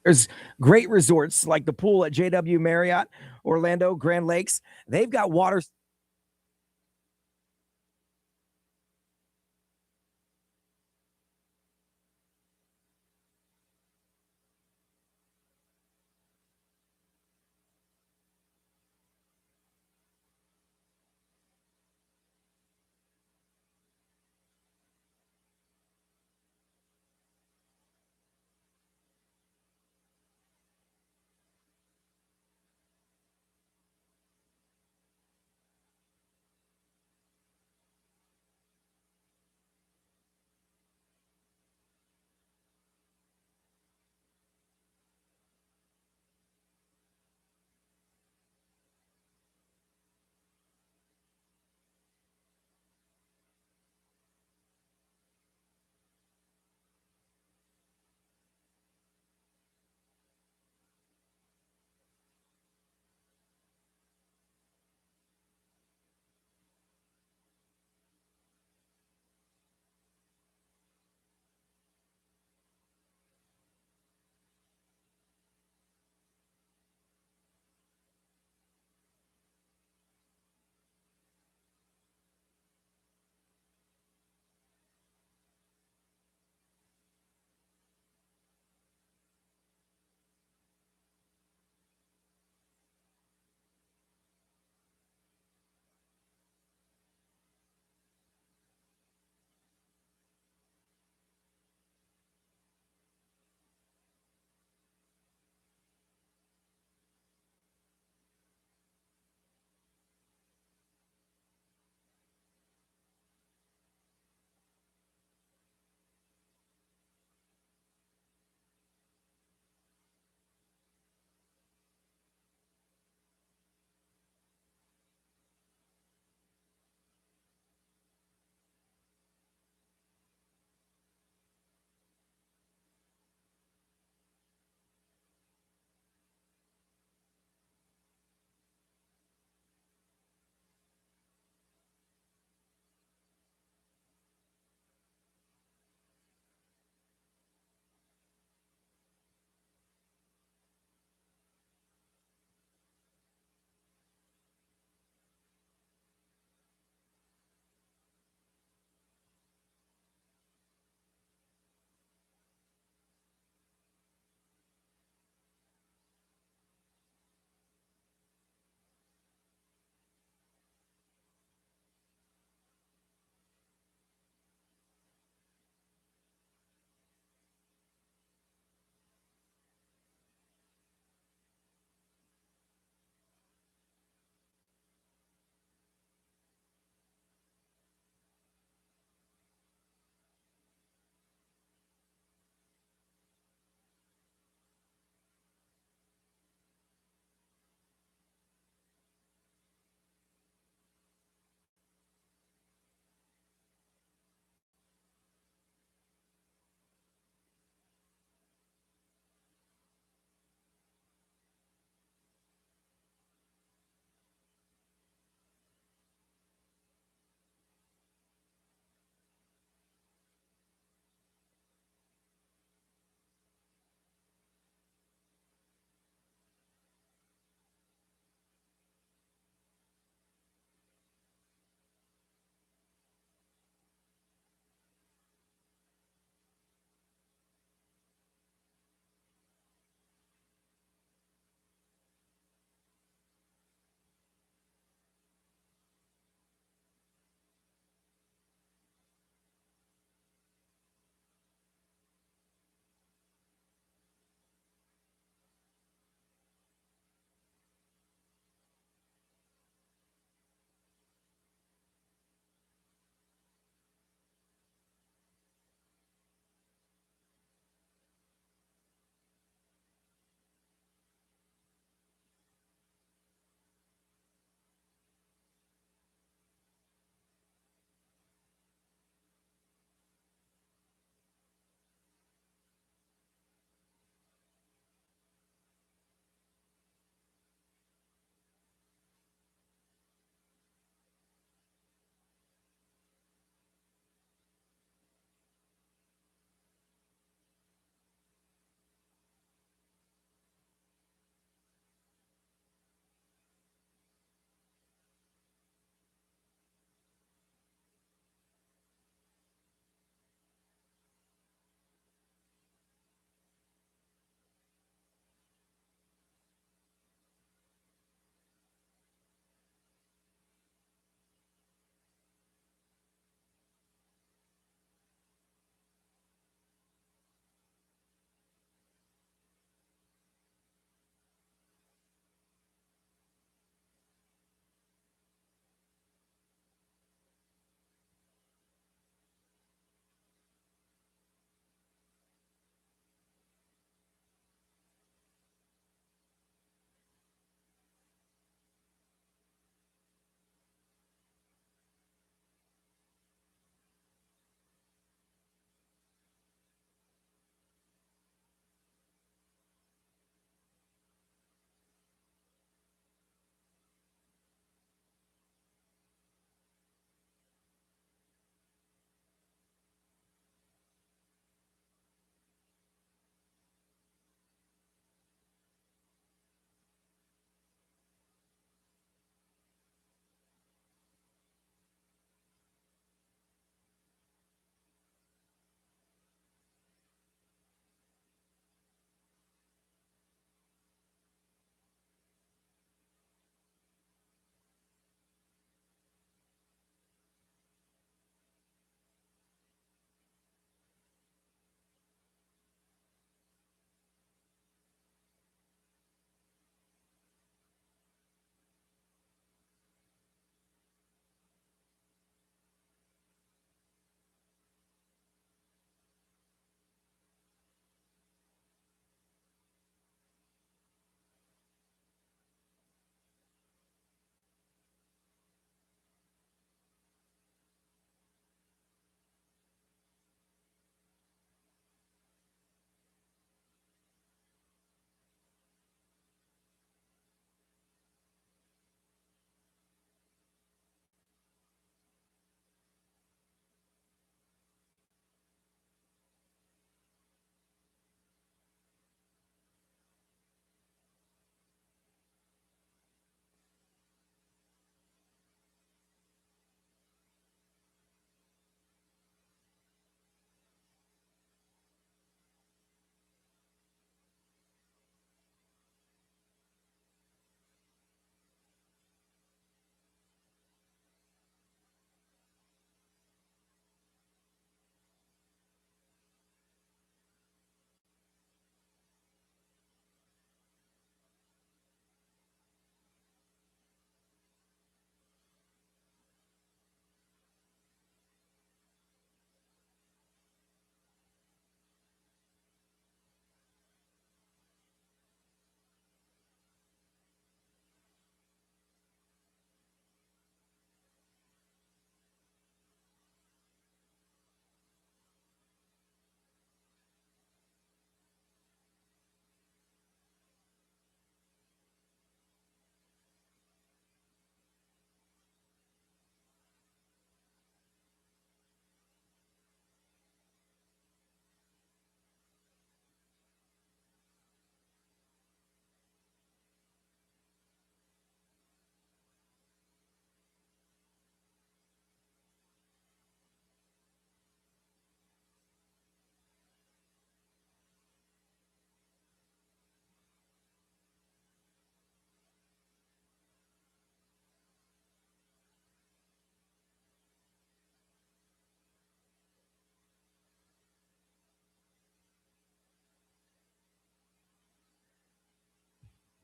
There's great resorts like the pool at JW Marriott, Orlando, Grand Lakes. They've got water.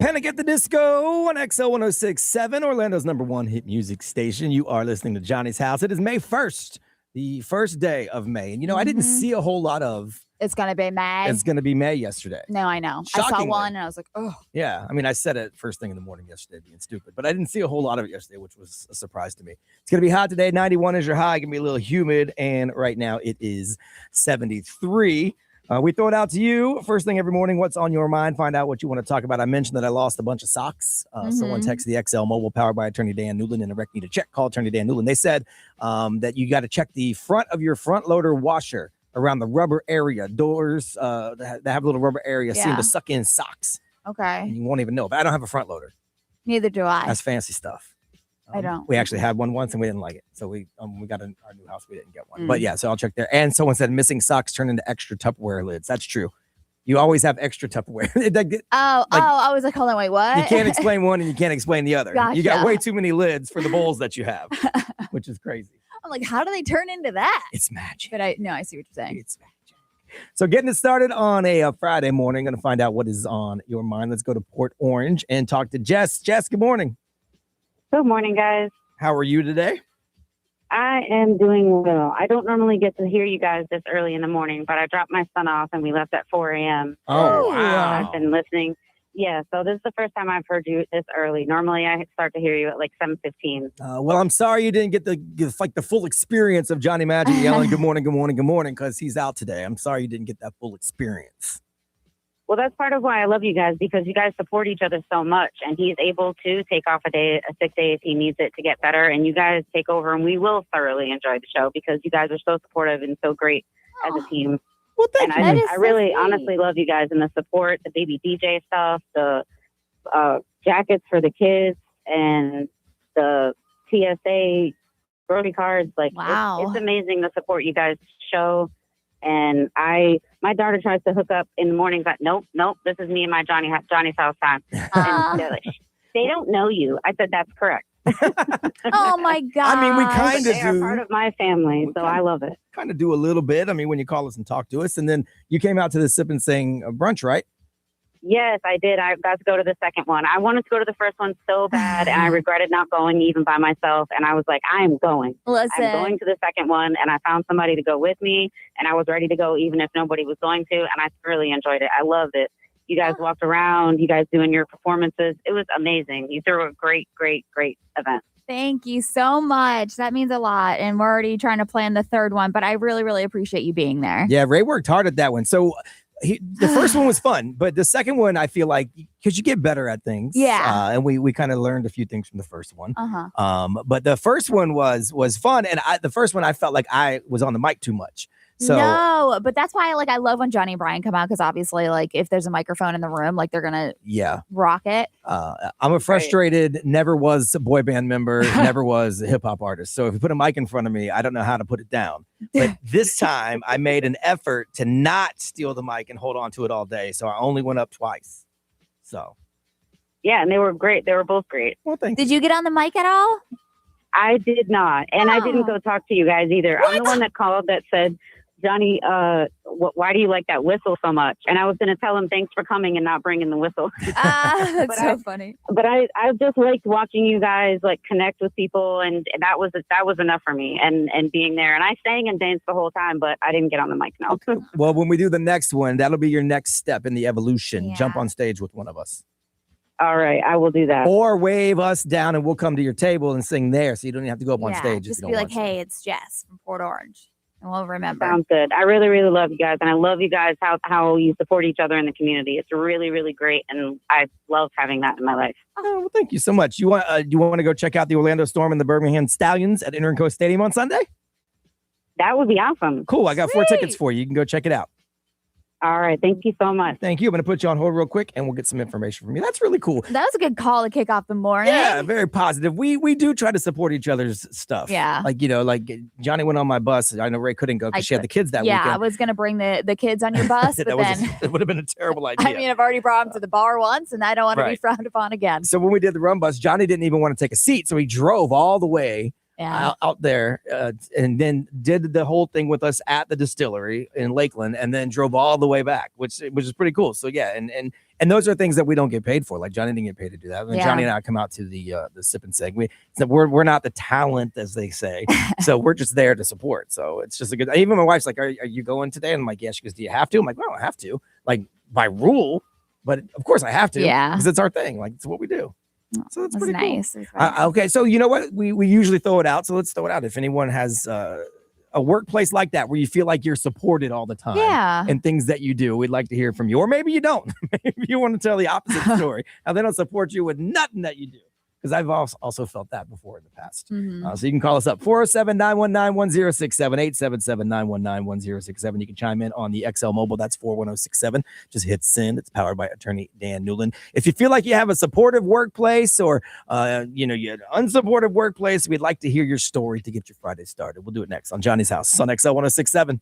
Panic at the Disco on XL 106.7, Orlando's #1 hit music station. You are listening to Johnny's House. It is May 1st, the first day of May. And, I didn't see a whole lot of... It's going to be May. It's going to be May yesterday. No, I know. I saw one and I was like, oh. Yeah. I mean, I said it first thing in the morning yesterday being stupid, but I didn't see a whole lot of it yesterday, which was a surprise to me. It's going to be hot today. 91 is your high. Going to be a little humid. And right now it is 73. We throw it out to you first thing every morning. What's on your mind? Find out what you want to talk about. I mentioned that I lost a bunch of socks. Someone texted the XL Mobile powered by Attorney Dan Newland and direct me to check. Call Attorney Dan Newland. They said that you got to check the front of your front loader washer around the rubber area. Doors that have a little rubber area seem to suck in socks. Okay. And you won't even know. But I don't have a front loader. Neither do I. That's fancy stuff. I don't. We actually had one once and we didn't like it. So we got our new house. We didn't get one. But yeah, so I'll check there. And someone said missing socks turn into extra Tupperware lids. That's true. You always have extra Tupperware. I was like, hold on, wait, what? You can't explain one and you can't explain the other. Gotcha. You got way too many lids for the bowls that you have, which is crazy. I'm like, how do they turn into that? It's magic. But I see what you're saying. It's magic. So getting it started on a Friday morning, going to find out what is on your mind. Let's go to Port Orange and talk to Jess. Jess, good morning. Good morning, guys. How are you today? I am doing well. I don't normally get to hear you guys this early in the morning, but I dropped my son off and we left at 4 a.m. Oh, wow. I've been listening. Yeah, so this is the first time I've heard you this early. Normally, I start to hear you at like 7:15. Well, I'm sorry you didn't get the full experience of Johnny Magic yelling good morning, good morning, good morning, because he's out today. I'm sorry you didn't get that full experience. Well, that's part of why I love you guys, because you guys support each other so much, and he's able to take off a sick day if he needs it to get better, and you guys take over, and we will thoroughly enjoy the show because you guys are so supportive and so great as a team. Well, thank you. I really honestly love you guys and the support, the baby DJ stuff, the jackets for the kids, and the TSA Brody cards. Like, wow. It's amazing the support you guys show. And my daughter tries to hook up in the mornings. Like, nope, this is me and my Johnny's house time. And they're like, they don't know you. I said, that's correct. Oh my God. I mean, we kind of They are part of my family, so I love it. Kind of do a little bit. I mean, when you call us and talk to us, and then you came out to the Sip and Sing brunch, right? Yes, I did. I got to go to the second one. I wanted to go to the first one so bad, and I regretted not going even by myself. And I was like, I am going. Listen. I'm going to the second one, and I found somebody to go with me, and I was ready to go even if nobody was going to, and I really enjoyed it. I loved it. You guys walked around, you guys doing your performances. It was amazing. You threw a great, great, great event. Thank you so much. That means a lot. And we're already trying to plan the third one, but I really, really appreciate you being there. Yeah, Ray worked hard at that one. So the first one was fun, but the second one, I feel like, because you get better at things. Yeah. And we kind of learned a few things from the first one. But the first one was fun. And the first one, I felt like I was on the mic too much. So, no, but that's why I love when Johnny and Brian come out, because obviously, if there's a microphone in the room, they're gonna rock it. I'm a frustrated, never was a boy band member, never was a hip hop artist. So if you put a mic in front of me, I don't know how to put it down. But this time, I made an effort to not steal the mic and hold on to it all day. So I only went up twice. So yeah, and they were great. They were both great. Well, thank you. Did you get on the mic at all? I did not, and I didn't go talk to you guys either. What? I'm the one that called that said, Johnny, why do you like that whistle so much? And I was going to tell him thanks for coming and not bringing the whistle. That's so funny. But I just liked watching you guys connect with people, and that was enough for me. And being there, and I sang and danced the whole time, but I didn't get on the mic. No. Okay. Well, when we do the next one, that'll be your next step in the evolution. Yeah. Jump on stage with one of us. All right, I will do that. Or wave us down, and we'll come to your table and sing there, so you don't even have to go up on stage. Just be like, hey, it's Jess from Port Orange. And we'll remember. Sounds good. I really, really love you guys. And I love you guys, how you support each other in the community. It's really, really great. And I love having that in my life. Oh, well, thank you so much. You want to go check out the Orlando Storm and the Birmingham Stallions at Inter Coast Stadium on Sunday? That would be awesome. Cool. I got 4 tickets for you. You can go check it out. All right. Thank you so much. Thank you. I'm going to put you on hold real quick, and we'll get some information from you. That's really cool. That was a good call to kick off the morning. Yeah, very positive. We do try to support each other's stuff. Yeah. Johnny went on my bus. I know Ray couldn't go because she had the kids that weekend. Yeah, I was going to bring the kids on your bus, but it would have been a terrible idea. I mean, I've already brought them to the bar once, and I don't want to be frowned upon again. So when we did the run bus, Johnny didn't even want to take a seat, so he drove all the way out there and then did the whole thing with us at the distillery in Lakeland, and then drove all the way back, which is pretty cool. So yeah, and And those are things that we don't get paid for. Like Johnny didn't get paid to do that. When Yeah. Johnny and I come out to the sip and seg, we're not the talent, as they say. So we're just there to support. So it's just a good. Even my wife's like, "Are you going today?" And I'm like, "Yeah." She goes, "Do you have to?" I'm like, "Well, I don't have to, like by rule, but of course I have to, because it's our thing. Like it's what we do." So that's pretty nice. Cool. Okay, so you know what? We usually throw it out. So let's throw it out. If anyone has a workplace like that where you feel like you're supported all the time, and things that you do, we'd like to hear from you. Or maybe you don't. Maybe you want to tell the opposite story. How they don't support you with nothing that you do. Because I've also felt that before in the past. So you can call us up 407-919-1067, 877-919-1067. You can chime in on the XL Mobile. That's 41067. Just hit send. It's powered by attorney Dan Newland. If you feel like you have a supportive workplace or you had an unsupportive workplace, we'd like to hear your story to get your Friday started. We'll do it next on Johnny's House on XL 1067.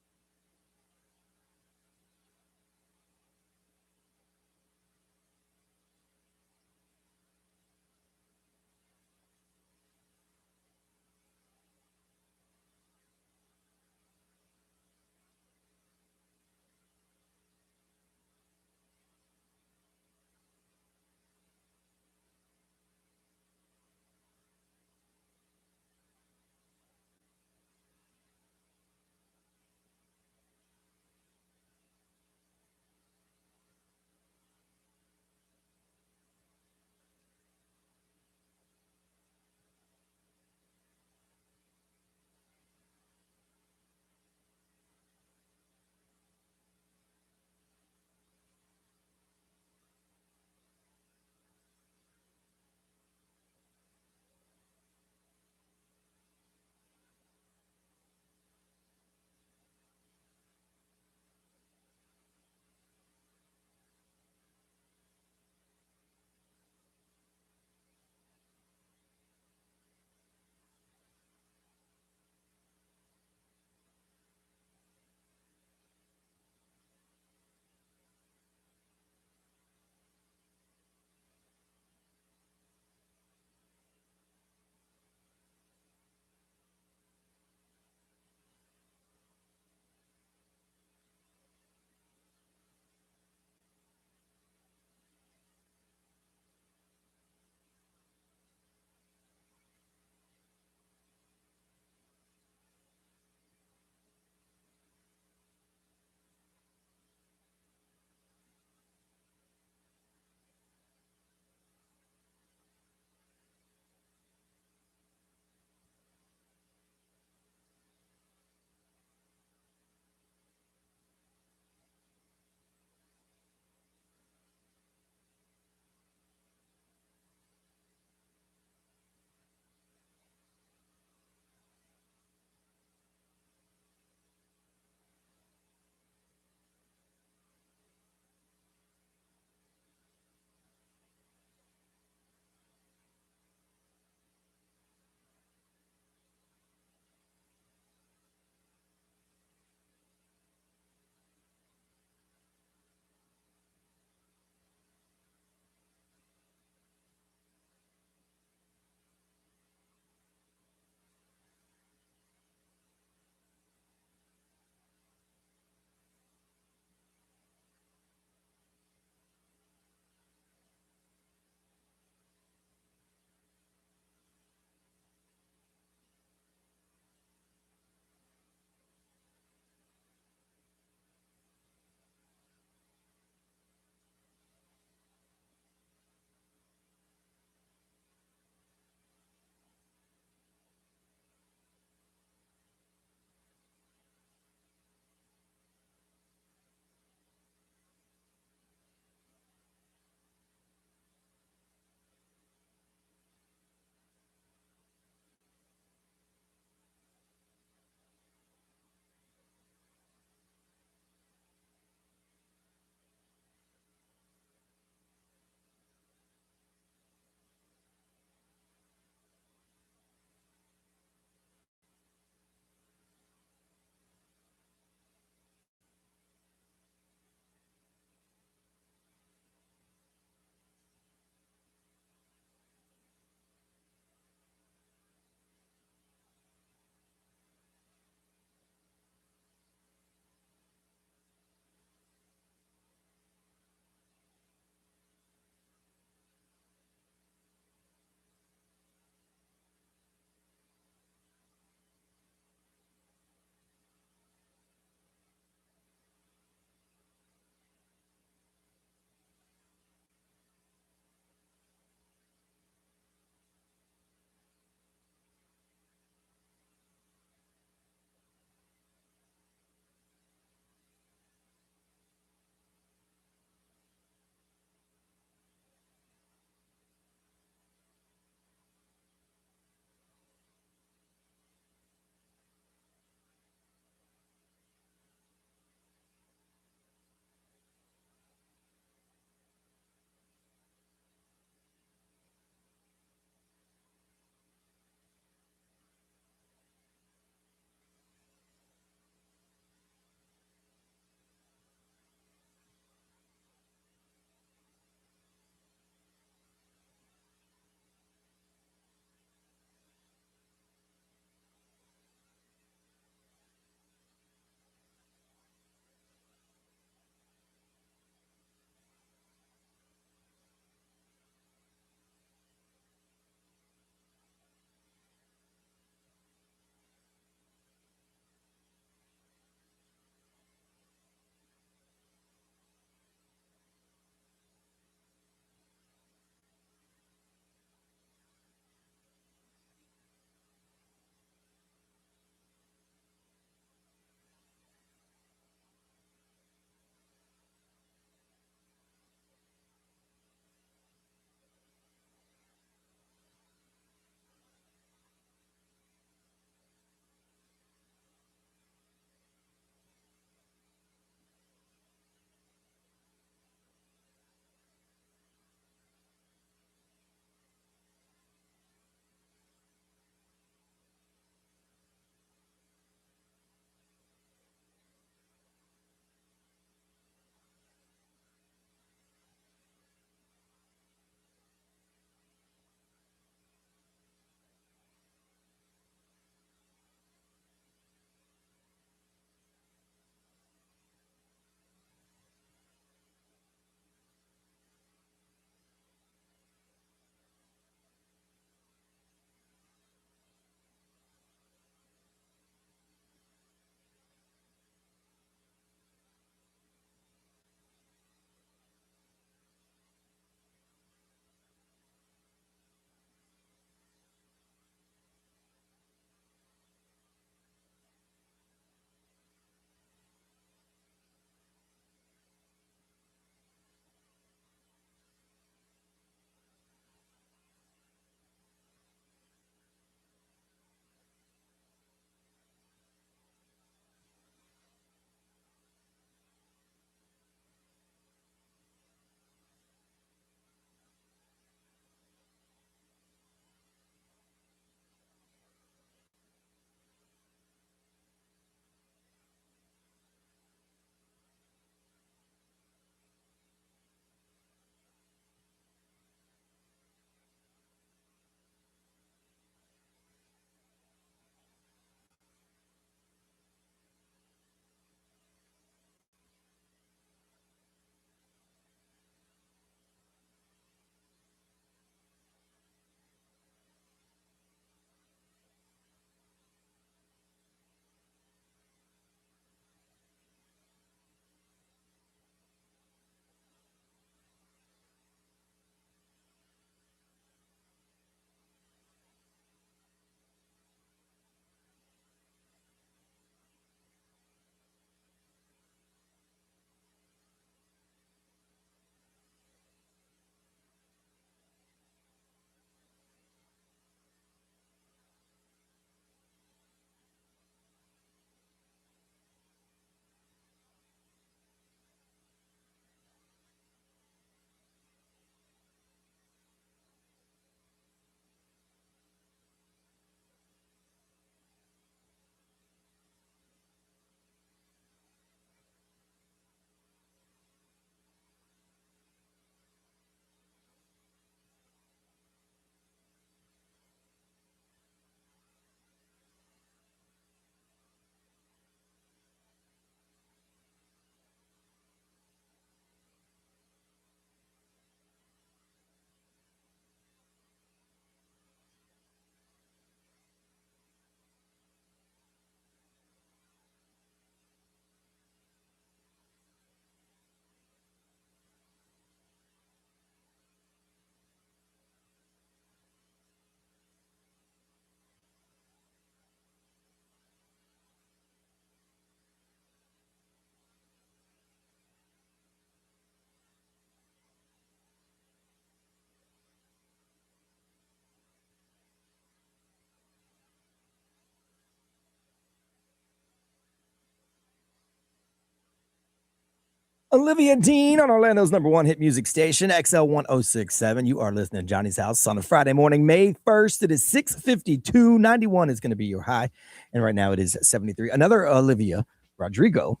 Olivia Dean on Orlando's #1 hit music station, XL 1067. You are listening to Johnny's House on a Friday morning, May 1st. It is 6:52. 91 is going to be your high. And right now it is 73. Another Olivia Rodrigo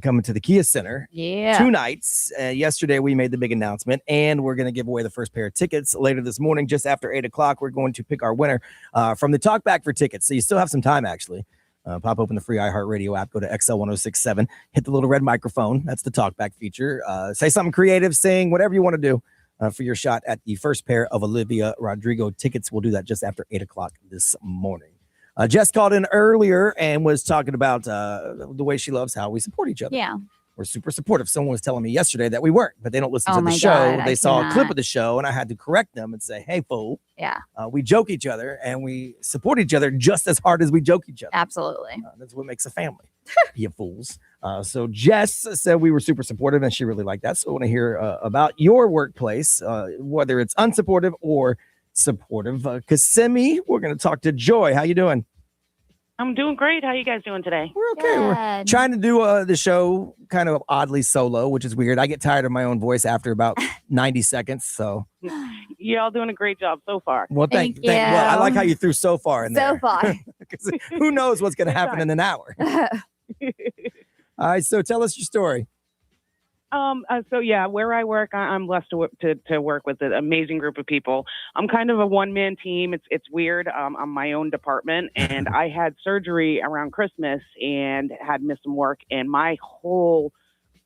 coming to the Kia Center. Yeah. 2 nights. Yesterday we made the big announcement, and we're going to give away the first pair of tickets later this morning, just after 8 o'clock. We're going to pick our winner from the Talkback for tickets. So you still have some time, actually. Pop open the free iHeartRadio app, go to XL 1067, hit the little red microphone. That's the talkback feature. Say something creative, sing, whatever you want to do for your shot at the first pair of Olivia Rodrigo tickets. We'll do that just after 8 o'clock this morning. Jess called in earlier and was talking about the way she loves how we support each other. Yeah. We're super supportive. Someone was telling me yesterday that we weren't, but they don't listen to the show. God, they saw a clip of the show, and I had to correct them and say, hey, fool. Yeah. We joke each other, and we support each other just as hard as we joke each other. Absolutely. That's what makes a family, you fools. So Jess said we were super supportive, and she really liked that. So I want to hear about your workplace, whether it's unsupportive or supportive. Kissimmee, we're going to talk to Joy. How you doing? I'm doing great. How are you guys doing today? We're okay. We're trying to do the show kind of oddly solo, which is weird. I get tired of my own voice after about 90 seconds. So y'all doing a great job so far. Well, thank you. Well, I like how you threw so far in there. So far. Because who knows what's going to happen in an hour. All right. So tell us your story. Where I work, I'm blessed to work with an amazing group of people. I'm kind of a one-man team. It's weird. I'm my own department, and I had surgery around Christmas and had missed some work, and my whole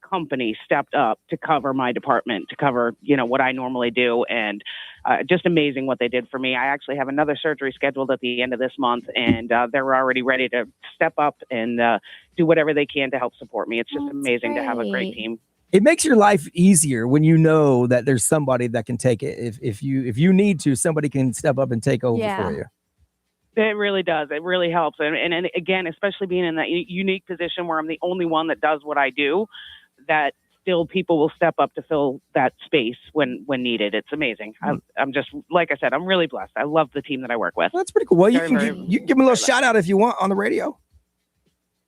company stepped up to cover my department, to cover, what I normally do. And just amazing what they did for me. I actually have another surgery scheduled at the end of this month, and they're already ready to step up and do whatever they can to help support me. It's just amazing to have a great team. It makes your life easier when you know that there's somebody that can take it. If you need to, somebody can step up and take over for you. It really does. It really helps. And again, especially being in that unique position where I'm the only one that does what I do, that still people will step up to fill that space when needed. It's amazing. I'm just, like I said, I'm really blessed. I love the team that I work with. Well, that's pretty cool. Well, you can give me a little shout out if you want on the radio.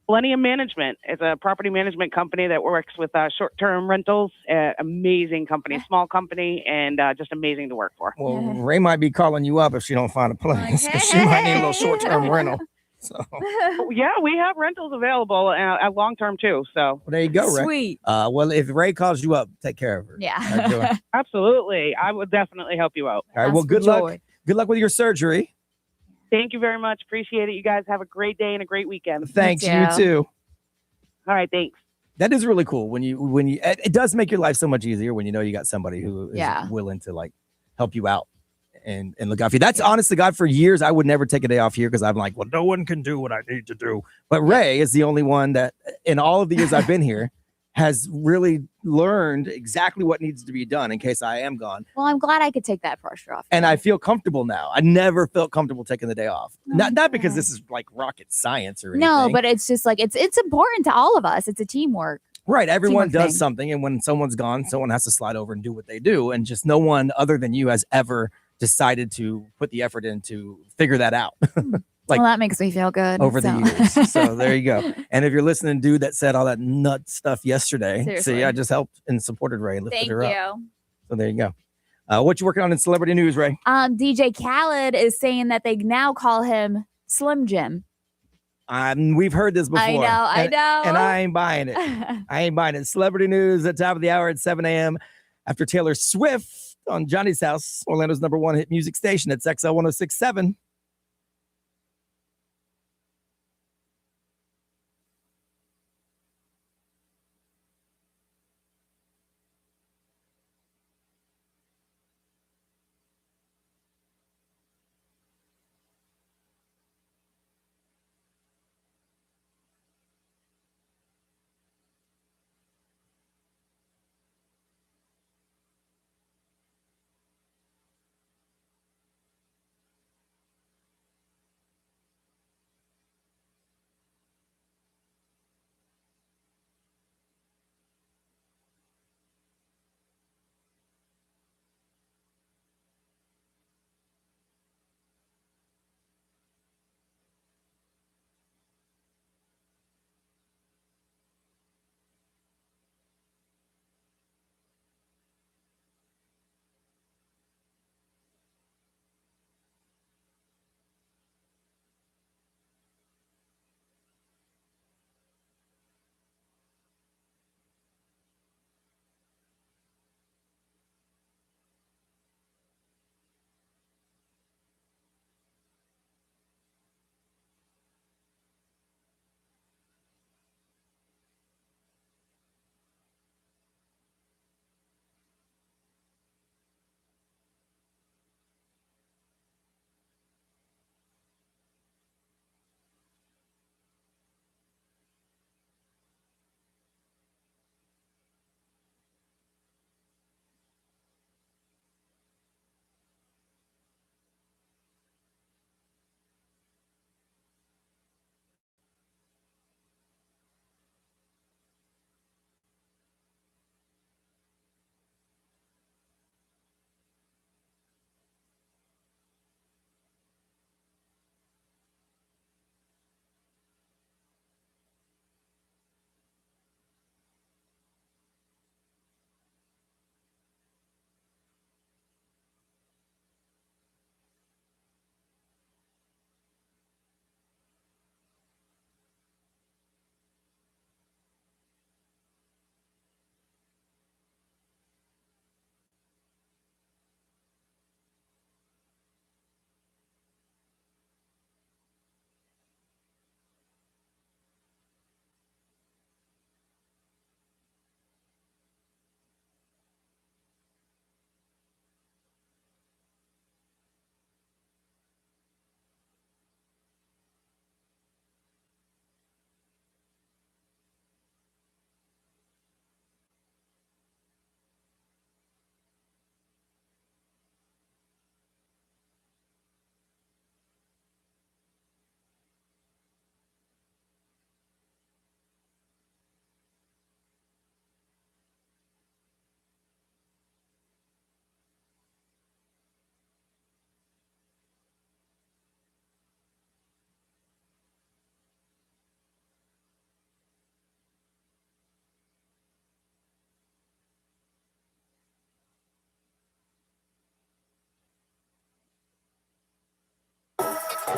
Millennium Management is a property management company that works with short-term rentals. Amazing company, small company, and just amazing to work for. Well, Ray might be calling you up if she don't find a place, because she might need a little short-term rental. So yeah, we have rentals available at long-term too. So well, there you go, Ray. Sweet. Well, if Ray calls you up, take care of her. Yeah. Absolutely, I would definitely help you out. All right. Well, good luck. Good luck with your surgery. Thank you very much. Appreciate it. You guys have a great day and a great weekend. Thanks. You too. All right. Thanks. That is really cool when you it does make your life so much easier when you know you got somebody who is willing to help you out and look out for you. That's honest to God, for years I would never take a day off here because I'm like, well, no one can do what I need to do. But Ray is the only one that in all of the years I've been here has really learned exactly what needs to be done in case I am gone. Well, I'm glad I could take that pressure off. And I feel comfortable now. I never felt comfortable taking the day off. Not because this is like rocket science or anything. No, but it's just like it's important to all of us. It's a teamwork. Right. Everyone does something. And when someone's gone, someone has to slide over and do what they do. And just no one other than you has ever decided to put the effort in to figure that out. Well, that makes me feel good. Over the years. So there you go. And if you're listening, dude that said all that nut stuff yesterday, see, I just helped and supported Ray, lifted her up. So there you go. What you working on in celebrity news, Ray? DJ Khaled is saying that they now call him Slim Jim. We've heard this before. I know. And I ain't buying it. I ain't buying it. Celebrity news at top of the hour at 7 a.m. after Taylor Swift on Johnny's House, Orlando's #1 hit music station. It's XL 1067.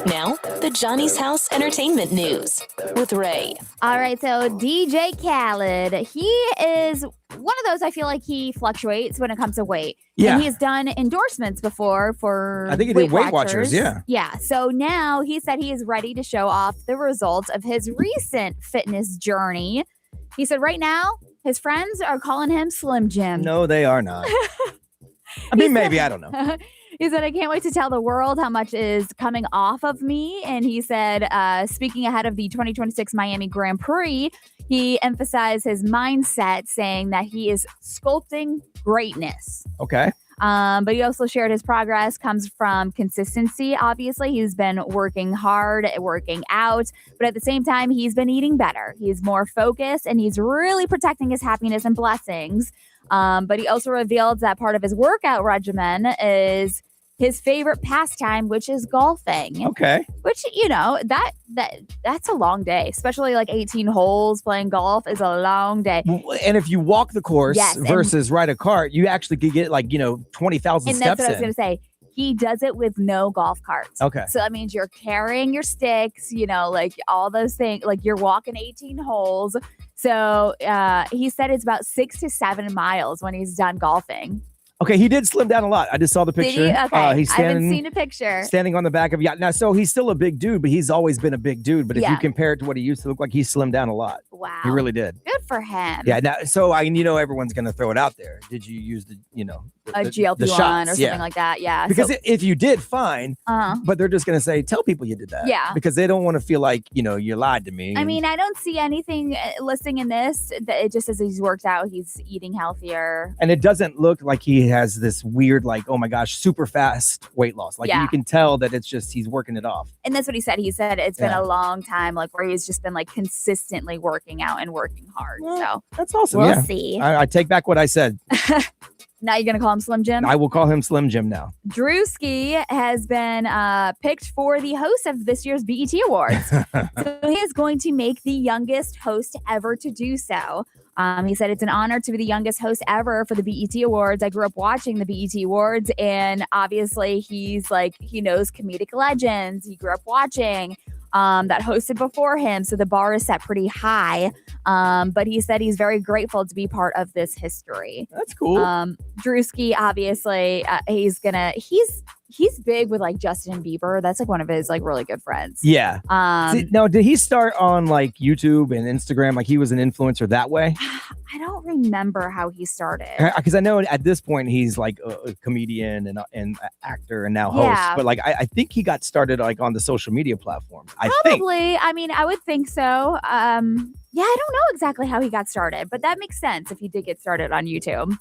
Now, the Johnny's House Entertainment News with Ray. All right, so DJ Khaled, he is one of those, I feel like he fluctuates when it comes to weight. Yeah. And he's done endorsements before for I think he did Weight Watchers, yeah. Yeah, so now he said he is ready to show off the results of his recent fitness journey. He said right now, his friends are calling him Slim Jim. No, they are not. I mean, maybe, I don't know. He said, I can't wait to tell the world how much is coming off of me. And he said, speaking ahead of the 2026 Miami Grand Prix, he emphasized his mindset, saying that he is sculpting greatness. Okay. But he also shared his progress comes from consistency. Obviously, he's been working hard, working out, but at the same time, he's been eating better. He's more focused and he's really protecting his happiness and blessings. But he also revealed that part of his workout regimen is his favorite pastime, which is golfing. Okay. Which, you know, that's a long day, especially like 18 holes. Playing golf is a long day. And if you walk the course versus ride a cart, you actually could get 20,000 steps in. And that's what I was going to say. He does it with no golf carts. Okay. So that means you're carrying your sticks, all those things, like you're walking 18 holes. So he said it's about 6 to 7 miles when he's done golfing. Okay, he did slim down a lot. I just saw the picture. Did he? Okay, he's I haven't seen a picture. Standing on the back of yacht. Now, so he's still a big dude, but he's always been a big dude. But if you compare it to what he used to look like, he slimmed down a lot. Wow. He really did. Good for him. Yeah. Now, so everyone's going to throw it out there. Did you use the GLP-1 or something like that? Yeah. Because if you did, fine. But they're just going to say, tell people you did that. Yeah. Because they don't want to feel like, you lied to me. I mean, I don't see anything listing in this. It just says he's worked out. He's eating healthier. And it doesn't look like he has this weird, oh my gosh, super fast weight loss. You can tell that it's just, he's working it off. And that's what he said. He said it's been a long time, where he's just been consistently working out and working hard. Well, so that's awesome. We'll see. I take back what I said. Now you're going to call him Slim Jim? I will call him Slim Jim now. Drewski has been picked for the host of this year's BET Awards. So he is going to make the youngest host ever to do so. He said, it's an honor to be the youngest host ever for the BET Awards. I grew up watching the BET Awards, and obviously he's he knows comedic legends he grew up watching that hosted before him. So the bar is set pretty high. But he said he's very grateful to be part of this history. That's cool. Drewski, obviously, he's big with Justin Bieber. That's one of his really good friends. Yeah. Now, did he start on YouTube and Instagram? He was an influencer that way? I don't remember how he started. Because I know at this point he's a comedian and actor and now host. But I think he got started on the social media platforms. Probably. I mean, I would think so. Yeah, I don't know exactly how he got started, but that makes sense if he did get started on YouTube.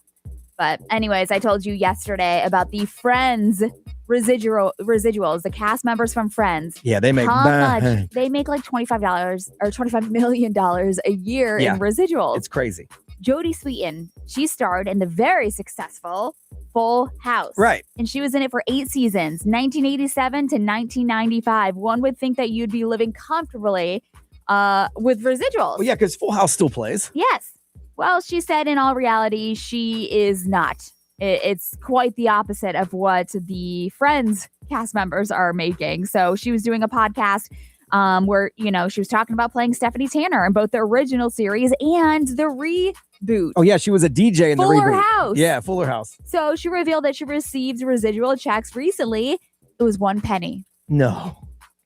But anyways, I told you yesterday about the Friends residuals, the cast members from Friends. Yeah, they make how much? They make $25 or $25 million a year in residuals. It's crazy. Jodie Sweetin, she starred in the very successful Full House. Right. And she was in it for 8 seasons, 1987 to 1995. One would think that you'd be living comfortably with residuals. Well, yeah, because Full House still plays. Yes. Well, she said in all reality, she is not. It's quite the opposite of what the Friends cast members are making. So she was doing a podcast where, she was talking about playing Stephanie Tanner in both the original series and the reboot. Oh, yeah. She was a DJ in the reboot. Fuller House. Yeah, Fuller House. So she revealed that she received residual checks recently. It was 1 penny. No.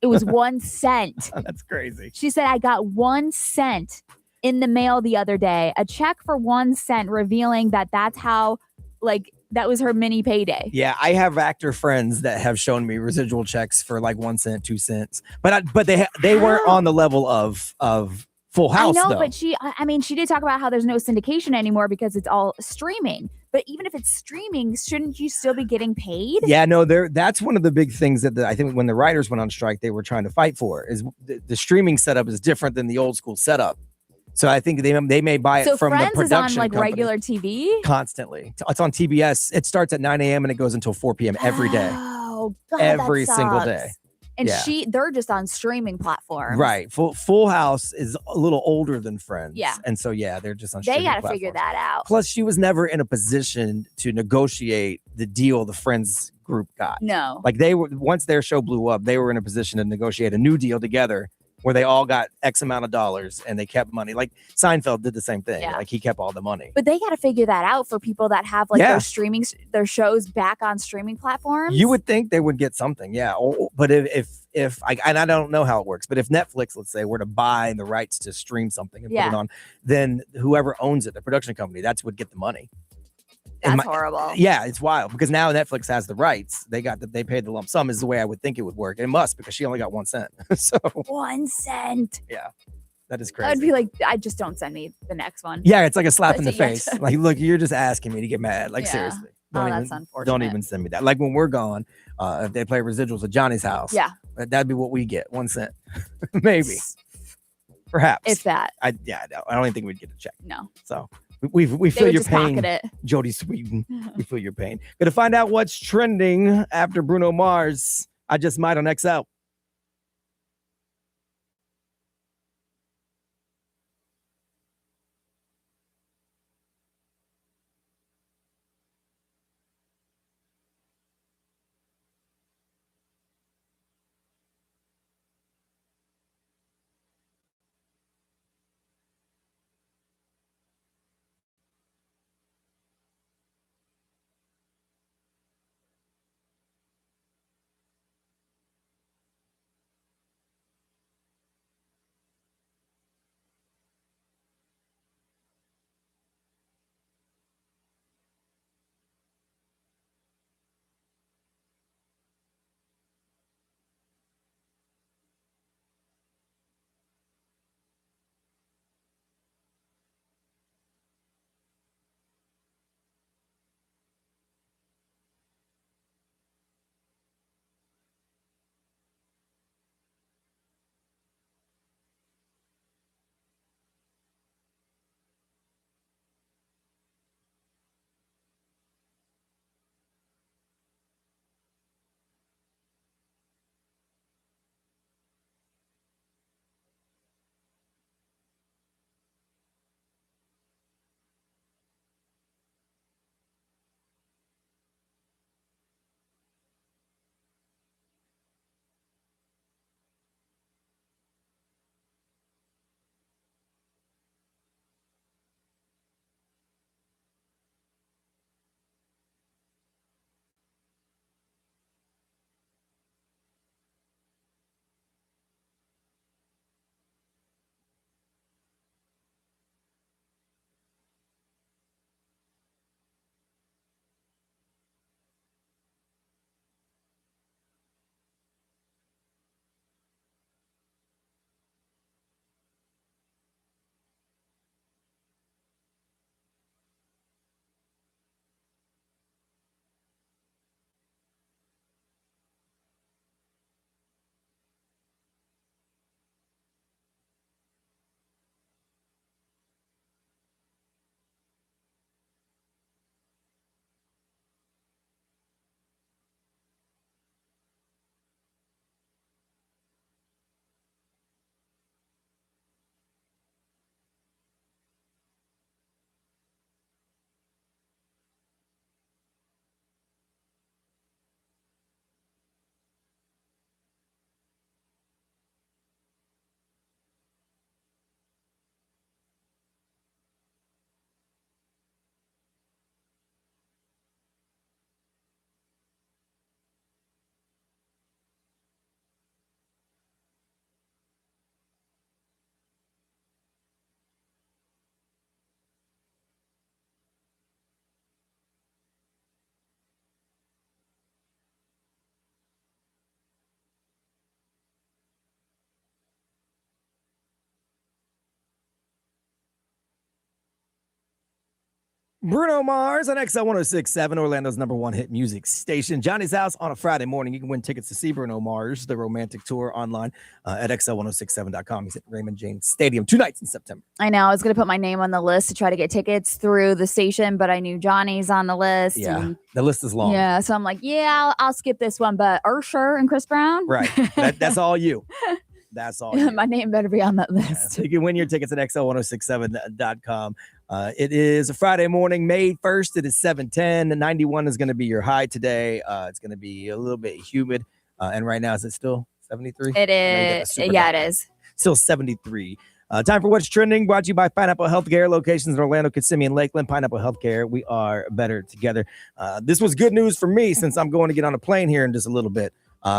It was 1 cent. That's crazy. She said, I got 1 cent in the mail the other day, a check for 1 cent, revealing that that's how, that was her mini payday. Yeah, I have actor friends that have shown me residual checks for 1 cent, 2 cents, but they weren't on the level of Full House. I know, though. but she did talk about how there's no syndication anymore because it's all streaming. But even if it's streaming, shouldn't you still be getting paid? Yeah, no, that's one of the big things that I think when the writers went on strike, they were trying to fight for is the streaming setup is different than the old school setup. So I think they may buy it from Friends the production is on company. regular TV? Constantly. It's on TBS. It starts at 9 a.m. and it goes until 4 p.m. every day. Oh, God, every that single sucks. day. And Yeah. they're just on streaming platforms. Right. Full House is a little older than Friends. Yeah. And so, yeah, they're just on They streaming got to platforms. figure that out. Plus, she was never in a position to negotiate the deal the Friends group got. No. Like once their show blew up, they were in a position to negotiate a new deal together where they all got X amount of dollars and they kept money. Like Seinfeld did the same thing. Yeah. Like he kept all the money. But they got to figure that out for people that have like their shows back on streaming platforms. You would think they would get something, yeah. But if and I don't know how it works, but if Netflix, let's say, were to buy the rights to stream something and put it on, then whoever owns it, the production company, that's would get the money. That's horrible. Yeah, it's wild because now Netflix has the rights. They paid the lump sum is the way I would think it would work. It must because she only got 1 cent. So 1 cent. Yeah, that is crazy. I'd be like, just don't send me the next one. Yeah, it's like a slap in the Yes. face. Like, look, you're just asking me to get mad. Like, Yeah. seriously. That's unfortunate. Don't even send me that. Like when we're gone, if they play residuals at Johnny's house, Yeah. that'd be what we get. 1 cent. Maybe. Perhaps. If that. I don't even think we'd get a check. No. So we They feel would your just pain. pocket it. Jody Sweden. We feel your pain. Gonna find out what's trending after Bruno Mars. I Just Might on XL. Bruno Mars on XL 1067, Orlando's #1 hit music station. Johnny's House on a Friday morning. You can win tickets to see Bruno Mars, the romantic tour, online at XL1067.com. He's at Raymond James Stadium 2 nights in September. I know. I was going to put my name on the list to try to get tickets through the station, but I knew Johnny's on the list. Yeah, the list is long. Yeah, so I'm like, I'll skip this one. But Usher and Chris Brown? Right. That's all you. That's all you. My name better be on that list. Yeah, so you can win your tickets at XL1067.com. It is a Friday morning, May 1st. It is 7:10. The 91 is going to be your high today. It's going to be a little bit humid. And right now, is it still 73? It is. Yeah, it is. Still 73. Time for What's Trending, brought to you by Pineapple Healthcare, locations in Orlando, Kissimmee, and Lakeland. Pineapple Healthcare, we are better together. This was good news for me since I'm going to get on a plane here in just a little bit.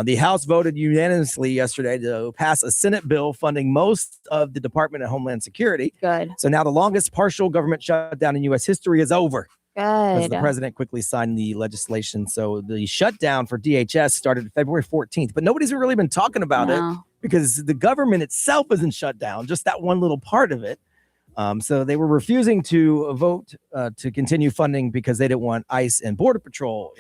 The House voted unanimously yesterday to pass a Senate bill funding most of the Department of Homeland Security. Good. So now the longest partial government shutdown in U.S. history is over. Good. As the president quickly signed the legislation. So the shutdown for DHS started February 14th, but nobody's really been talking about it because the government itself isn't shut down, just that one little part of it. So they were refusing to vote to continue funding because they didn't want ICE and Border Patrol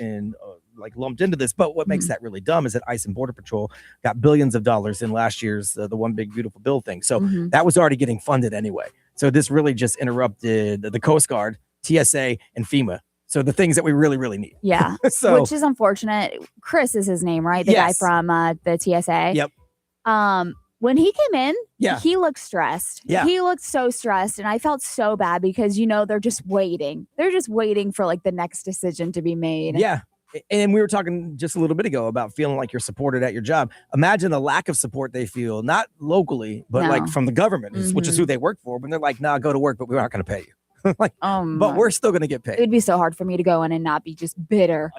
lumped into this. But what makes that really dumb is that ICE and Border Patrol got billions of dollars in last year's the One Big Beautiful Bill thing. So that was already getting funded anyway. So this really just interrupted the Coast Guard, TSA, and FEMA. So the things that we really, really need. Yeah. Which is unfortunate. Chris is his name, right? The guy from the TSA. Yep. When he came in, he looked stressed. Yeah. He looked so stressed. And I felt so bad because, they're just waiting. They're just waiting for the next decision to be made. Yeah. And we were talking just a little bit ago about feeling like you're supported at your job. Imagine the lack of support they feel, not locally, but from the government, which is who they work for. When they're like, nah, go to work, but we're not going to pay you. But we're still going to get paid. It'd be so hard for me to go in and not be just bitter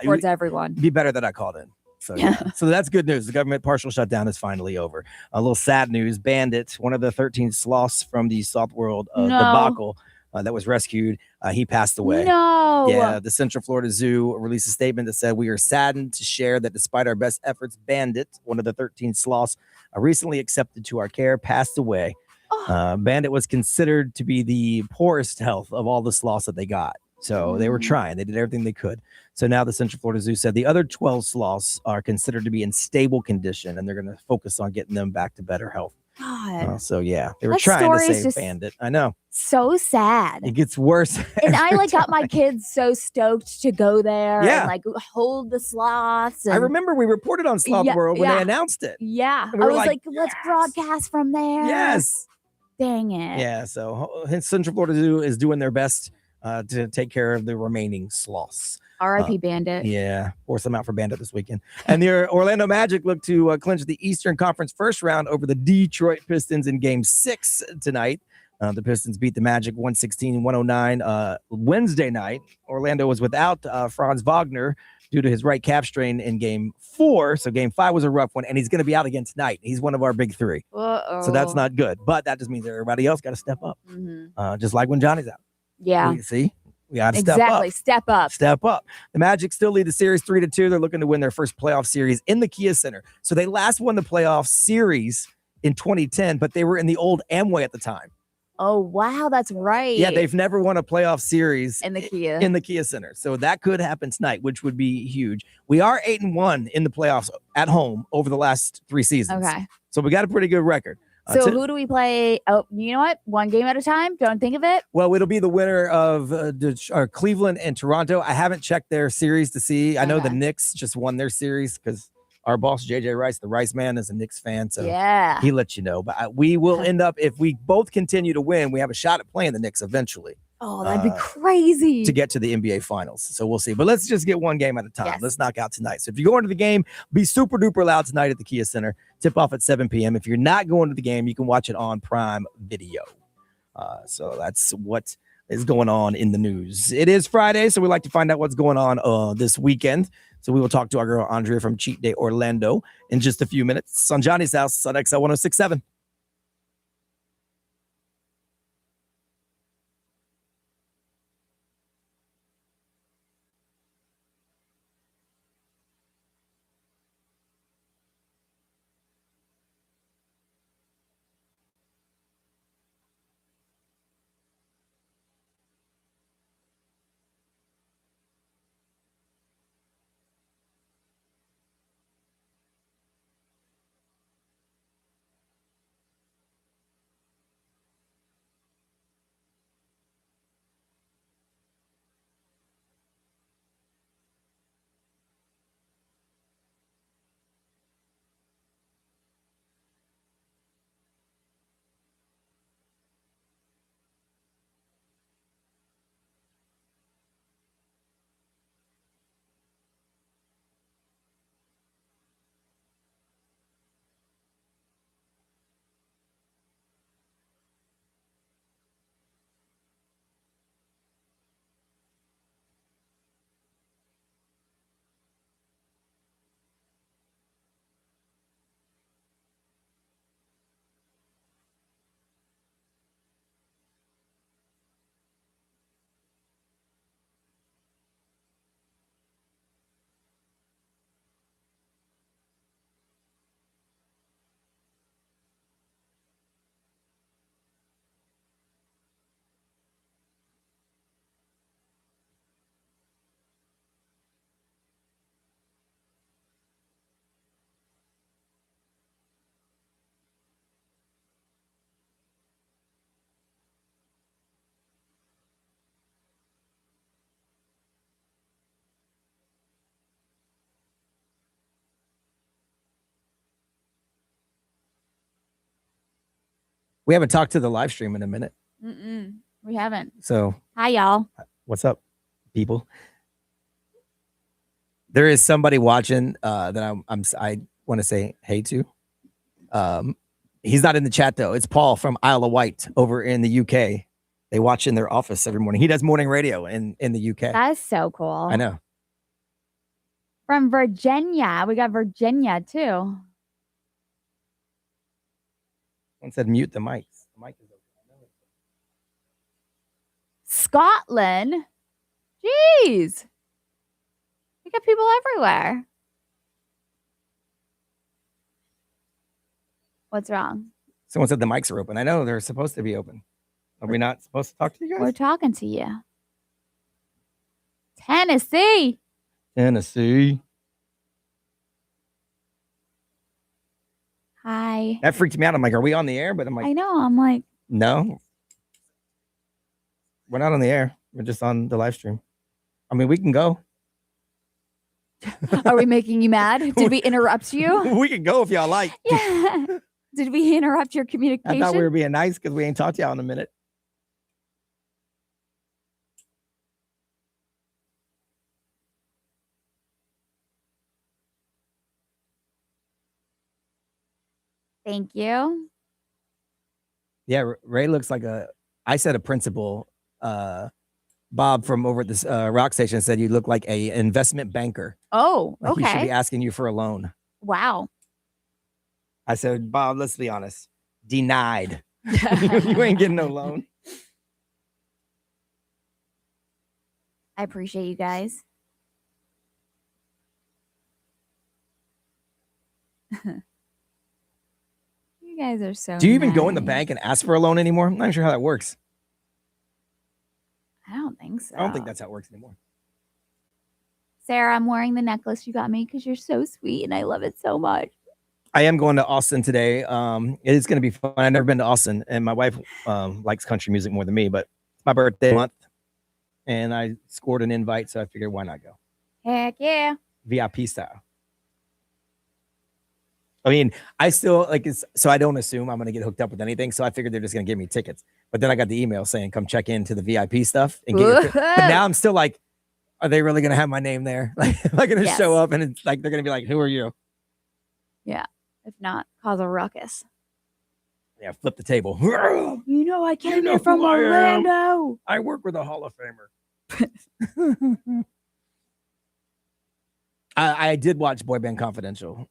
towards everyone. It'd be better that I called in. So that's good news. The government partial shutdown is finally over. A little sad news. Bandit, one of the 13 sloths from the Sloth World debacle that was rescued, he passed away. No. Yeah, the Central Florida Zoo released a statement that said, "We are saddened to share that despite our best efforts, Bandit, one of the 13 sloths recently accepted to our care, passed away." Bandit was considered to be the poorest health of all the sloths that they got. So they were trying. They did everything they could. So now the Central Florida Zoo said the other 12 sloths are considered to be in stable condition, and they're going to focus on getting them back to better health. God. They were trying to save Bandit. I know. So sad. It gets worse. And I got my kids so stoked to go there and hold the sloths. I remember we reported on Sloth World when they announced it. Yeah. I was like, let's broadcast from there. Yes. Dang it. Yeah. So Central Florida Zoo is doing their best to take care of the remaining sloths. R.I.P. Bandit. Yeah, force them out for Bandit this weekend. And the Orlando Magic look to clinch the Eastern Conference first round over the Detroit Pistons in Game 6 tonight. The Pistons beat the Magic 116-109 Wednesday night. Orlando was without Franz Wagner due to his right calf strain in Game 4. So Game 5 was a rough one, and he's going to be out again tonight. He's one of our big three. So that's not good. But that just means that everybody else got to step up, just like when Johnny's out. Yeah. We got to step up. Step up. The Magic still lead the series 3-2. They're looking to win their first playoff series in the Kia Center. So they last won the playoff series in 2010, but they were in the old Amway at the time. Oh, wow. That's right. Yeah, they've never won a playoff series in the Kia Center. So that could happen tonight, which would be huge. We are 8-1 in the playoffs at home over the last 3 seasons. Okay. So we got a pretty good record. So who do we play? Oh, you know what? One game at a time. Don't think of it. Well, it'll be the winner of Cleveland and Toronto. I haven't checked their series to see. I know the Knicks just won their series because our boss, JJ Rice, the Rice man, is a Knicks fan. So he lets you know. But we will end up, if we both continue to win, we have a shot at playing the Knicks eventually. Oh, that'd be crazy. To get to the NBA Finals. So we'll see. But let's just get one game at a time. Yes. Let's knock out tonight. So if you go into the game, be super duper loud tonight at the Kia Center. Tip off at 7 p.m. If you're not going to the game, you can watch it on Prime Video. So that's what is going on in the news. It is Friday, so we like to find out what's going on this weekend. So we will talk to our girl Andrea from Cheat Day Orlando in just a few minutes on Johnny's House on XL 1067. We haven't talked to the live stream in a minute. We haven't. So Hi, y'all. what's up, people? There is somebody watching that I want to say hey to. He's not in the chat though. It's Paul from Isle of Wight over in the UK. They watch in their office every morning. He does morning radio in the UK. That's so cool. I know. From Virginia. We got Virginia too. One said mute the mics. The mic is open. Scotland. Jeez. We got people everywhere. What's wrong? Someone said the mics are open. I know they're supposed to be open. Are we not supposed to talk to you guys? We're talking to you. Tennessee. Hi. That freaked me out. I'm like, are we on the air? But I'm like, I know. I'm like, no. We're not on the air. We're just on the live stream. I mean, we can go. are we making you mad? Did we interrupt you? We can go if y'all like. Yeah. Did we interrupt your communication? I thought we were being nice because we ain't talked to y'all in a minute. Thank you. Yeah, Ray looks like I said a principal. Bob from over at this rock station said you look like a investment banker. Oh, Like he should be okay. asking you for a loan. Wow. I said, Bob, let's be honest. Denied. You ain't getting no loan. I appreciate you guys. You guys are so Do you even go in the nice. bank and ask for a loan anymore? I'm not sure how that works. I don't think so. I don't think that's how it works anymore. Sarah, I'm wearing the necklace you got me because you're so sweet and I love it so much. I am going to Austin today. It is going to be fun. I've never been to Austin, and my wife likes country music more than me, but it's my birthday month, and I scored an invite, so I figured why not go? Heck yeah. VIP style. I mean, I still so I don't assume I'm going to get hooked up with anything, so I figured they're just going to give me tickets. But then I got the email saying, come check into the VIP stuff. And get but now I'm still like, are they really going to have my name there? Like, am I going to show up and it's like, they're going to be like, who are you? Yeah. If not, cause a ruckus. Yeah, flip the table. You know, I came here from Orlando. I work with a Hall of Famer. I did watch Boy Band Confidential.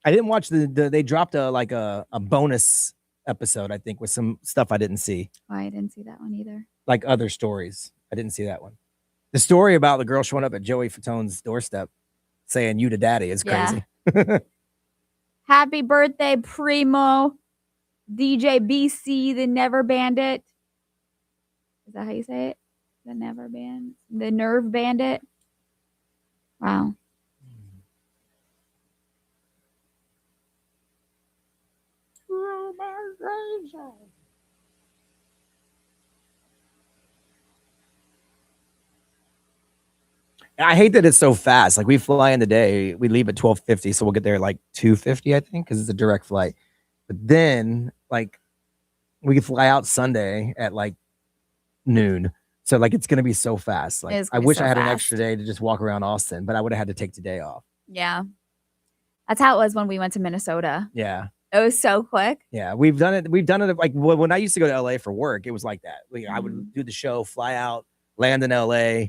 I didn't watch they dropped a bonus episode, I think, with some stuff I didn't see. Oh, I didn't see that one either. Like other stories. I didn't see that one. The story about the girl showing up at Joey Fatone's doorstep saying you to daddy is crazy. Yeah. Happy birthday, Primo. DJ BC, the Never Bandit. Is that how you say it? The Never Band? The Nerve Bandit? Wow. I hate that it's so fast. Like we fly in the day, we leave at 12:50, so we'll get there at like 2:50, I think, because it's a direct flight. But then like we can fly out Sunday at like noon. So like it's gonna be so fast. Like I wish I had an extra day to just walk around Austin, but I would have had to take today off. Yeah. That's how it was when we went to Minnesota. Yeah. It was so quick. Yeah, we've done it. We've done it like when I used to go to LA for work, it was like that. I would do the show, fly out, land in LA,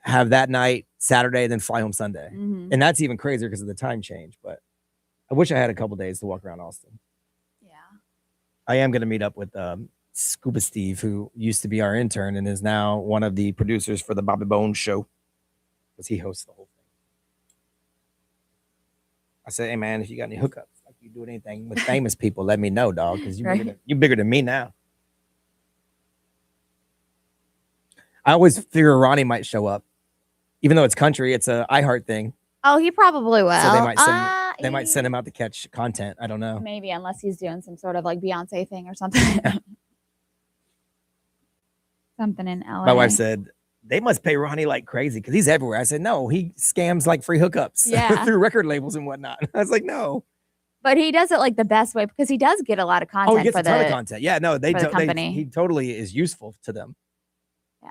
have that night Saturday, then fly home Sunday. And that's even crazier because of the time change. But I wish I had a couple days to walk around Austin. Yeah. I am going to meet up with Scuba Steve, who used to be our intern and is now one of the producers for the Bobby Bones show, because he hosts the whole thing. I said, hey man, if you got any hookups, like you do anything with famous people, let me know, dog, because you're bigger than me now. I always figure Ronnie might show up. Even though it's country, it's a iHeart thing. Oh, he probably will. So they might send him out to catch content. I don't know. Maybe, unless he's doing some sort of like Beyonce thing or something. Something in LA. My wife said, they must pay Ronnie like crazy because he's everywhere. I said, no, he scams like free hookups through record labels and whatnot. I was like, no, But he does it like the best way because he does get a lot of content Oh, he gets for a ton of the content. Yeah, no, for the company. he totally is useful to them. Yeah.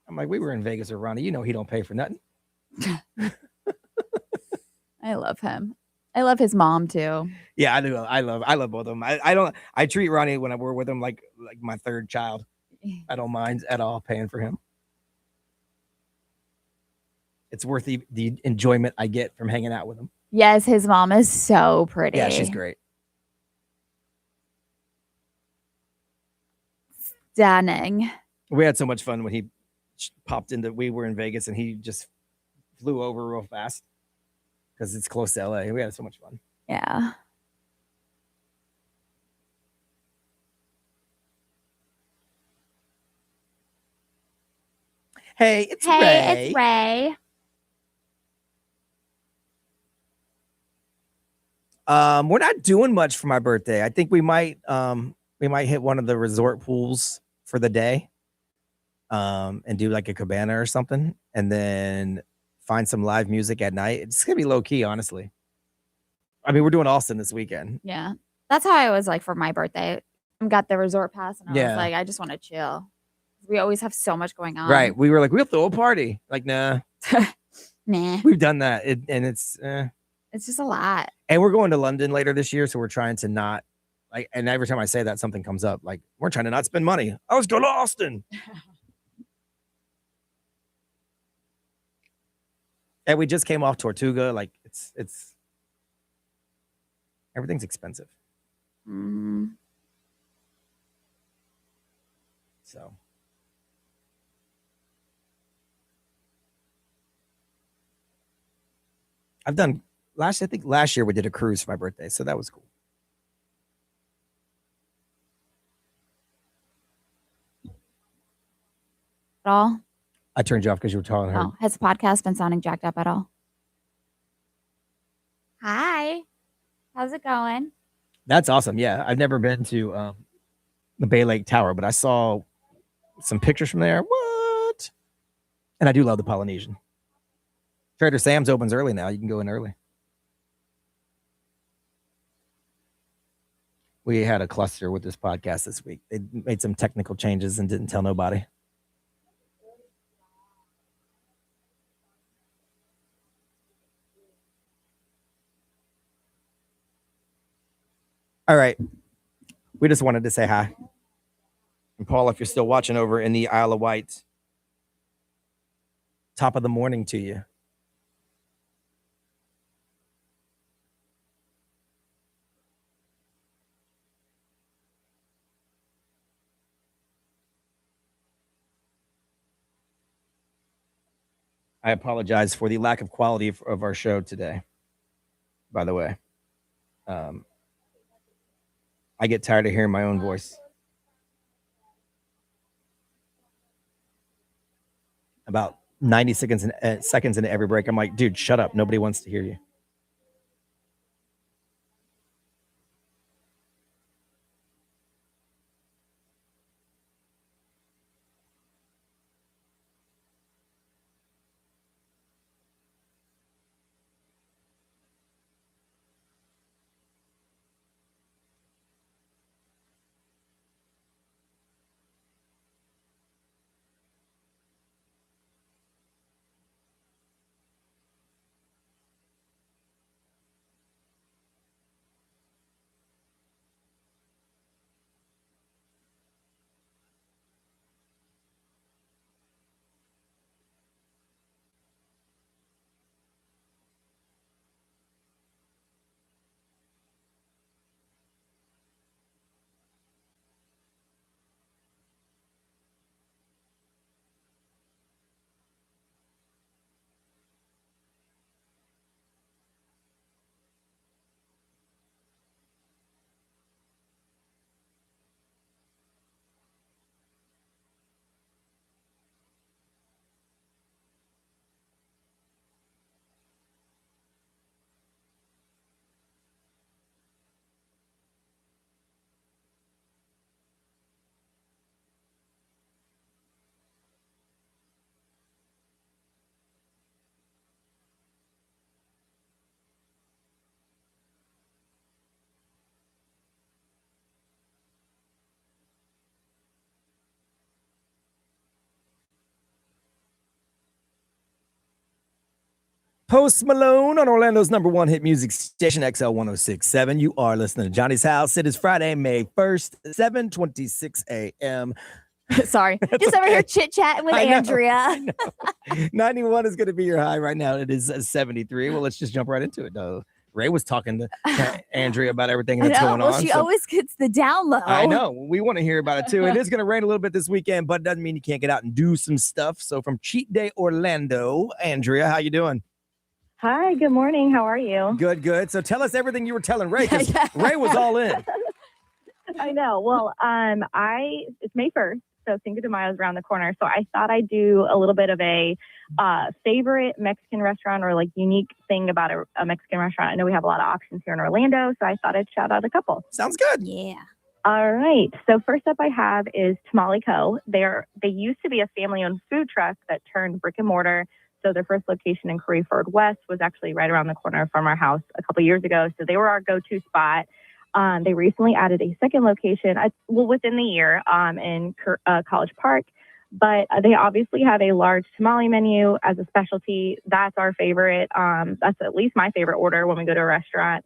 I'm like, we were in Vegas with Ronnie. You know he don't pay for nothing. I love him. I love his mom too. Yeah, I do. I love both of them. I treat Ronnie when we're with him like my third child. I don't mind at all paying for him. It's worth the enjoyment I get from hanging out with him. Yes, his mom is so pretty. Yeah, she's great. Stunning. We had so much fun when he popped into. We were in Vegas and he just flew over real fast because it's close to LA. We had so much fun. Yeah. Hey, it's Ray. It's Ray. We're not doing much for my birthday. I think we might hit one of the resort pools for the day. And do like a cabana or something, and then find some live music at night. It's gonna be low key, honestly. I mean, we're doing Austin this weekend. Yeah. That's how I was like for my birthday. I got the resort pass and I Yeah. was like, I just want to chill. We always have so much going on. Right. We were like, we have to throw a party. Like, nah. Nah. We've done that. And it's It's just a lot. and we're going to London later this year, so we're trying to not like, and every time I say that, something comes up. Like, we're trying to not spend money. I was going to Austin. And we just came off Tortuga. Like, it's everything's expensive. Mm. So I've done I think last year we did a cruise for my birthday, so that was cool. At all? I turned you off because you were telling her. Oh, has the podcast been sounding jacked up at all? Hi. How's it going? That's awesome. Yeah, I've never been to the Bay Lake Tower, but I saw some pictures from there. What? And I do love the Polynesian. Trader Sam's opens early now. You can go in early. We had a cluster with this podcast this week. They made some technical changes and didn't tell nobody. All right. We just wanted to say hi. And Paul, if you're still watching over in the Isle of Wight, top of the morning to you. I apologize for the lack of quality of our show today, by the way. I get tired of hearing my own voice. About 90 seconds into every break, I'm like, dude, shut up. Nobody wants to hear you. Post Malone on Orlando's #1 hit music station, XL 1067. You are listening to Johnny's House. It is Friday, May 1st, 7:26 a.m. Sorry. Just over here chit-chatting with Andrea. 91 is going to be your high right now. It is 73. Well, let's just jump right into it, though. Ray was talking to Andrea about everything that's going on. She always gets the down low. I know. We want to hear about it, too. It is going to rain a little bit this weekend, but it doesn't mean you can't get out and do some stuff. So from Cheat Day Orlando, Andrea, how you doing? Hi, good morning. How are you? Good, good. So tell us everything you were telling Ray, because Ray was all in. I know. Well, it's May 1st, so Cinco de Mayo is around the corner. So I thought I'd do a little bit of a favorite Mexican restaurant or like unique thing about a Mexican restaurant. I know we have a lot of options here in Orlando, so I thought I'd shout out a couple. Sounds good. Yeah. All right. So first up I have is Tamale Co. They used to be a family-owned food truck that turned brick and mortar. So their first location in Curryford West was actually right around the corner from our house a couple years ago. So they were our go-to spot. They recently added a second location, within the year in College Park. But they obviously have a large tamale menu as a specialty. That's our favorite. That's at least my favorite order when we go to a restaurant.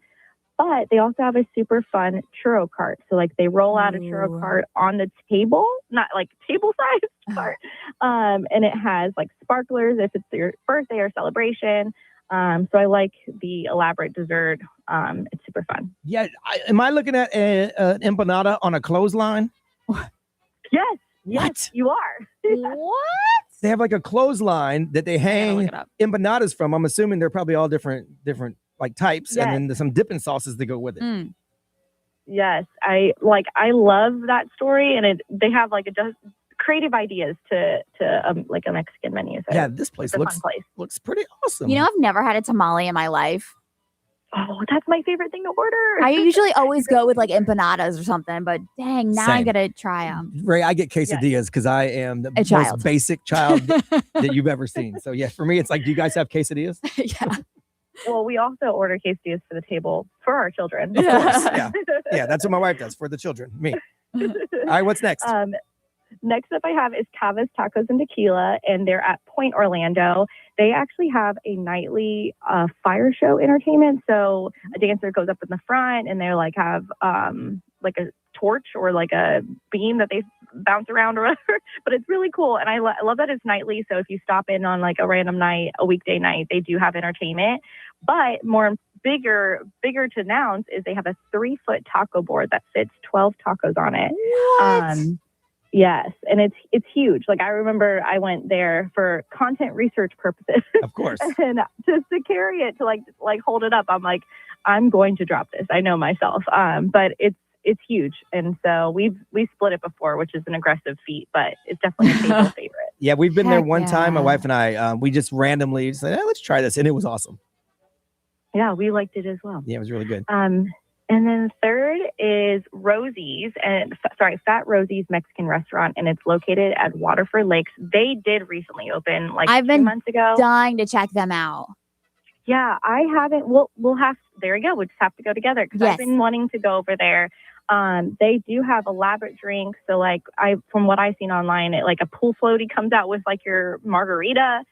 But they also have a super fun churro cart. So like they roll out a churro cart on the table, not like table-sized cart. And it has like sparklers if it's your birthday or celebration. So I like the elaborate dessert. It's super fun. Yeah. Am I looking at an empanada on a clothesline? Yes. What? Yes, you are. What? They have like a clothesline that they hang empanadas from. I'm assuming they're probably all different like types, Yes. and then there's some dipping sauces that go with it. Mm. Yes, I love that story, and they have like creative ideas to like a Mexican menu. So Yeah, this place it's a fun place. looks pretty awesome. You know, I've never had a tamale in my life. Oh, that's my favorite thing to order. I usually always go with like empanadas or something, but dang, now I Same. gotta try them. Ray, I get quesadillas because I am the most child. basic child that you've ever seen. So yeah, for me, it's like, do you guys have quesadillas? Yeah. Well, we also order quesadillas for the table for our children. Of course, yeah. Yeah, that's what my wife does for the children. Me. All right, what's next? Next up I have is Cava's Tacos and Tequila, and they're at Point Orlando. They actually have a nightly fire show entertainment. So a dancer goes up in the front, and they like have like a torch or like a beam that they bounce around or whatever. But it's really cool, and I love that it's nightly. So if you stop in on like a random night, a weekday night, they do have entertainment. But bigger to announce is they have a 3-foot taco board that fits 12 tacos on it. What? Yes, and it's huge. Like I remember I went there for content research purposes. Of course. And just to carry it to like hold it up, I'm like, I'm going to drop this. I know myself. But it's huge. And so we split it before, which is an aggressive feat, but it's definitely a table favorite. Yeah, we've been there one time. My yeah. wife and I, we just randomly said, let's try this. And it was awesome. Yeah, we liked it as well. Yeah, it was really good. And then third is Fat Rosie's Mexican restaurant, and it's located at Waterford Lakes. They did recently open like 2 months ago. Dying to check them out. Yeah, I haven't. We'll have. There we go. We just have to go together because Yes. I've been wanting to go over there. They do have elaborate drinks. So like from what I've seen online, like a pool floaty comes out with like your margarita.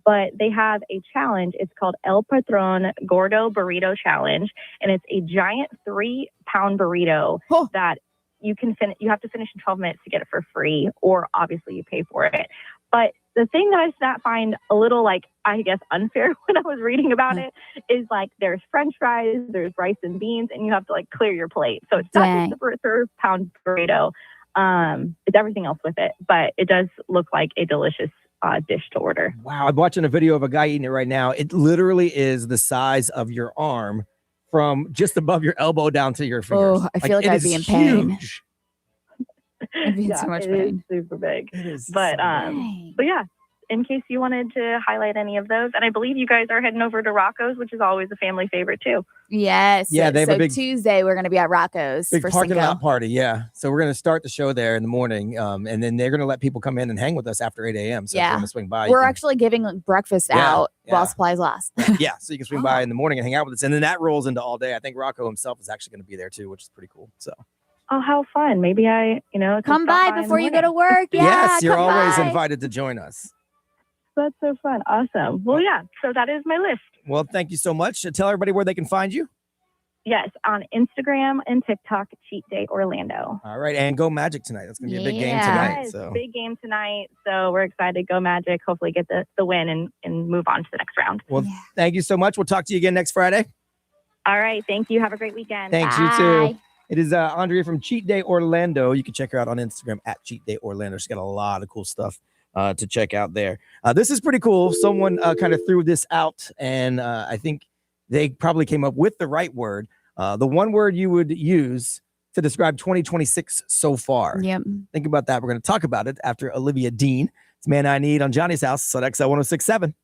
But they have a challenge. It's called El Patron Gordo Burrito Challenge, and it's a giant 3-pound burrito that you can you have to finish in 12 minutes to get it for free, or obviously you pay for it. But the thing that I find a little like, I guess, unfair when I was reading about it is like there's French fries, there's rice and beans, and you have to like clear your plate. So it's not just a 3-pound burrito. It's everything else with it, but it does look like a delicious dish to order. Wow, I'm watching a video of a guy eating it right now. It literally is the size of your arm from just above your elbow down to your fingers. Oh, I feel like I'd be in pain. Huge. I'd be in so much it pain. is super big. It is But Dang. but yeah, in case you wanted to highlight any of those, and I believe you guys are heading over to Rocco's, which is always a family favorite too. Yes. Yeah, they have a big- Tuesday we're gonna be at Rocco's big for parking Cinco. lot party. Yeah. So we're going to start the show there in the morning. And then they're going to let people come in and hang with us after 8 a.m. So if you Yeah. want to swing by. you We're can- actually giving like, breakfast Yeah, out yeah. while supplies last. yeah. So you can swing by in the morning and hang out with us. And then that rolls into all day. I think Rocco himself is actually going to be there too, which is pretty cool. So Oh, how fun. Maybe I, can Come stop by in before the you go to morning. work. Yeah, yes, you're come always by. invited to join us. That's so fun. Awesome. Well, yeah, so that is my list. Well, thank you so much. Tell everybody where they can find you. Yes, on Instagram and TikTok, Cheat Day Orlando. All right, and go Magic tonight. That's going to be a big game Yeah. tonight. Yes, So big game tonight. So we're excited. Go Magic. Hopefully get the win and move on to the next round. Well, thank you so much. We'll talk to you again next Friday. All right. Thank you. Have a great weekend. Thanks, you too. It is Andrea from Cheat Day Orlando. You can check her out on Instagram at Cheat Day Orlando. She's got a lot of cool stuff to check out there. This is pretty cool. Someone kind of threw this out, and I think they probably came up with the right word. The one word you would use to describe 2026 so far. Yep. Think about that. We're going to talk about it after Olivia Dean. It's Man I Need on Johnny's House on XL 1067.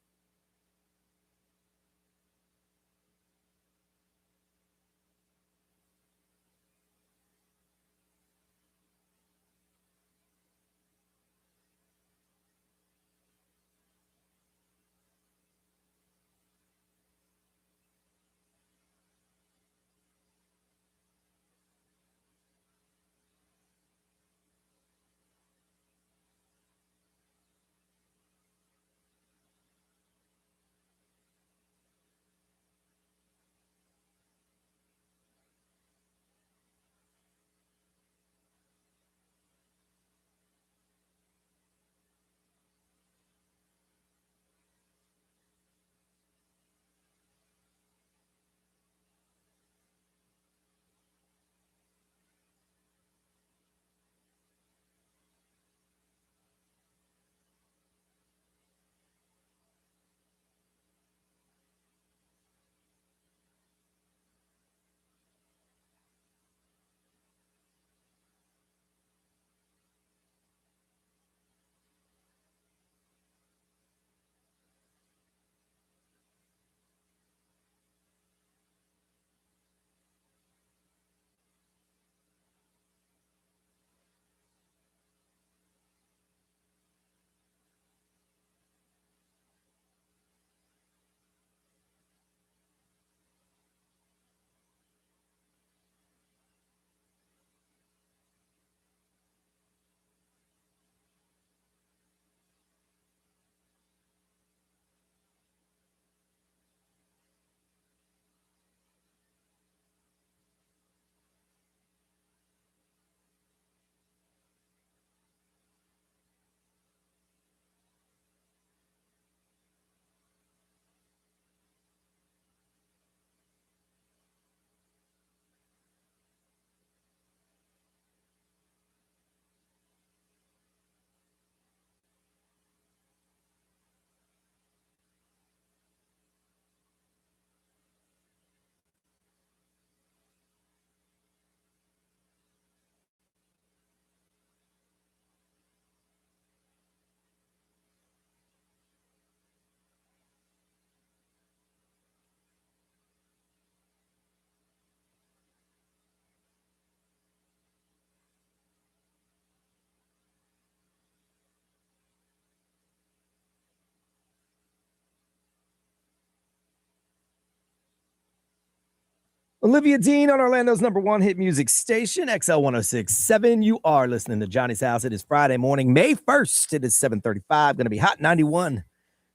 Olivia Dean on Orlando's #1 hit music station, XL 1067. You are listening to Johnny's House. It is Friday morning, May 1st. It is 7:35. Going to be hot 91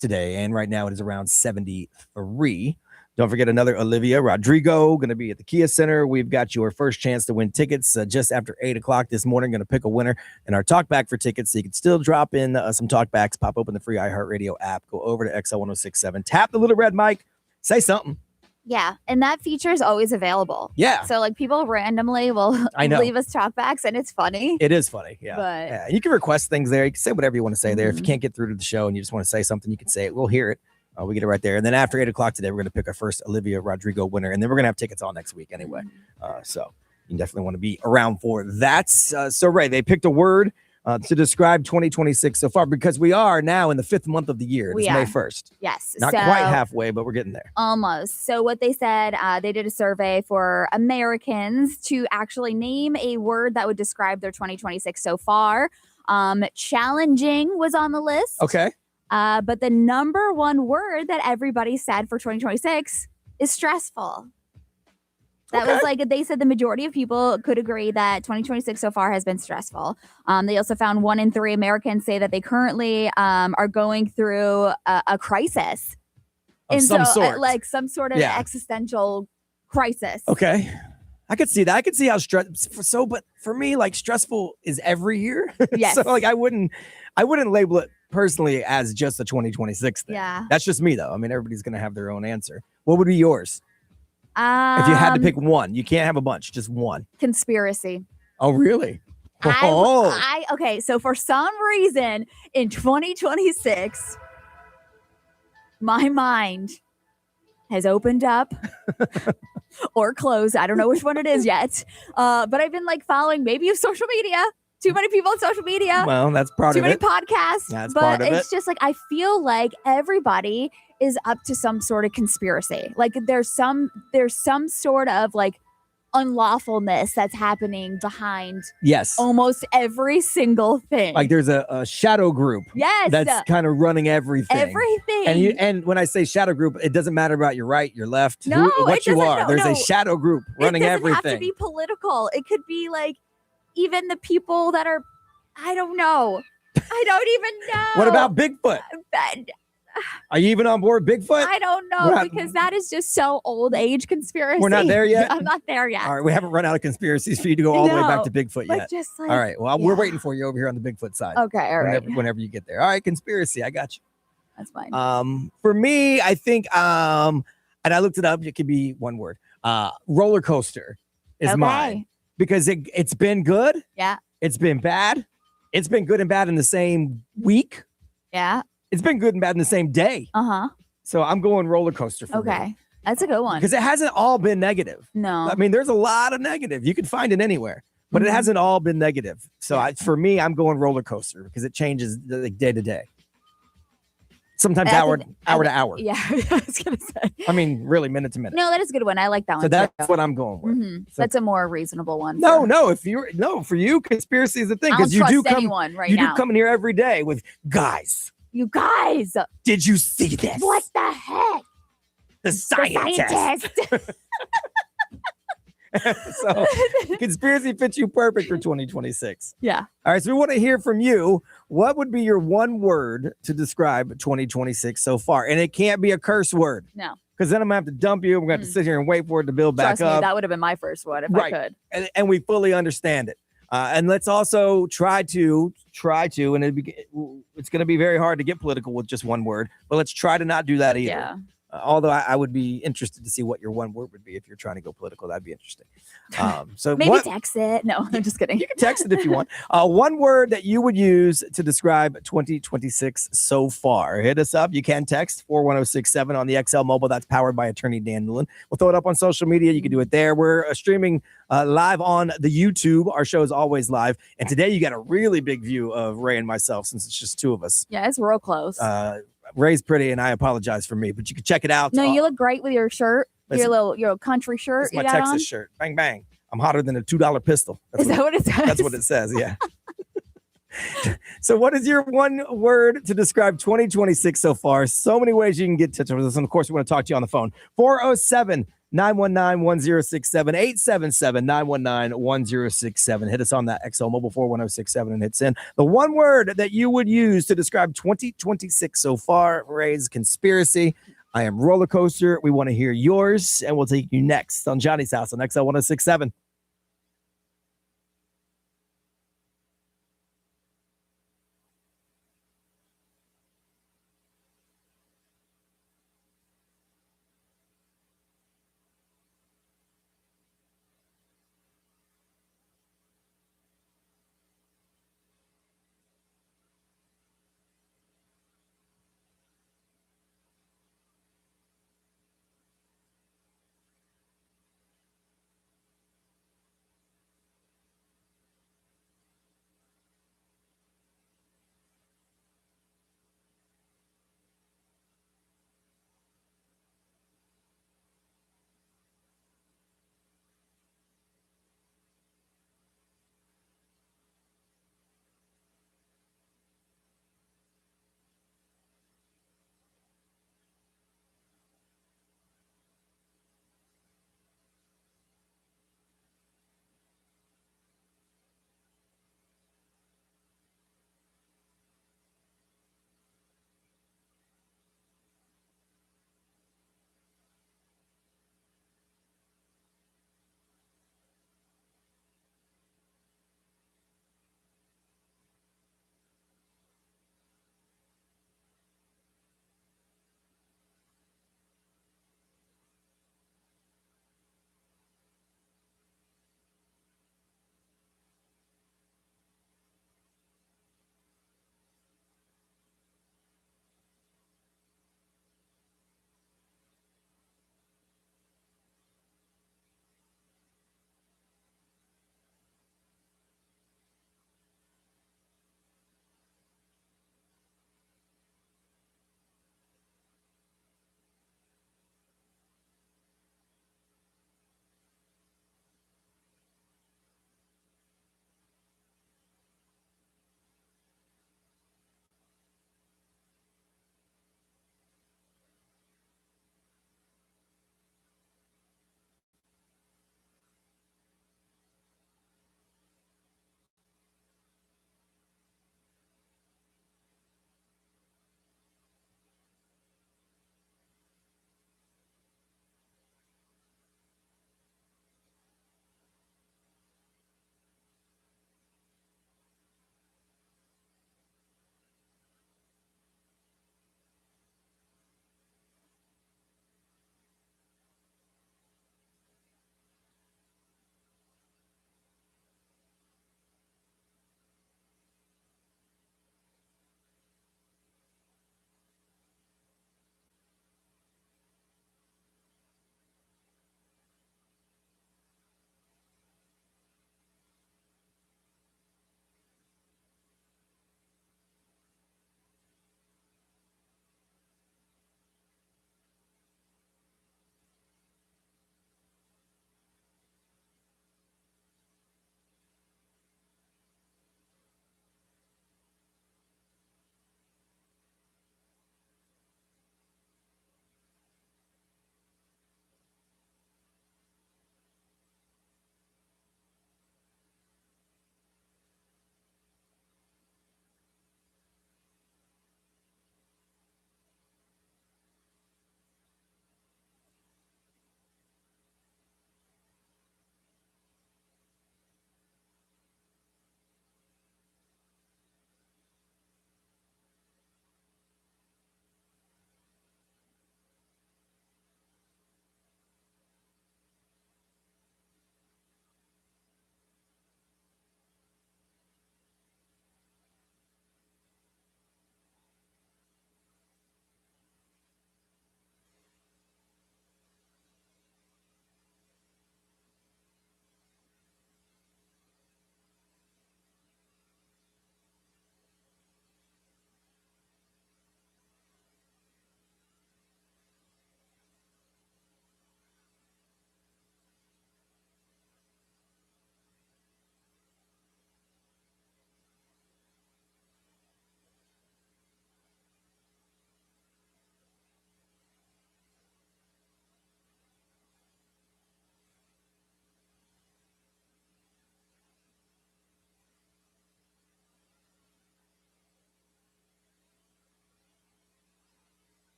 today. And right now it is around 73. Don't forget another Olivia Rodrigo going to be at the Kia Center. We've got your first chance to win tickets just after 8 o'clock this morning. Going to pick a winner in our talkback for tickets. So you can still drop in some talkbacks, pop open the free iHeartRadio app, go over to XL 1067, tap the little red mic, say something. Yeah, and that feature is always available. Yeah. So like people randomly will leave us talkbacks, and it's funny. It is funny. Yeah. But yeah. You can request things there. You can say whatever you want to say there. If you can't get through to the show and you just want to say something, you can say it. We'll hear it. We get it right there. And then after 8 o'clock today, we're going to pick our first Olivia Rodrigo winner. And then we're going to have tickets all next week anyway. So you definitely want to be around for that. So Ray, they picked a word to describe 2026 so far, because we are now in the 5th month of the year. It's May 1st. Yes. Not quite halfway, but we're getting there. Almost. So what they said, they did a survey for Americans to actually name a word that would describe their 2026 so far. Challenging was on the list. Okay. But the #1 word that everybody said for 2026 is stressful. That was like, they said the majority of people could agree that 2026 so far has been stressful. They also found 1 in 3 Americans say that they currently are going through a crisis. Of some sort. Like some sort of existential crisis. Okay. I could see that. I could see how but for me, like, stressful is every year. Yes. So like I wouldn't label it personally as just a 2026 thing. Yeah. That's just me though. I mean, everybody's gonna have their own answer. What would be yours? If you had to pick one, you can't have a bunch, just one. Conspiracy. Oh, really? Okay, so for some reason in 2026, my mind has opened up or closed. I don't know which one it is yet. But I've been like following maybe social media. Too many people on social media. Well, that's part Too of many it. podcasts. That's but part of it's just like I feel like everybody is up to some sort of conspiracy. Like there's some sort of like unlawfulness that's happening behind almost every single thing. Like there's a shadow group that's kind of running everything. And when I say shadow group, it doesn't matter about your right, your left, what you are. There's a shadow group running everything. It doesn't have to be political. It could be like even the people that are, I don't know. I don't even know. What about Bigfoot? Are you even on board Bigfoot? I don't know because that is just so old age conspiracy. We're not there yet? I'm not there yet. All right, we haven't run out of conspiracies for you to go all the way back to Bigfoot yet. Just like, all right, well, we're waiting for you over here on the Bigfoot side. Okay, all right. Whenever you get there. All right, conspiracy, I got you. That's fine. For me, I think, and I looked it up, it could be one word. Roller coaster is mine. Because it's been good. Yeah. It's been bad. It's been good and bad in the same week. Yeah. It's been good and bad in the same day. Uh-huh. So I'm going roller coaster for me. Okay. That's a good one. Because it hasn't all been negative. No. I mean, there's a lot of negative. You can find it anywhere. But it hasn't all been negative. So for me, I'm going roller coaster because it changes like day to day. Sometimes hour to hour. Yeah, I was going to say. I mean, really minute to minute. No, that is a good one. I like that one. So that's what I'm going with. Mm-hmm. So that's a more reasonable one. For you, conspiracy is the thing. Because you do come in here every day with guys. You guys. Did you see this? What the heck? The scientist. So conspiracy fits you perfect for 2026. Yeah. All right. So we want to hear from you. What would be your one word to describe 2026 so far? And it can't be a curse word. No. Because then I'm going to have to dump you. We're going to have to sit here and wait for it to build back up. That would have been my first one if I could. And we fully understand it. And let's also try to, and it's going to be very hard to get political with just one word, but let's try to not do that either. Yeah. Although I would be interested to see what your one word would be if you're trying to go political. That'd be interesting. So maybe text it. No, I'm just kidding. You can text it if you want. One word that you would use to describe 2026 so far. Hit us up. You can text 41067 on the XL Mobile. That's powered by attorney Dan Newland. We'll throw it up on social media. You can do it there. We're streaming live on the YouTube. Our show is always live. And today you got a really big view of Ray and myself since it's just two of us. Yeah, it's real close. Ray's pretty, and I apologize for me, but you can check it out. No, you look great with your shirt. Your country shirt. It's my Texas shirt. Bang, bang. I'm hotter than a $2 pistol. Is that what it says? That's what it says, yeah. So what is your one word to describe 2026 so far? So many ways you can get in touch with us. And of course, we want to talk to you on the phone. 407-919-1067, 877-919-1067. Hit us on that XL Mobile 41067 and hit send. The one word that you would use to describe 2026 so far, Ray's conspiracy. I am roller coaster. We want to hear yours, and we'll take you next on Johnny's House on XL 1067.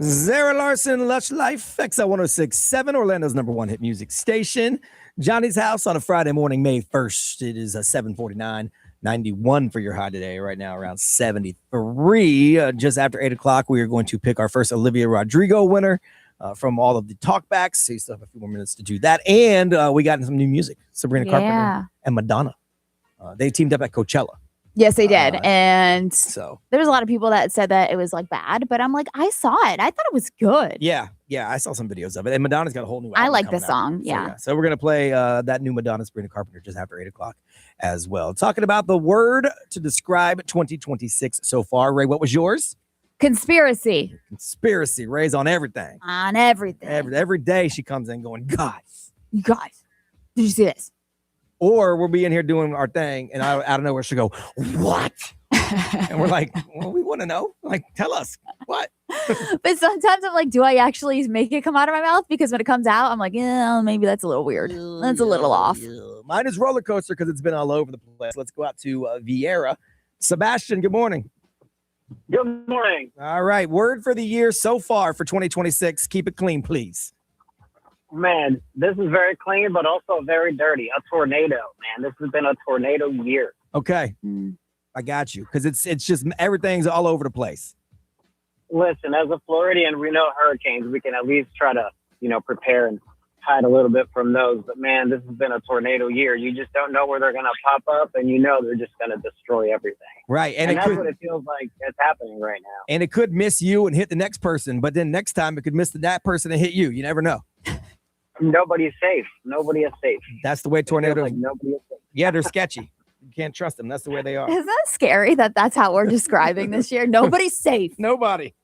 Zara Larson, Lush Life, XL 106.7, Orlando's #1 hit music station. Johnny's House on a Friday morning, May 1st. It is 7:49, 91 for your high today. Right now, around 73. Just after 8 o'clock, we are going to pick our first Olivia Rodrigo winner from all of the talkbacks. So you still have a few more minutes to do that. And we got some new music. Sabrina Carpenter and Madonna. They teamed up at Coachella. Yes, they did. And so there was a lot of people that said that it was like bad, but I'm like, I saw it. I thought it was good. Yeah, I saw some videos of it. And Madonna's got a whole new album. I like coming the song. out. So we're going to play that new Madonna, Sabrina Carpenter, just after 8 o'clock as well. Talking about the word to describe 2026 so far. Ray, what was yours? Conspiracy. Conspiracy. Ray's on everything. On everything. Every day she comes in going, guys. You guys, did you see this? Or we'll be in here doing our thing, and out of nowhere she'll go, what? And we're like, well, we want to know. Like, tell us what. But sometimes I'm like, do I actually make it come out of my mouth? Because when it comes out, I'm like, yeah, maybe that's a little weird. That's a little off. Mine is roller coaster because it's been all over the place. Let's go out to Vieira. Sebastian, good morning. Good morning. All right. Word for the year so far for 2026. Keep it clean, please. Man, this is very clean, but also very dirty. A tornado, man. This has been a tornado year. Okay. I got you. Because it's just everything's all over the place. Listen, as a Floridian, we know hurricanes. We can at least try to, prepare and hide a little bit from those. But man, this has been a tornado year. You just don't know where they're going to pop up, and they're just going to destroy everything. Right. And that's what it feels like it's happening right now. And it could miss you and hit the next person, but then next time it could miss that person and hit you. You never know. Nobody's safe. Nobody is safe. That's the way tornadoes. Like nobody is safe. Yeah, they're sketchy. You can't trust them. That's the way they are. Isn't that scary that that's how we're describing this year? Nobody's safe. Nobody.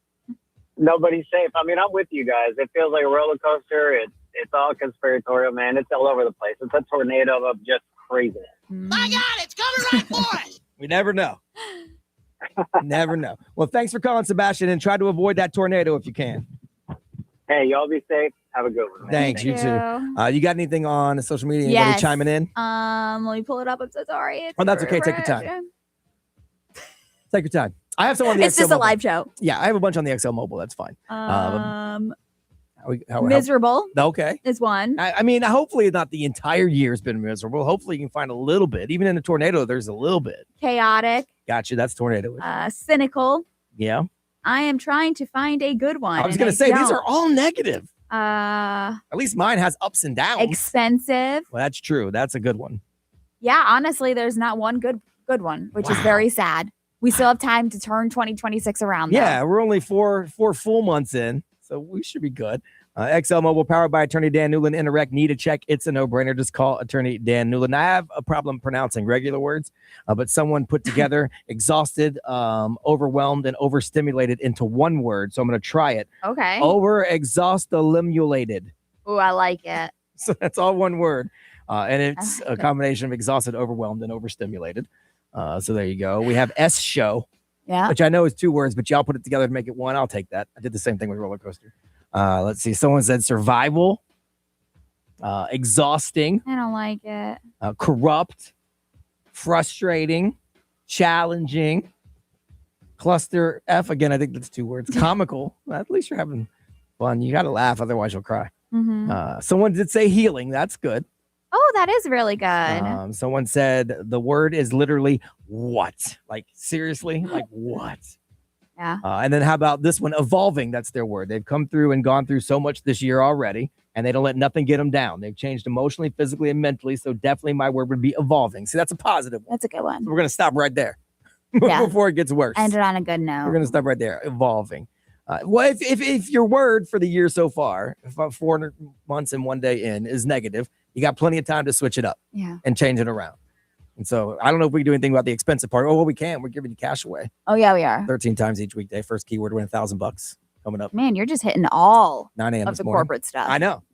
Nobody's safe. I mean, I'm with you guys. It feels like a roller coaster. It's all conspiratorial, man. It's all over the place. It's a tornado of just craziness. My God, it's coming right for us. We never know. Never know. Well, thanks for calling, Sebastian, and try to avoid that tornado if you can. Hey, y'all be safe. Have a good one, man. Thanks, you too. You got anything on social media? Anybody Yes. chiming in? Let me pull it up. I'm so sorry. That's okay. Take your time. Take your time. I have some on the It's XL just a mobile. live show. Yeah, I have a bunch on the XL mobile. That's fine. Miserable Okay. is one. I mean, hopefully not the entire year's been miserable. Hopefully you can find a little bit. Even in a tornado, there's a little bit. Chaotic. Gotcha. That's tornado. Cynical. Yeah. I am trying to find a good one. I was going to say, these are all negative. At least mine has ups and downs. Expensive. Well, that's true. That's a good one. Yeah, honestly, there's not one good one, which is very sad. We still have time to turn 2026 around. Yeah, we're only four full months in, so we should be good. XL Mobile, powered by Attorney Dan Newland. Interact, need a check. It's a no-brainer. Just call Attorney Dan Newland. I have a problem pronouncing regular words, but someone put together exhausted, overwhelmed, and overstimulated into one word. So I'm going to try it. Okay. Over-exhaustimulated. Oh, I like it. So that's all one word. And it's a combination of exhausted, overwhelmed, and overstimulated. So there you go. We have S show, which I know is two words, but y'all put it together to make it one. I'll take that. I did the same thing with roller coaster. Let's see. Someone said survival, exhausting. I don't like it. Corrupt, frustrating, challenging, cluster F. Again, I think that's two words. Comical. At least you're having fun. You got to laugh. Otherwise you'll cry. Mm-hmm. Someone did say healing. That's good. Oh, that is really good. Someone said the word is literally what? Like, seriously? Like, what? Yeah. And then how about this one? Evolving. That's their word. They've come through and gone through so much this year already, and they don't let nothing get them down. They've changed emotionally, physically, and mentally. So definitely my word would be evolving. See, that's a positive one. That's a good one. So we're going to stop right there Yeah. before it gets worse. Ended on a good note. We're going to stop right there. Evolving. Well, if your word for the year so far, about 400 months and 1 day in, is negative, you got plenty of time to switch it up and change it around. And so I don't know if we can do anything about the expensive part. Oh, well, we can. We're giving you cash away. Oh, yeah, we are. 13 times each weekday. First keyword win $1,000 coming up. Man, you're just hitting all 9 a.m. of this the morning. corporate stuff. I know.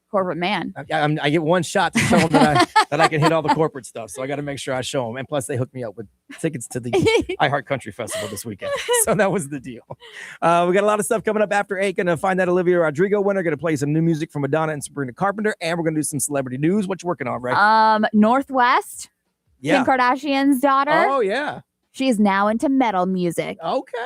Corporate man. I get one shot to show them that I can hit all the corporate stuff. So I got to make sure I show them. And plus, they hooked me up with tickets to the iHeart Country Festival this weekend. So that was the deal. We got a lot of stuff coming up after 8. Going to find that Olivia Rodrigo winner. Going to play some new music from Madonna and Sabrina Carpenter. And we're going to do some celebrity news. What you working on, Ray? Northwest. Yeah. Kim Kardashian's daughter. Oh, yeah. She is now into metal music. Okay.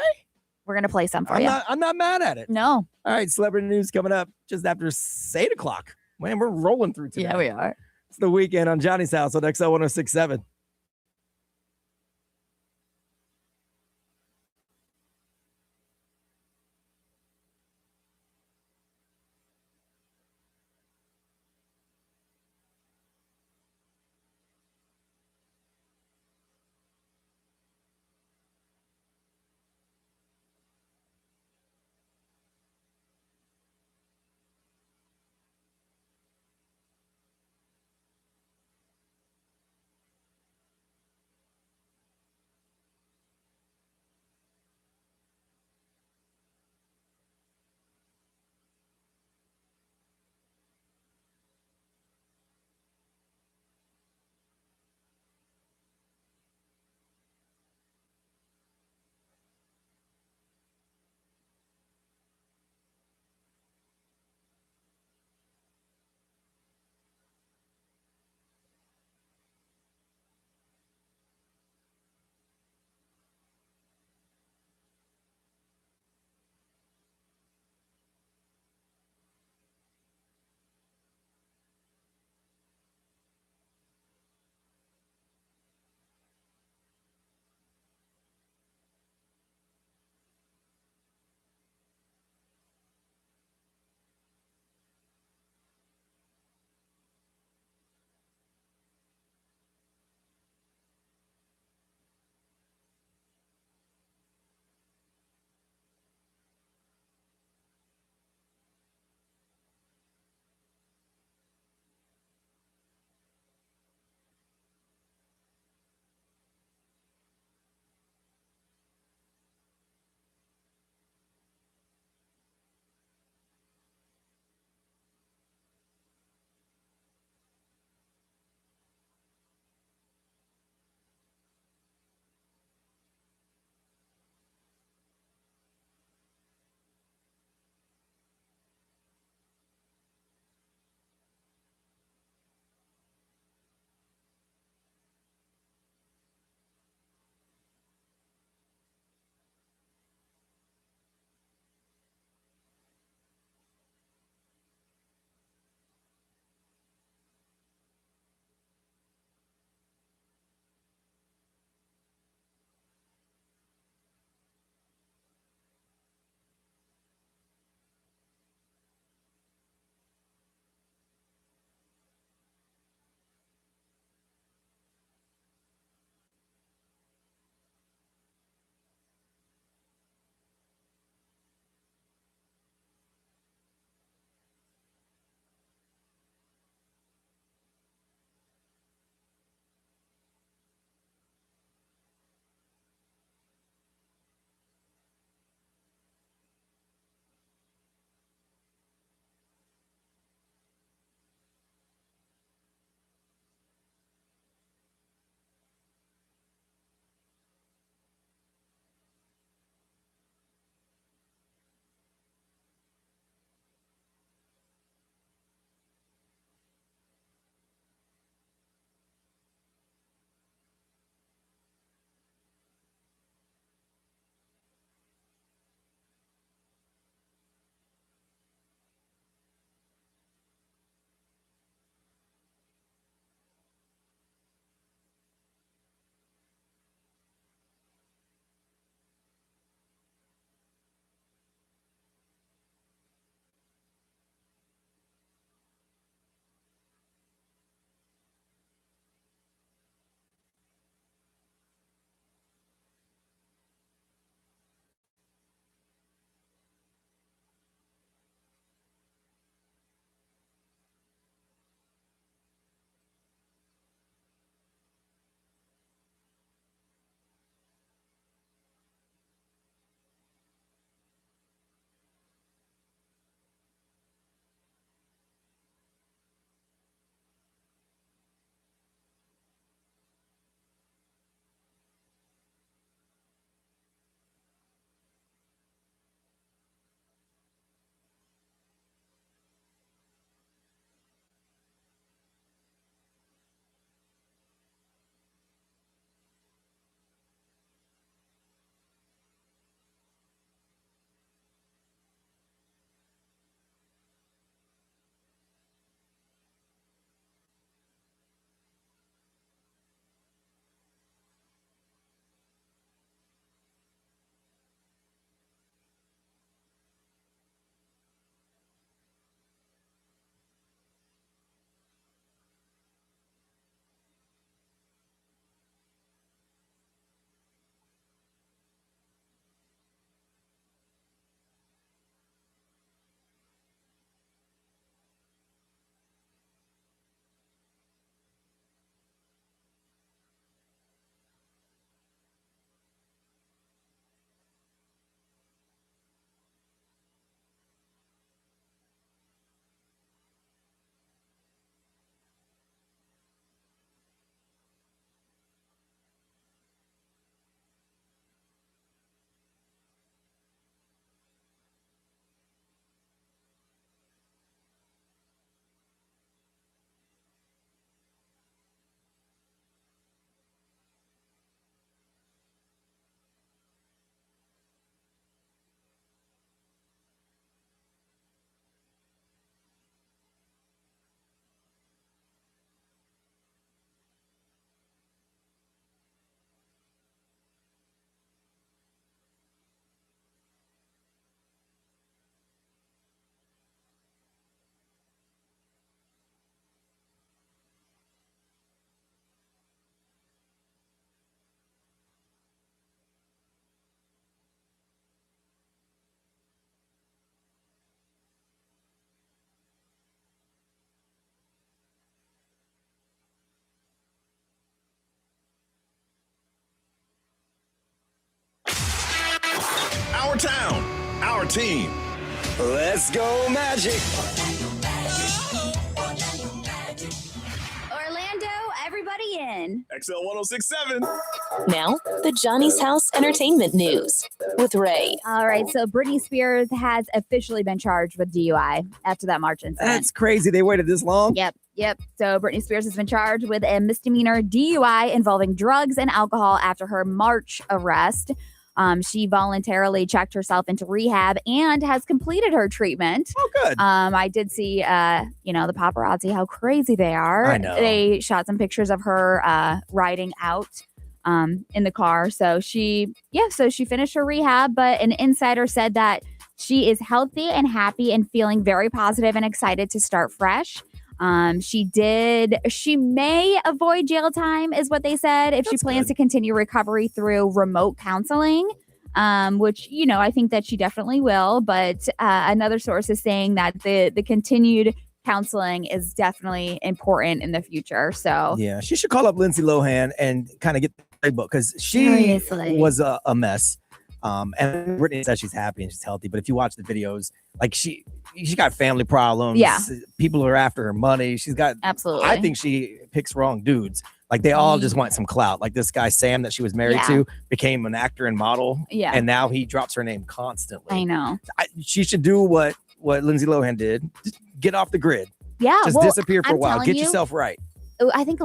We're gonna play some for you. I'm not mad at it. No. All right, celebrity news coming up just after 8 o'clock. Man, we're rolling through today. Yeah, we are. It's the weekend on Johnny's House on XL 1067. town, our team. Let's go, Magic. Orlando, everybody in. XL 1067. Now, the Johnny's House Entertainment News with Ray. All right, so Britney Spears has officially been charged with DUI after that March incident. That's crazy. They waited this long. Yep. So Britney Spears has been charged with a misdemeanor DUI involving drugs and alcohol after her March arrest. She voluntarily checked herself into rehab and has completed her treatment. Oh, good. I did see, the paparazzi, how crazy they are. I know. They shot some pictures of her riding out in the car. So she finished her rehab, but an insider said that she is healthy and happy and feeling very positive and excited to start fresh. She may avoid jail time is what they said if she plans to continue recovery through remote counseling, which, I think that she definitely will. But another source is saying that the continued counseling is definitely important in the future. So yeah, she should call up Lindsay Lohan and kind of get the playbook because she was a mess. And Britney says she's happy and she's healthy, but if you watch the videos, like she got family problems. Yeah. People are after her money. She's got absolutely. I think she picks wrong dudes. Like they all just want some clout. Like this guy Sam that she was married to became an actor and model. Yeah. And now he drops her name constantly. I know. She should do what Lindsay Lohan did. Just get off the grid. Yeah. Just disappear for a while. Get you, yourself right. I think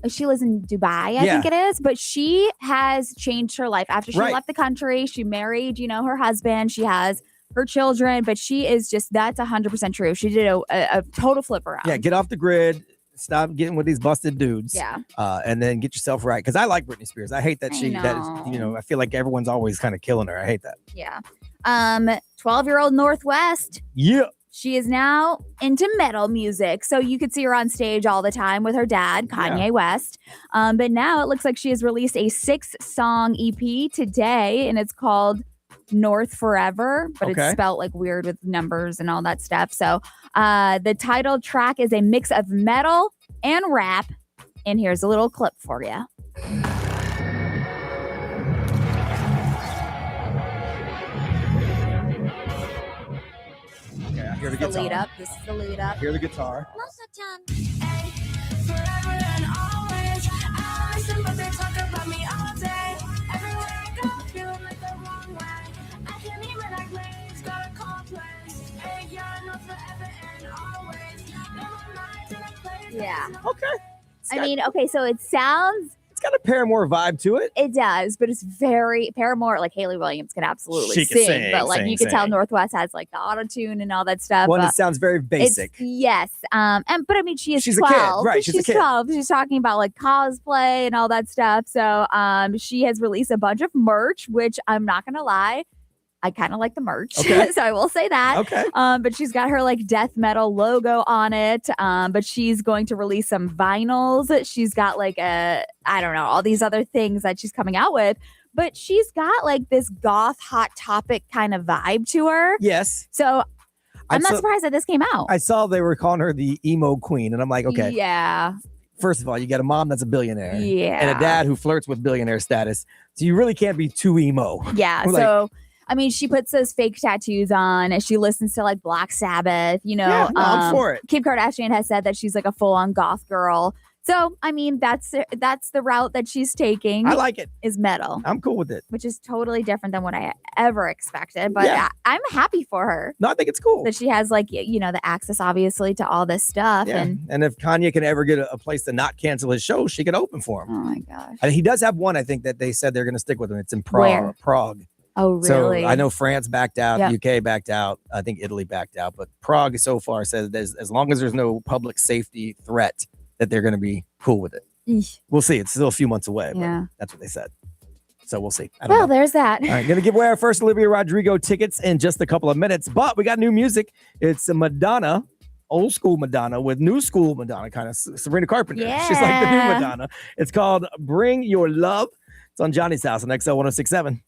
she lives in Dubai, I think it is, but she has changed her life after she left the country. She married, her husband. She has her children, but she is that's 100% true. She did a total flip around. Yeah, get off the grid. Stop getting with these busted dudes. Yeah. And then get yourself right. Because I like Britney Spears. I hate that I feel like everyone's always kind of killing her. I hate that. Yeah. 12-year-old Northwest. Yeah. She is now into metal music. So you could see her on stage all the time with her dad, Kanye West. But now it looks like she has released a 6-song EP today, and it's called North Forever, but it's spelled like weird with numbers and all that stuff. So the title track is a mix of metal and rap. And here's a little clip for you. Hear the This is the guitar. lead up. This is the lead up. Hear the guitar. Yeah. Okay. So it sounds. It's got a Paramore vibe to it. It does, but it's very Paramore. Like Haley Williams can absolutely sing, but like you can tell Northwest has like the auto tune and all that stuff. Well, it sounds very basic. Yes. But I mean, she's 12. A kid, right? She's a kid. 12. She's talking about like cosplay and all that stuff. So, she has released a bunch of merch, which I'm not gonna lie, I kind of like the merch. Okay. So I will say that. Okay. But she's got her like death metal logo on it. But she's going to release some vinyls. She's got like all these other things that she's coming out with. But she's got like this goth hot topic kind of vibe to her. Yes. So I'm not surprised that this came out. I saw they were calling her the emo queen, and I'm like, okay. Yeah. First of all, you got a mom that's a billionaire. Yeah. And a dad who flirts with billionaire status. So you really can't be too emo. Yeah. So I mean, she puts those fake tattoos on and she listens to like Black Sabbath, Yeah, no, I'm for it. Kim Kardashian has said that she's like a full-on goth girl. So, I mean, that's the route that she's taking. I like it. Is metal. I'm cool with it. Which is totally different than what I ever expected. But I'm happy for her. No, I think it's cool. That she has like, the access obviously to all this stuff. Yeah. And if Kanye can ever get a place to not cancel his show, she could open for him. Oh my gosh. And he does have one, I think, that they said they're going to stick with him. It's in Prague. Oh, really? So I know France backed out, the UK backed out. I think Italy backed out. But Prague so far says as long as there's no public safety threat, that they're going to be cool with it. Eesh. We'll see. It's still a few months away. Yeah. But that's what they said. So we'll see. Well, there's that. All right, going to give away our first Olivia Rodrigo tickets in just a couple of minutes. But we got new music. It's Madonna, old school Madonna with new school Madonna, kind of Sabrina Carpenter. Yeah. She's like the new Madonna. It's called Bring Your Love. It's on Johnny's House on XL 1067.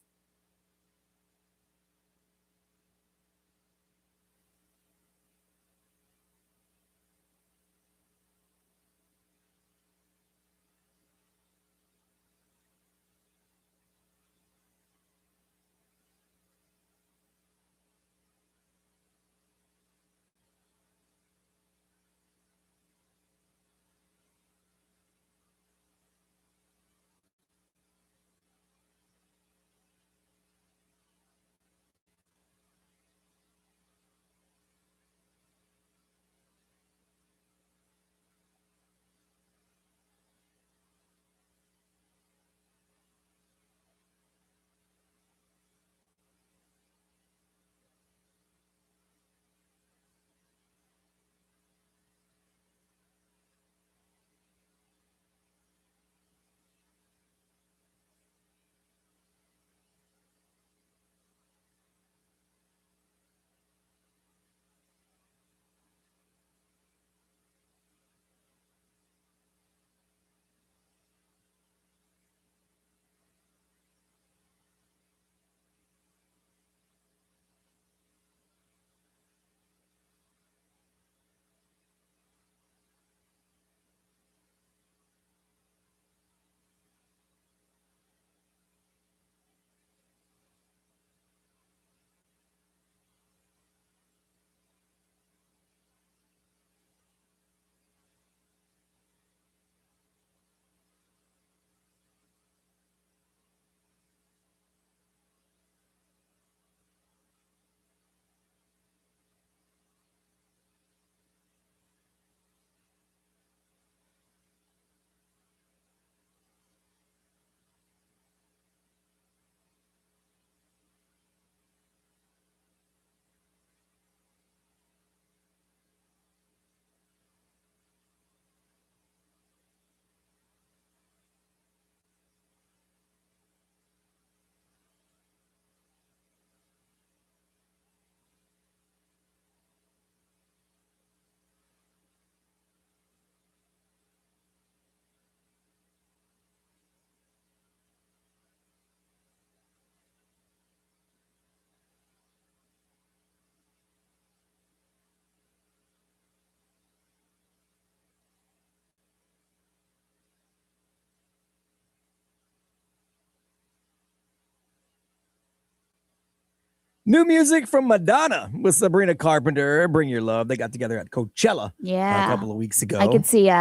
New music from Madonna with Sabrina Carpenter. Bring Your Love. They got together at Coachella Yeah. a couple of weeks ago. I could see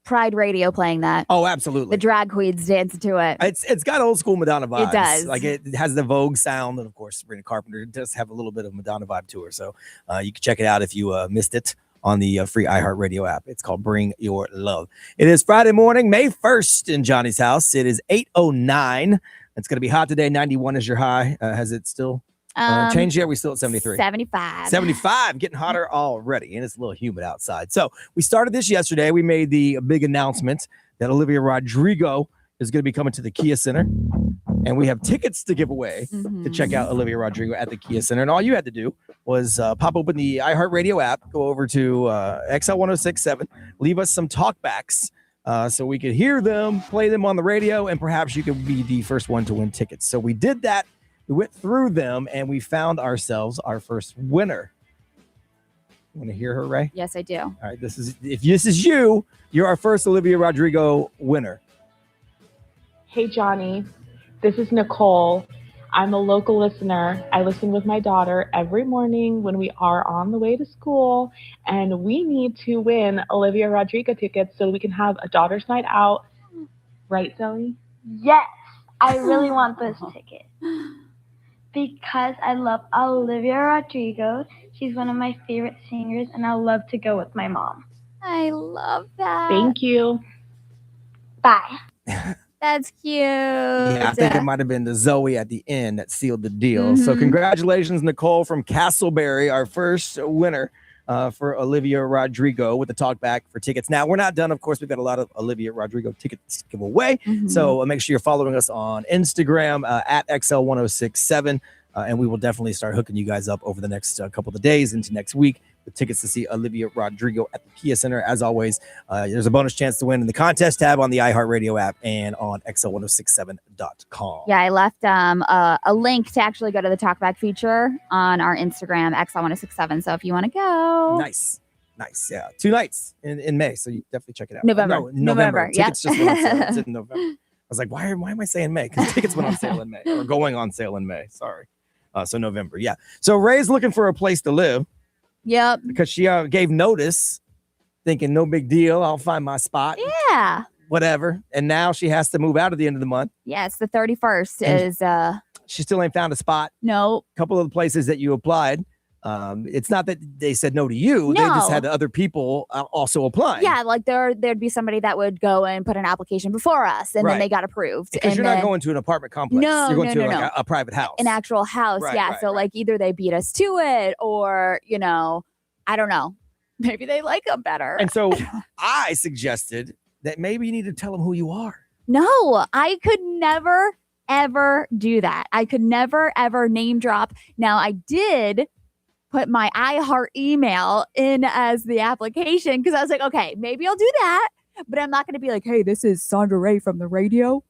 Pride Radio playing that. Oh, absolutely. The drag queens dancing to it. It's got old school Madonna vibes. It does. Like it has the Vogue sound, and of course, Sabrina Carpenter does have a little bit of Madonna vibe to her. So you can check it out if you missed it on the free iHeartRadio app. It's called Bring Your Love. It is Friday morning, May 1st in Johnny's house. It is 8:09. It's going to be hot today. 91 is your high. Has it still changed yet? We're still at 73. 75. 75, getting hotter already, and it's a little humid outside. So we started this yesterday. We made the big announcement that Olivia Rodrigo is going to be coming to the Kia Center, and we have tickets to give away to check out Olivia Rodrigo at the Kia Center. And all you had to do was pop open the iHeartRadio app, go over to XL 1067, leave us some talkbacks so we could hear them, play them on the radio, and perhaps you could be the first one to win tickets. So we did that. We went through them, and we found ourselves our first winner. You want to hear her, Ray? Yes, I do. All right, if this is you, you're our first Olivia Rodrigo winner. Hey, Johnny. This is Nicole. I'm a local listener. I listen with my daughter every morning when we are on the way to school, and we need to win Olivia Rodrigo tickets so we can have a daughter's night out. Right, Zoe? Yes, I really want this ticket because I love Olivia Rodrigo. She's one of my favorite singers, and I love to go with my mom. I love that. Thank you. Bye. That's cute. Yeah, I think it might have been the Zoe at the end that sealed the deal. So congratulations, Nicole from Castleberry, our first winner for Olivia Rodrigo with the talkback for tickets. Now, we're not done. Of course, we've got a lot of Olivia Rodrigo tickets to give away. So make sure you're following us on Instagram at XL1067. And we will definitely start hooking you guys up over the next couple of days into next week with tickets to see Olivia Rodrigo at the Kia Center. As always, there's a bonus chance to win in the contest tab on the iHeartRadio app and on XL1067.com. Yeah, I left a link to actually go to the talkback feature on our Instagram, XL1067. So if you want to go. Nice. Yeah. 2 nights in May. So you definitely check it out. November. November. Yeah. Tickets just went on sale. It's in November. I was like, why am I saying May? Because tickets went on sale in May or going on sale in May. Sorry. So November. Yeah. So Ray's looking for a place to live. Yep. Because she gave notice thinking no big deal. I'll find my spot. Yeah. Whatever. And now she has to move out at the end of the month. Yes. The 31st is. She still ain't found a spot. No. A couple of the places that you applied. It's not that they said no to you. No. They just had other people also applying. Yeah, like there'd be somebody that would go and put an application before us, and then they got approved. Because you're not going to an apartment complex. No, you're going no. a private house. An actual house, yeah. So like either they beat us to it, or I don't know, maybe they like them better. And so I suggested that maybe you need to tell them who you are. No, I could never ever do that. I could never ever name drop. Now I did put my iHeart email in as the application because I was like, okay, maybe I'll do that, but I'm not going to be like, hey, this is Sandra Ray from the radio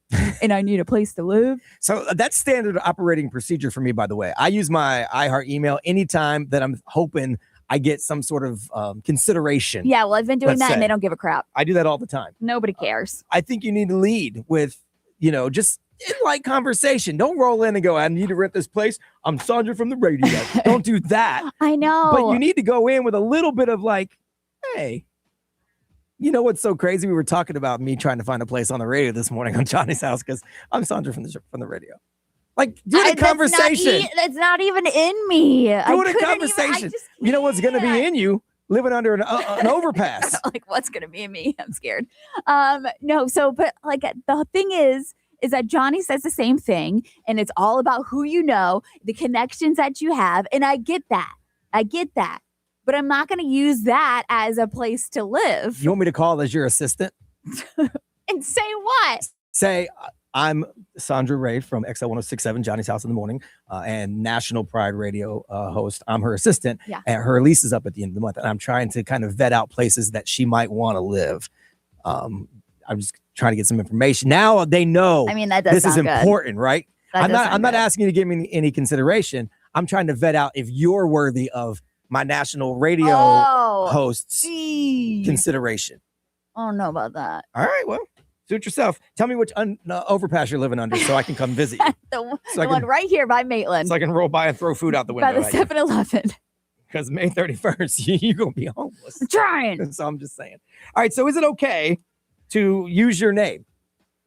and I need a place to live. So that's standard operating procedure for me, by the way. I use my iHeart email anytime that I'm hoping I get some sort of consideration. Yeah, well, I've been doing that and they don't give a crap. I do that all the time. Nobody cares. I think you need to lead with, just in light conversation. Don't roll in and go, I need to rent this place. I'm Sandra from the radio. Don't do that. I know. But you need to go in with a little bit of like, hey, you know what's so crazy? We were talking about me trying to find a place on the radio this morning on Johnny's house because I'm Sandra from the radio. Like, do the conversation. That's not even in me. Do the conversation. You know what's going to be in you? Living under an overpass. Like, what's going to be in me? I'm scared. No, so, but like the thing is that Johnny says the same thing, and it's all about who you know, the connections that you have, and I get that. But I'm not going to use that as a place to live. You want me to call as your assistant? And say what? Say, I'm Sandra Ray from XL 1067, Johnny's House in the Morning, and National Pride Radio host. I'm her assistant. Yeah. And her lease is up at the end of the month, and I'm trying to kind of vet out places that she might want to live. I'm just trying to get some information. Now they know. I mean, that does this is sound good. important, right? That I'm not asking you to give me any consideration. I'm trying to vet out if you're worthy of my national radio host's consideration. I don't know about that. All right, well, Suit yourself. Tell me which overpass you're living under so I can come visit you. the one right here by Maitland. So I can roll by and throw food out the window. By the 7-Eleven. Because May 31st, you're going to be homeless. I'm trying. So I'm just saying. All right. So is it okay to use your name?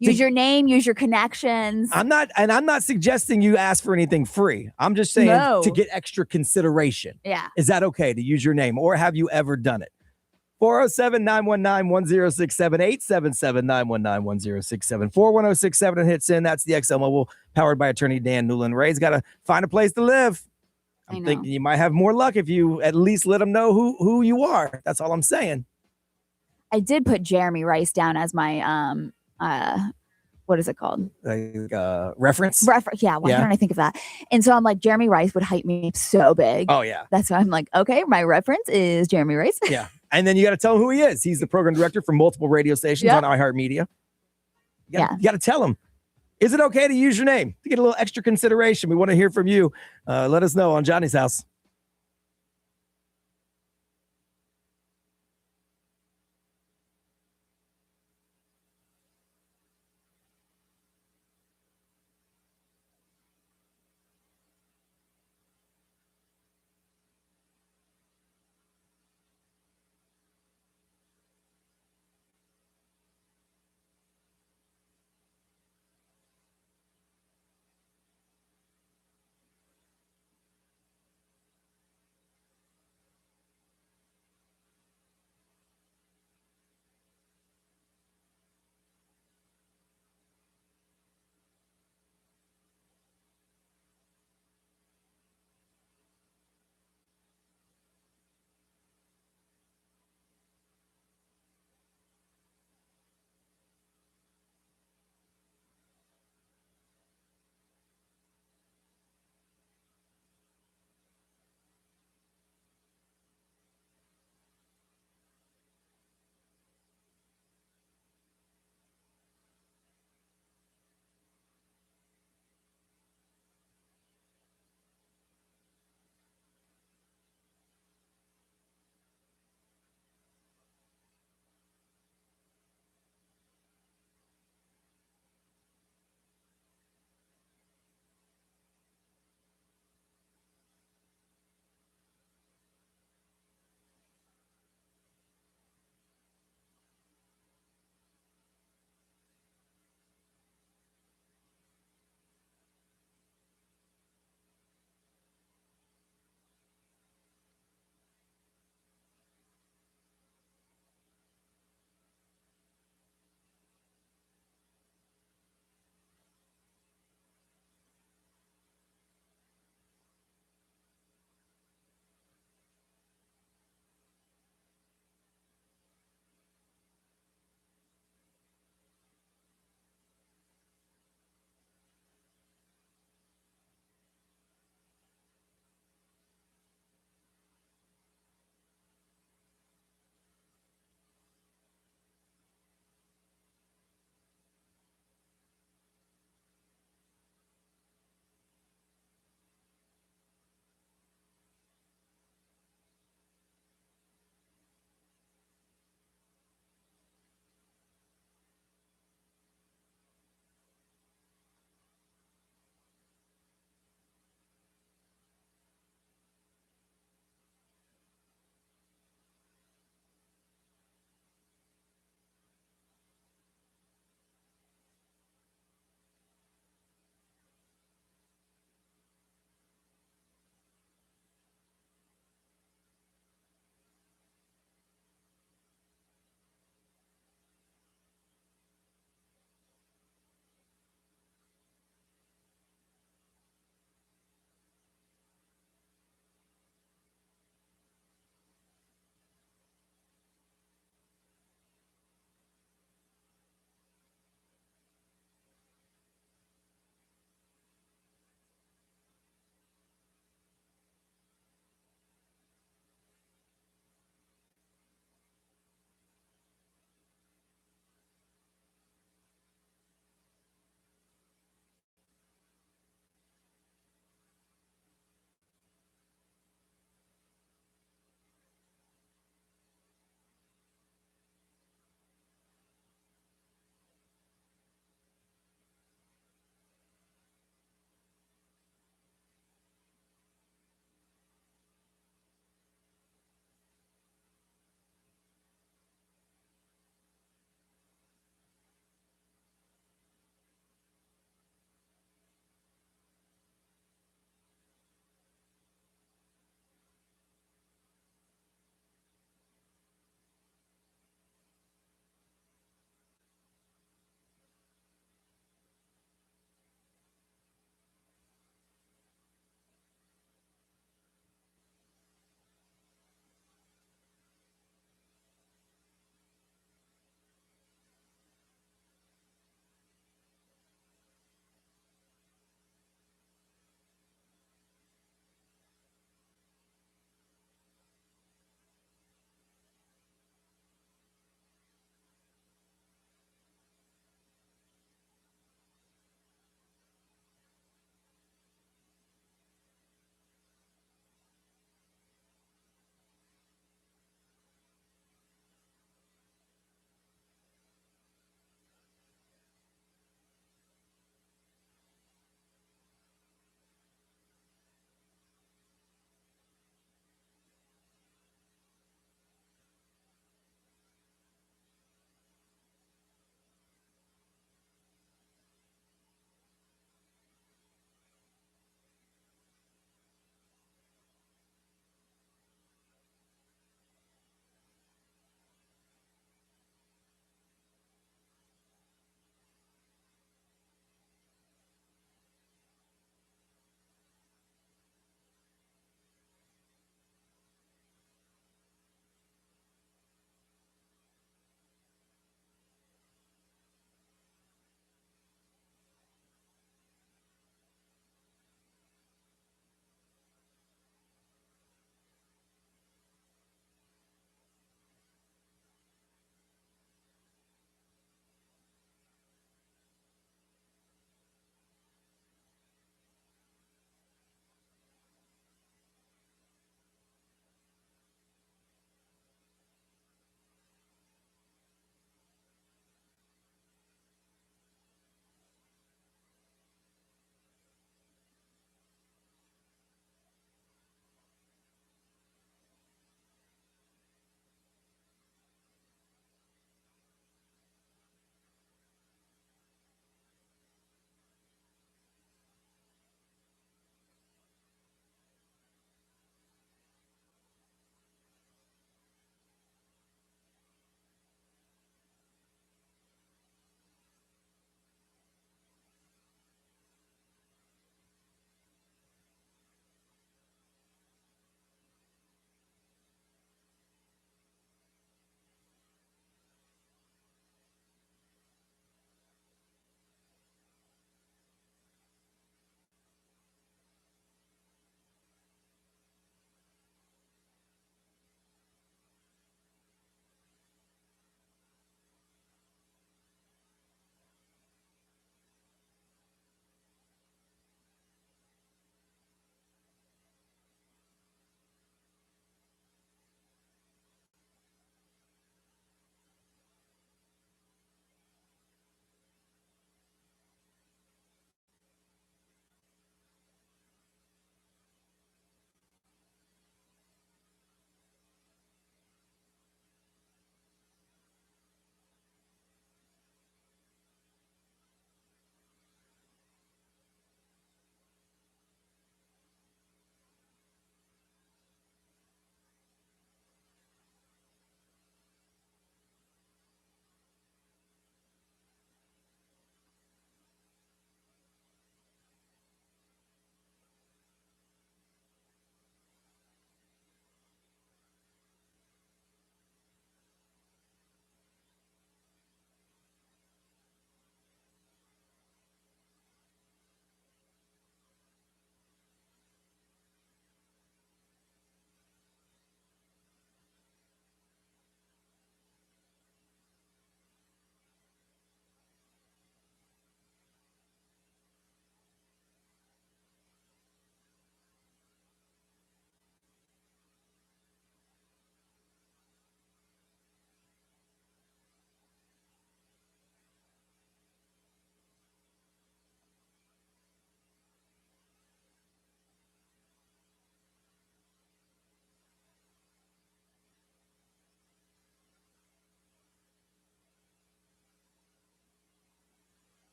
Use your name, use your connections. I'm not suggesting you ask for anything free. I'm just saying to get extra consideration. Yeah. Is that okay to use your name, or have you ever done it? 407-919-1067, 877-919-1067, 41067 and hit send. That's the XL Mobile, powered by attorney Dan Newland. Ray's got to find a place to live. I'm thinking you might have more luck if you at least let them know who you are. That's all I'm saying. I did put Jeremy Rice down as my what is it called? Reference? Yeah, why don't I think of that? And so I'm like, Jeremy Rice would hype me so big. Oh, yeah. That's why I'm like, okay, my reference is Jeremy Rice. Yeah. And then you got to tell him who he is. He's the program director for multiple radio stations on iHeartRadio. You got to tell him. Is it okay to use your name to get a little extra consideration? We want to hear from you. Let us know on Johnny's House.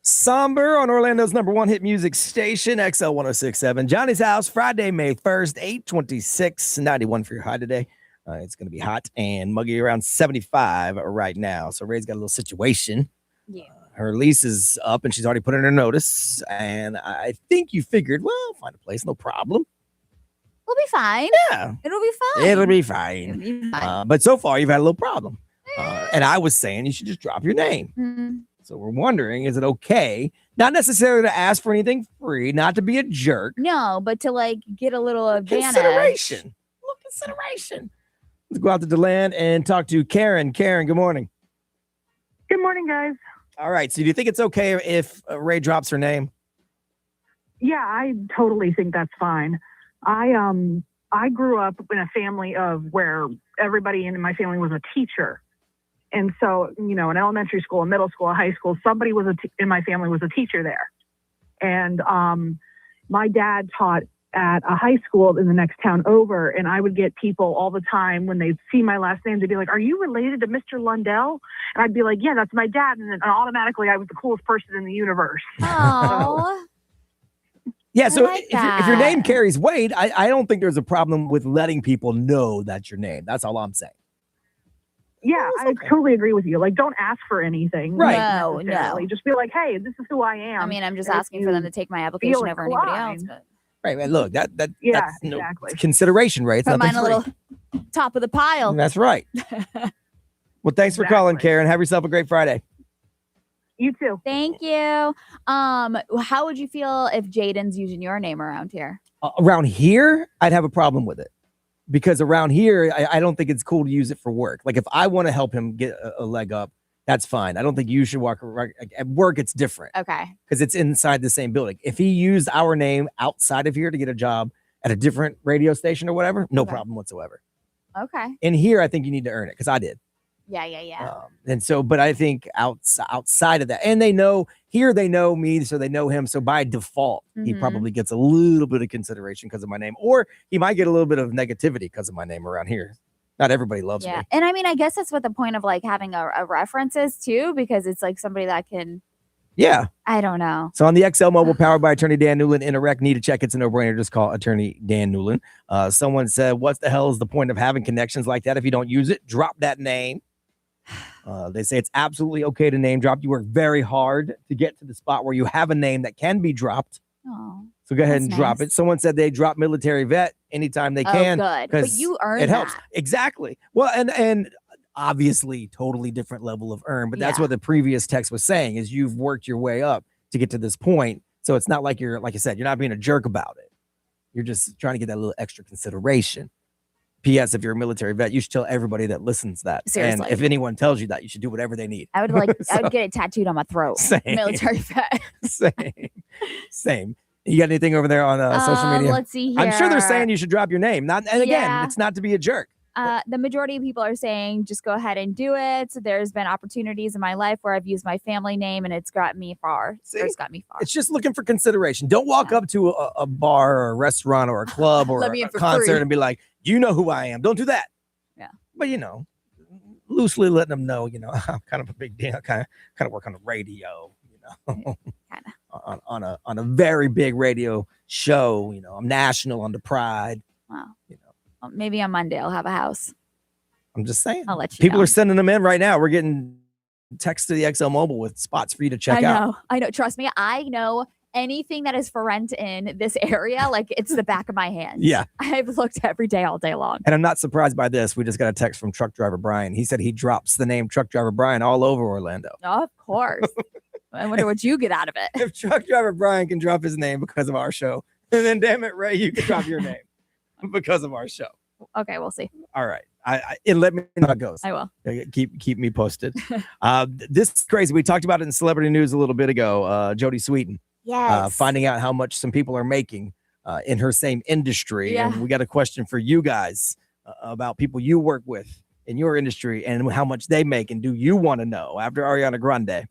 Somber on Orlando's #1 hit music station, XL 1067. Johnny's House, Friday, May 1st, 8:26, 91 for your high today. It's going to be hot and muggy around 75 right now. So Ray's got a little situation. Yeah. Her lease is up and she's already put in her notice. And I think you figured, well, find a place, no problem. We'll be fine. Yeah. It'll be fine. It'll be fine. It'll be fine. But so far, you've had a little problem. And I was saying you should just drop your name. Mhm. So we're wondering, is it okay? Not necessarily to ask for anything free, not to be a jerk. No, but to like get a little advantage. Consideration. Little consideration. Let's go out to DeLand and talk to Karen. Karen, good morning. Good morning, guys. All right. So do you think it's okay if Ray drops her name? Yeah, I totally think that's fine. I grew up in a family of where everybody in my family was a teacher. And so, in elementary school, middle school, high school, somebody in my family was a teacher there. And my dad taught at a high school in the next town over, and I would get people all the time when they'd see my last name, they'd be like, "Are you related to Mr. Lundell?" And I'd be like, "Yeah, that's my dad." And then automatically I was the coolest person in the universe. Oh. Yeah, so like if your name that. carries weight, I don't think there's a problem with letting people know that's your name. That's all I'm saying. Yeah, I totally agree with you. Like, don't ask for anything. Right. No, necessarily. no. Just be like, "Hey, this is who I am." I mean, I'm just And if asking for them you to take my application feel over anybody else. inclined- But Right, man. Look, that's exactly. it's consideration, right? It's put nothing mine a free. little top of the pile. That's right. Well, thanks for calling, Exactly. Karen. Have yourself a great Friday. You too. Thank you. How would you feel if Jaden's using your name around here? Around here, I'd have a problem with it because around here, I don't think it's cool to use it for work. Like if I want to help him get a leg up, that's fine. I don't think you should walk around. At work, it's different Okay. because it's inside the same building. If he used our name outside of here to get a job at a different radio station or whatever, no Okay. problem whatsoever. Okay. In here, I think you need to earn it because I did. Yeah. And so, but I think outside of that, and they know me, so they know him. So by default, he Mhm. probably gets a little bit of consideration because of my name, or he might get a little bit of negativity because of my name around here. Not everybody loves Yeah. me. And I mean, I guess that's what the point of like having a reference is too, because it's like somebody that can, Yeah. I don't know. So on the XL Mobile powered by Attorney Dan Newland, Interact, need a check. It's a no-brainer. Just call Attorney Dan Newland. Someone said, what the hell is the point of having connections like that if you don't use it? Drop that name. They say it's absolutely okay to name drop. You work very hard to get to the spot where you have a name that can be dropped. Oh, So go ahead That's and drop nice. it. Someone said they drop military vet anytime they can. good. But 'cause you earn it helps. that. Exactly. Well, and obviously totally different level of earn, but that's Yeah. what the previous text was saying is you've worked your way up to get to this point. So it's not like you're, like I said, you're not being a jerk about it. You're just trying to get that little extra consideration. P.S. If you're a military vet, you should tell everybody that listens that. Seriously. And if anyone tells you that, you should do whatever they need. I would like, I So- would get it tattooed on my throat. Same. Military vet. Same. You got anything over there on social media? Let's see here. I'm sure they're saying you should drop your name. Not, and again, Yeah. it's not to be a jerk. The majority of people are saying just go ahead and do it. There's been opportunities in my life where I've used my family name and it's got me far. See? It's got me far. It's just looking for consideration. Don't walk up to a bar or a restaurant or a club or Let me a in for concert free. and be like, you know who I am. Don't do that. Yeah. But loosely letting them know, I'm kind of a big deal. Kind of work on the radio, Kinda. on a very big radio show. I'm national on the Pride. Wow. Well, maybe on Monday I'll have a house. I'm just saying. I'll let you People know. are sending them in right now. We're getting text to the XL Mobile with spots for you to check out. I know. Trust me. I know anything that is for rent in this area. Like it's the back of my hand. Yeah. I've looked every day, all day long. And I'm not surprised by this. We just got a text from truck driver Brian. He said he drops the name truck driver Brian all over Orlando. Oh, of course. I wonder what you get out of it. If truck driver Brian can drop his name because of our show, and then damn it, Ray, you can drop your name because of our show. Okay, we'll see. All right. And let me know how it goes. I will. Keep me posted. This is crazy. We talked about it in celebrity news a little bit ago. Jodie Sweetin. Yes. Finding out how much some people are making in her same industry. Yeah. And we got a question for you guys about people you work with in your industry and how much they make. And do you want to know after Ariana Grande?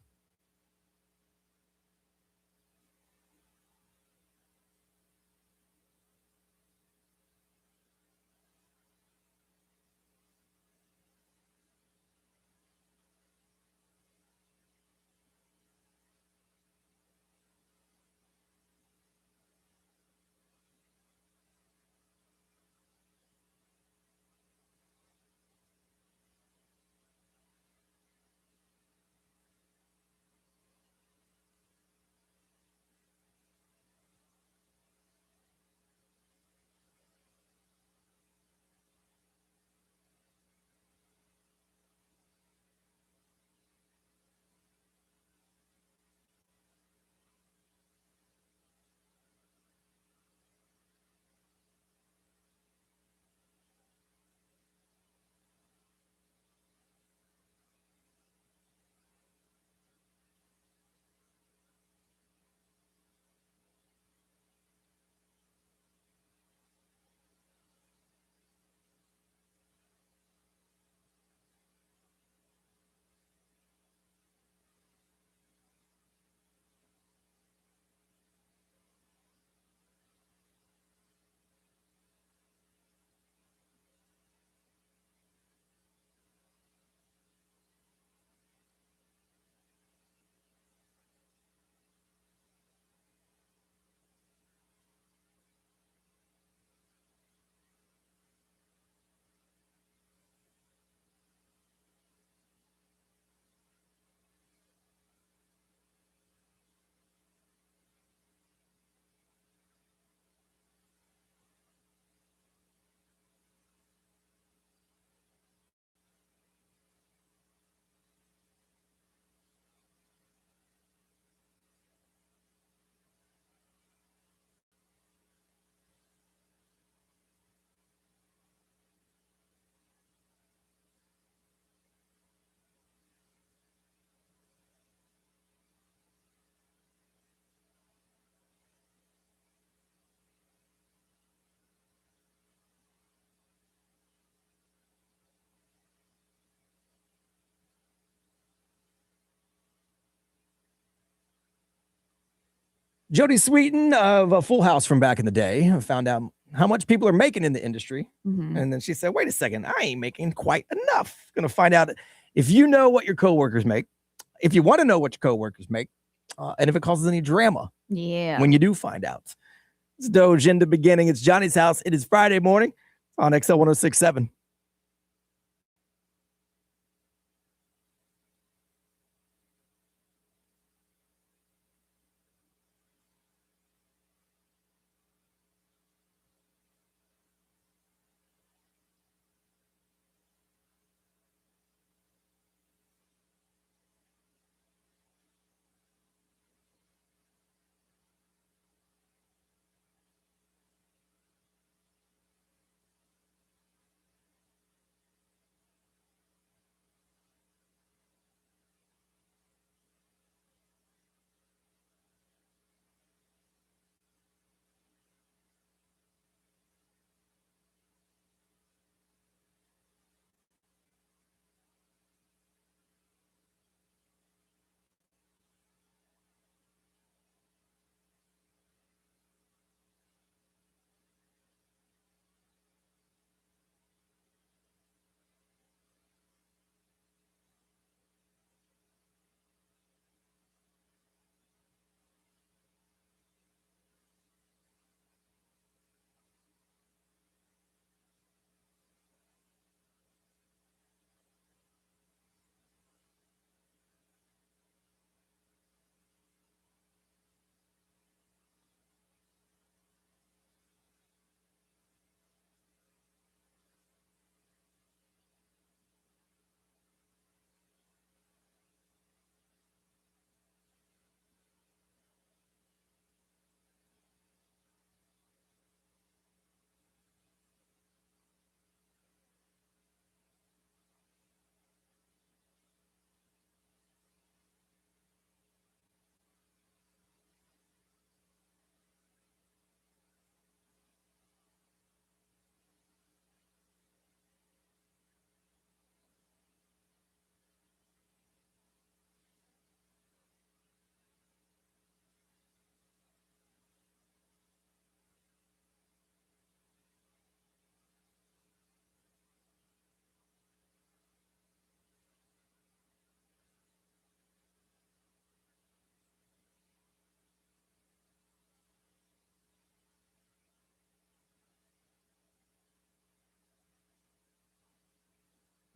Jodie Sweetin of Full House from back in the day found out how much people are making in the industry. Mhm. And then she said, wait a second, I ain't making quite enough. Going to find out if you know what your coworkers make, if you want to know what your coworkers make, and if it causes any drama when you do find out. It's Doge in the beginning. It's Johnny's House. It is Friday morning on XL 1067.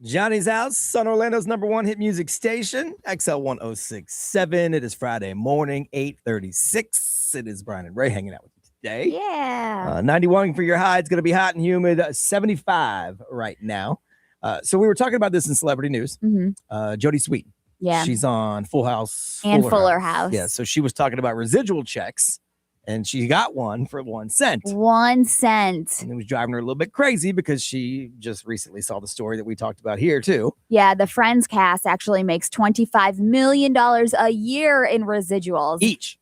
Johnny's House on Orlando's #1 hit music station, XL 1067. It is Friday morning, 8:36. It is Brian and Ray hanging out with you today. Yeah. 91 for your high. It's going to be hot and humid. 75 right now. So we were talking about this in celebrity news. Jodie Sweetin. Yeah. She's on Full House. And Fuller House. Yeah. So she was talking about residual checks. And she got one for 1 cent. 1 cent. And it was driving her a little bit crazy because she just recently saw the story that we talked about here, too. Yeah, the Friends cast actually makes $25 million a year in residuals. Each.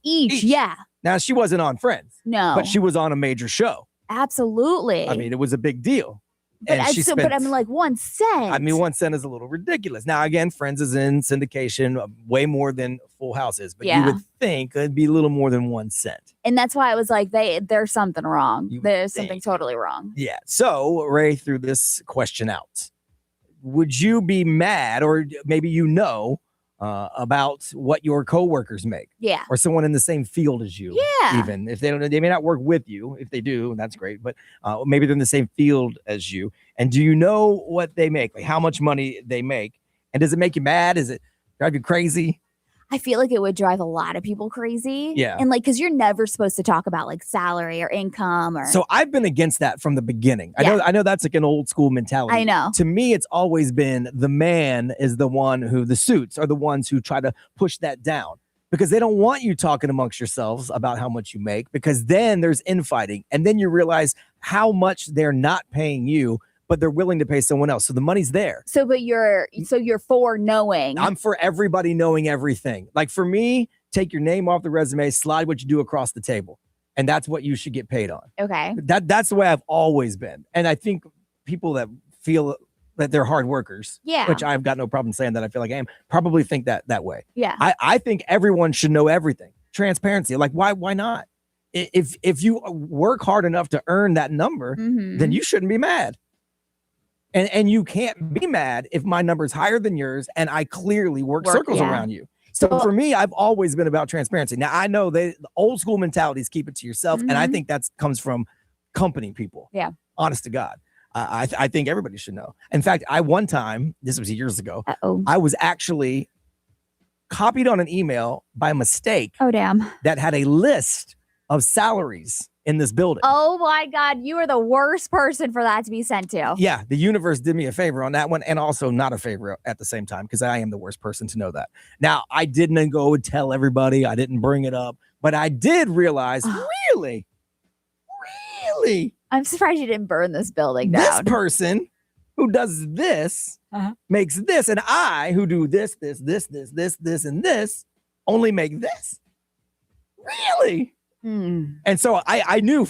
Yeah. Now, she wasn't on Friends. No. But she was on a major show. Absolutely. I mean, it was a big deal. But I mean, like 1 cent. I mean, 1 cent is a little ridiculous. Now, again, Friends is in syndication way more than Full House is. But you would think it'd be a little more than 1 cent. And that's why I was like, there's something wrong. There's something totally wrong. Yeah. So Ray threw this question out. Would you be mad, or maybe about what your coworkers make? Yeah. Or someone in the same field as you. Yeah. Even if they may not work with you. If they do, that's great. But maybe they're in the same field as you. And do you know what they make? Like how much money they make? And does it make you mad? Does it drive you crazy? I feel like it would drive a lot of people crazy. Yeah. And like, because you're never supposed to talk about like salary or income or. So I've been against that from the beginning. I know that's like an old school mentality. I know. To me, it's always been the man is the one who, the suits are the ones who try to push that down because they don't want you talking amongst yourselves about how much you make, because then there's infighting. And then you realize how much they're not paying you, but they're willing to pay someone else. So the money's there. So you're for knowing. I'm for everybody knowing everything. Like for me, take your name off the resume, slide what you do across the table. And that's what you should get paid on. Okay. That's the way I've always been. And I think people that feel that they're hard workers, which I've got no problem saying that I feel like I am, probably think that way. Yeah. I think everyone should know everything. transparency. Like, why not? If you work hard enough to earn that number, then you shouldn't be mad. And you can't be mad if my number is higher than yours and I clearly work circles around you. So for me, I've always been about transparency. Now I know the old school mentality is keep it to yourself, and I think that comes from company people. Yeah, honest to God, I think everybody should know. In fact, one time, this was years ago, Uh-oh. I was actually copied on an email by mistake. Oh damn! That had a list of salaries in this building. Oh my God, you are the worst person for that to be sent to. Yeah, the universe did me a favor on that one, and also not a favor at the same time, because I am the worst person to know that. Now, I didn't go and tell everybody, I didn't bring it up, but I did realize, really, I'm surprised you didn't burn this building down. This person who does this makes this, and I who do this, and this only make this. Really? And so I knew,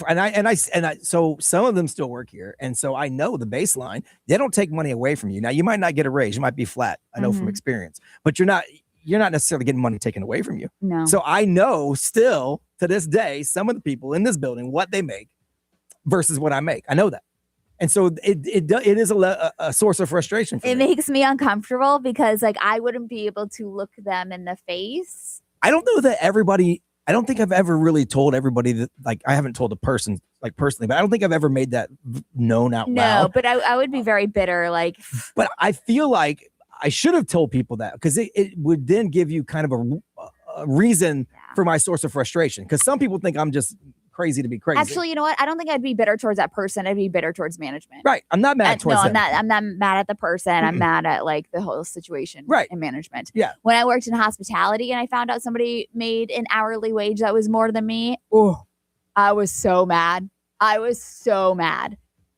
so some of them still work here, and so I know the baseline. They don't take money away from you. Now you might not get a raise, you might be flat. I know from experience, but you're not necessarily getting money taken away from you. No. So I know still to this day some of the people in this building what they make versus what I make. I know that, and so it is a source of frustration for me. It makes me uncomfortable because like I wouldn't be able to look them in the face. I don't know that everybody. I don't think I've ever really told everybody that, like, I haven't told a person, like, personally, but I don't think I've ever made that known out loud. No, but I would be very bitter, like. But I feel like I should have told people that, because it would then give you kind of a reason for my source of frustration. Because some people think I'm just crazy to be crazy. Actually, you know what? I don't think I'd be bitter towards that person. I'd be bitter towards management. Right. I'm not mad towards them. I'm not mad at the person. I'm mad at like the whole situation in management. Yeah. When I worked in hospitality and I found out somebody made an hourly wage that was more than me, I was so mad.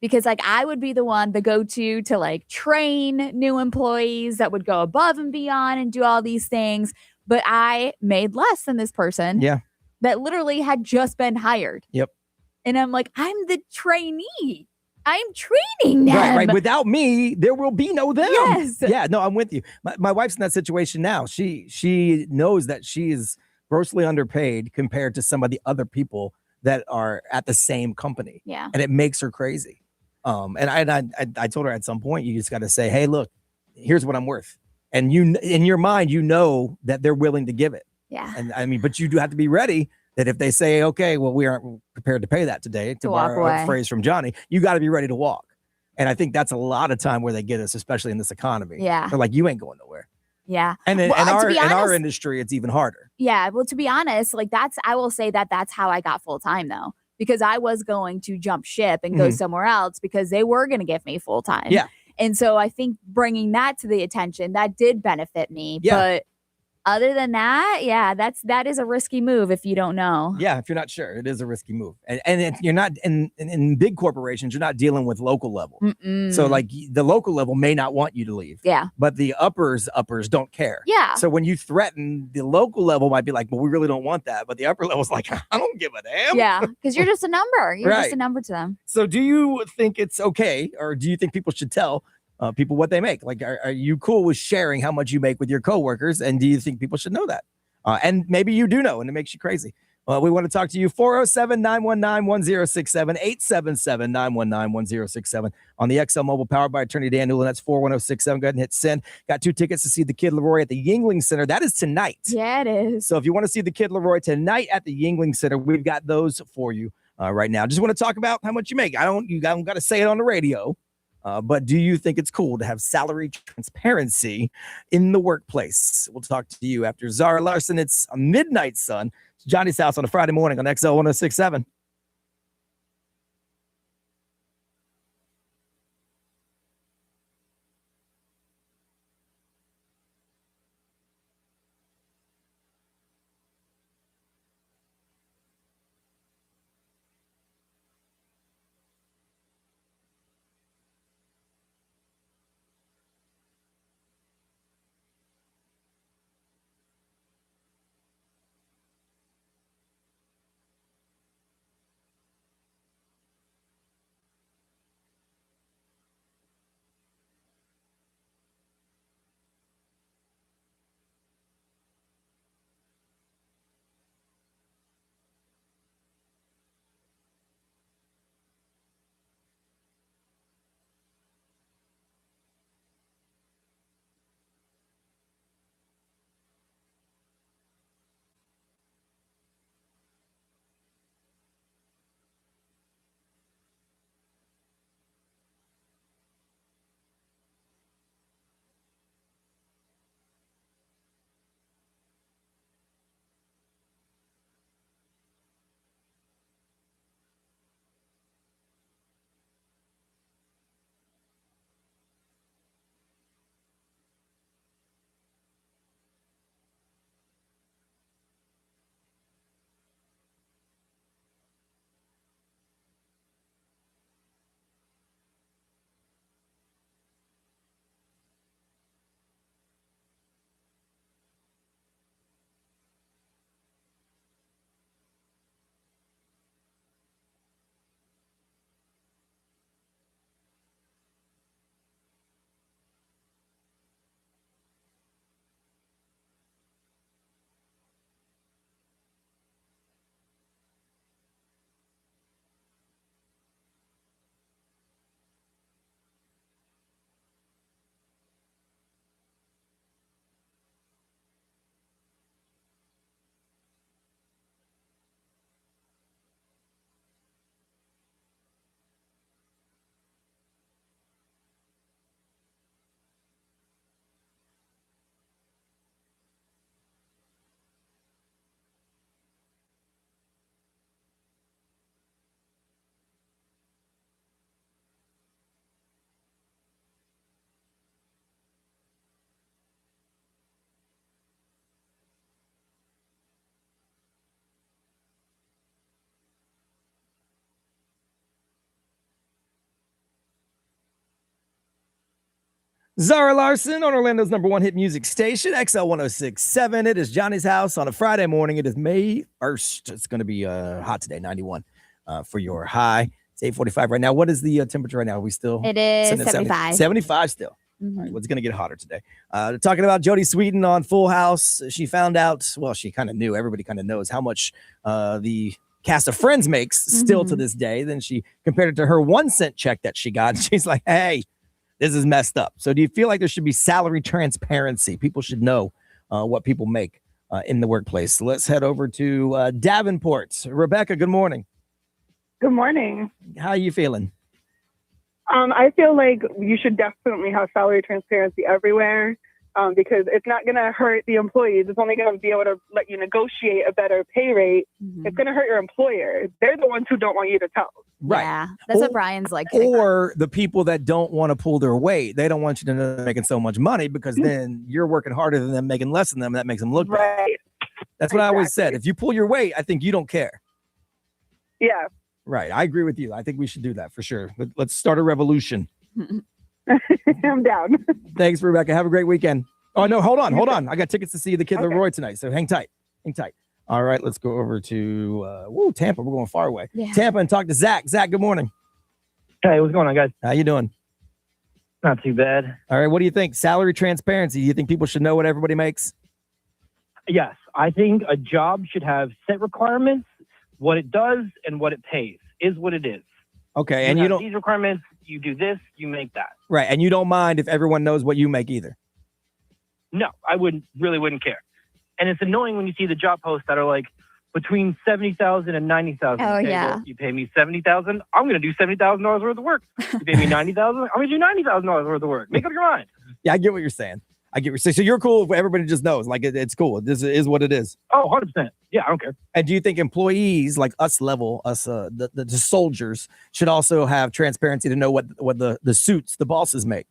Because like I would be the one, the go-to to like train new employees that would go above and beyond and do all these things. But I made less than this person. Yeah. That literally had just been hired. Yep. And I'm like, I'm the trainee. I'm training them. Right. Without me, there will be no them. Yes. Yeah, no, I'm with you. My wife's in that situation now. She knows that she is grossly underpaid compared to some of the other people that are at the same company. Yeah. And it makes her crazy. And I told her at some point, you just got to say, hey, look, here's what I'm worth. And you, in your mind, you know that they're willing to give it. Yeah. And I mean, but you do have to be ready that if they say, okay, well, we aren't prepared to pay that today, to borrow a phrase from Johnny, you got to be ready to walk. And I think that's a lot of time where they get us, especially in this economy. Yeah. They're like, you ain't going nowhere. Yeah. And in our industry, it's even harder. Yeah. Well, to be honest, like I will say that's how I got full time though, because I was going to jump ship and go somewhere else because they were going to give me full time. Yeah. And so I think bringing that to the attention, that did benefit me. Yeah. But other than that, yeah, that is a risky move if you don't know. Yeah, if you're not sure, it is a risky move. And you're not in big corporations, you're not dealing with local level. So like the local level may not want you to leave. Yeah. But the uppers don't care. Yeah. So when you threaten, the local level might be like, well, we really don't want that. But the upper level's like, I don't give a damn. Yeah, because you're just a number. You're Right. just a number to them. So do you think it's okay, or do you think people should tell people what they make? Like, are you cool with sharing how much you make with your coworkers? And do you think people should know that? And maybe you do know, and it makes you crazy. We want to talk to you. 407-919-1067, 877-919-1067 on the XL Mobile, powered by Attorney Dan Newland. That's 41067. Go ahead and hit send. Got 2 tickets to see the Kid Leroy at the Yingling Center. That is tonight. Yeah, it is. So if you want to see the Kid Leroy tonight at the Yingling Center, we've got those for you right now. Just want to talk about how much you make. You don't got to say it on the radio. But do you think it's cool to have salary transparency in the workplace? We'll talk to you after Zara Larson. It's a Midnight Sun. It's Johnny's House on a Friday morning on XL 1067. Zara Larson on Orlando's #1 hit music station, XL 1067. It is Johnny's house on a Friday morning. It is May 1st. It's going to be hot today, 91 for your high. It's 8:45 right now. What is the temperature right now? Are we still? It is sitting at 75. 75 still. Mhm. All right, well, it's going to get hotter today. Talking about Jodie Sweetin on Full House. She found out, well, she kind of knew, everybody kind of knows how much the cast of Friends makes still to this day. Then she compared it to her 1-cent check that she got. She's like, hey, this is messed up. So do you feel like there should be salary transparency? People should know what people make in the workplace. Let's head over to Davenport. Rebecca, good morning. Good morning. How are you feeling? I feel like you should definitely have salary transparency everywhere because it's not going to hurt the employees. It's only going to be able to let you negotiate a better pay rate. Mm-hmm. It's going to hurt your employer. They're the ones who don't want you to tell. Right. Yeah, that's what Brian's like. Or the people that don't want to pull their weight. They don't want you to know they're making so much money because then you're working harder than them, making less than them. That makes them look bad. Right. That's what I always said. If you pull your weight, I think you don't care. Yeah. Right. I agree with you. I think we should do that for sure. But let's start a revolution. I'm down. Thanks, Rebecca. Have a great weekend. Oh, no, hold on. I got tickets to see the Kid Leroy tonight, so hang tight. All right, let's go over to Tampa. We're going far away. Yeah. Tampa and talk to Zach. Zach, good morning. Hey, what's going on, guys? How you doing? Not too bad. All right, what do you think? Salary transparency. Do you think people should know what everybody makes? Yes, I think a job should have set requirements, what it does and what it pays is what it is. Okay, and you have don't these requirements, you do this, you make that. right, and you don't mind if everyone knows what you make either. No, I wouldn't care. And it's annoying when you see the job posts that are like between 70,000 and 90,000. Oh, Okay, yeah. well, you pay me 70,000, I'm going to do $70,000 worth of work. You pay me 90,000, I'm going to do $90,000 worth of work. Make up your mind. Yeah, I get what you're saying. So you're cool if everybody just knows, like it's cool. This is what it is. Oh, 100%. Yeah, I don't care. And do you think employees like us, the soldiers, should also have transparency to know what the suits, the bosses make?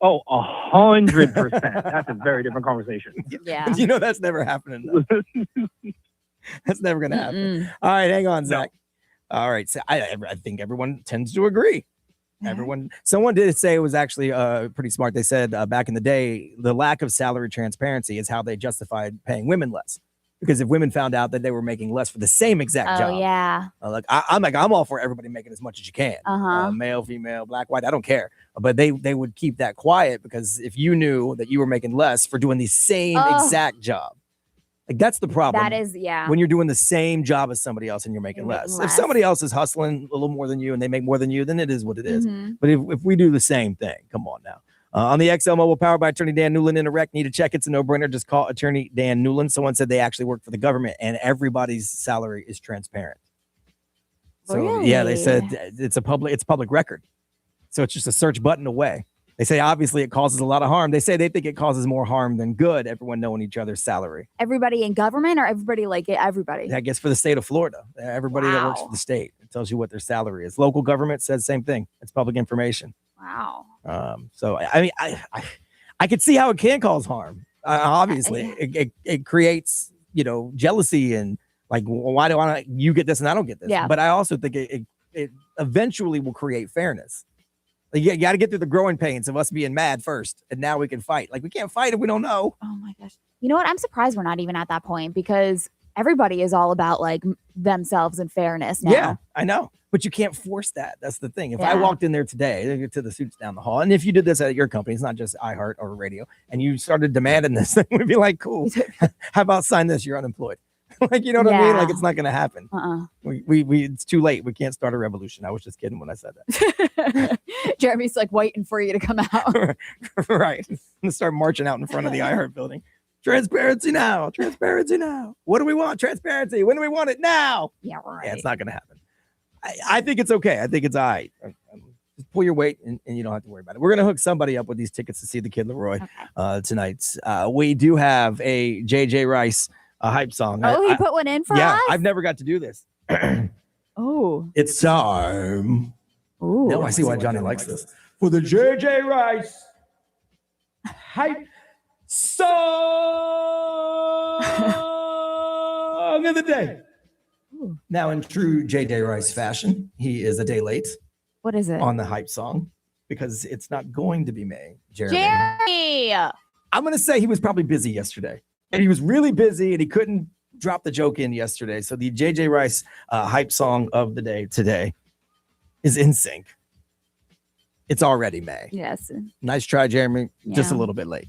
Oh, 100%. That's a very different conversation. Yeah. You know that's never happening. Though. That's never going to happen. All right, hang on, Zach. All right, so I think everyone tends to agree. Someone did say it was actually pretty smart. They said back in the day, the lack of salary transparency is how they justified paying women less. Because if women found out that they were making less for the same exact job, yeah. I'm all for everybody making as much as you can. Male, female, black, white, I don't care. But they would keep that quiet because if you knew that you were making less for doing the same exact job, like that's the problem. That is, yeah. When you're doing the same job as somebody else and you're making less. If somebody else is hustling a little more than you and they make more than you, then it is what it is. But if we do the same thing, come on now. On the XL Mobile powered by Attorney Dan Newland in a wreck, need a check. It's a no-brainer. Just call Attorney Dan Newland. Someone said they actually work for the government and everybody's salary is transparent. So yeah, they said it's public record. So it's just a search button away. They say obviously it causes a lot of harm. They say they think it causes more harm than good, everyone knowing each other's salary. Everybody in government or everybody like everybody? I guess for the state of Florida, everybody that works for the state, it tells you what their salary is. Local government says same thing. It's public information. Wow. So I mean, I could see how it can cause harm. Obviously, it creates jealousy and like, why do you get this and I don't get this? Yeah. But I also think it eventually will create fairness. Like, you got to get through the growing pains of us being mad first, and now we can fight. Like we can't fight if we don't know. Oh my gosh! You know what? I'm surprised we're not even at that point because everybody is all about like themselves and fairness now. Yeah, I know. But you can't force that. That's the thing. If I walked in there today to the suits down the hall, and if you did this at your company, it's not just iHeart or radio, and you started demanding this, we'd be like, cool. How about sign this? You're unemployed. Like, you know what I mean? Like, it's not going to happen. We it's too late. We can't start a revolution. I was just kidding when I said that. Jeremy's like waiting for you to come out. Right. I'm going to start marching out in front of the iHeart building. Transparency now. Transparency now. What do we want? Transparency. When do we want it? Now. Yeah, right. Yeah, it's not going to happen. I think it's okay. I think it's all right. Just pull your weight and you don't have to worry about it. We're going to hook somebody up with these tickets to see the Kid Leroy tonight. We do have a JJ Rice hype song. Oh, he put one in for us? Yeah, I've never got to do this. Oh. It's time. Ooh. Now I see why Johnny likes this. For the JJ Rice hype song of the day. Now, in true JJ Rice fashion, he is a day late. What is it? On the hype song. because it's not going to be May. Jeremy. Jeremy. I'm going to say he was probably busy yesterday. And he was really busy and he couldn't drop the joke in yesterday. So the JJ Rice hype song of the day today is In Sync. It's already May. Yes. Nice try, Jeremy. Just a Yeah. little bit late.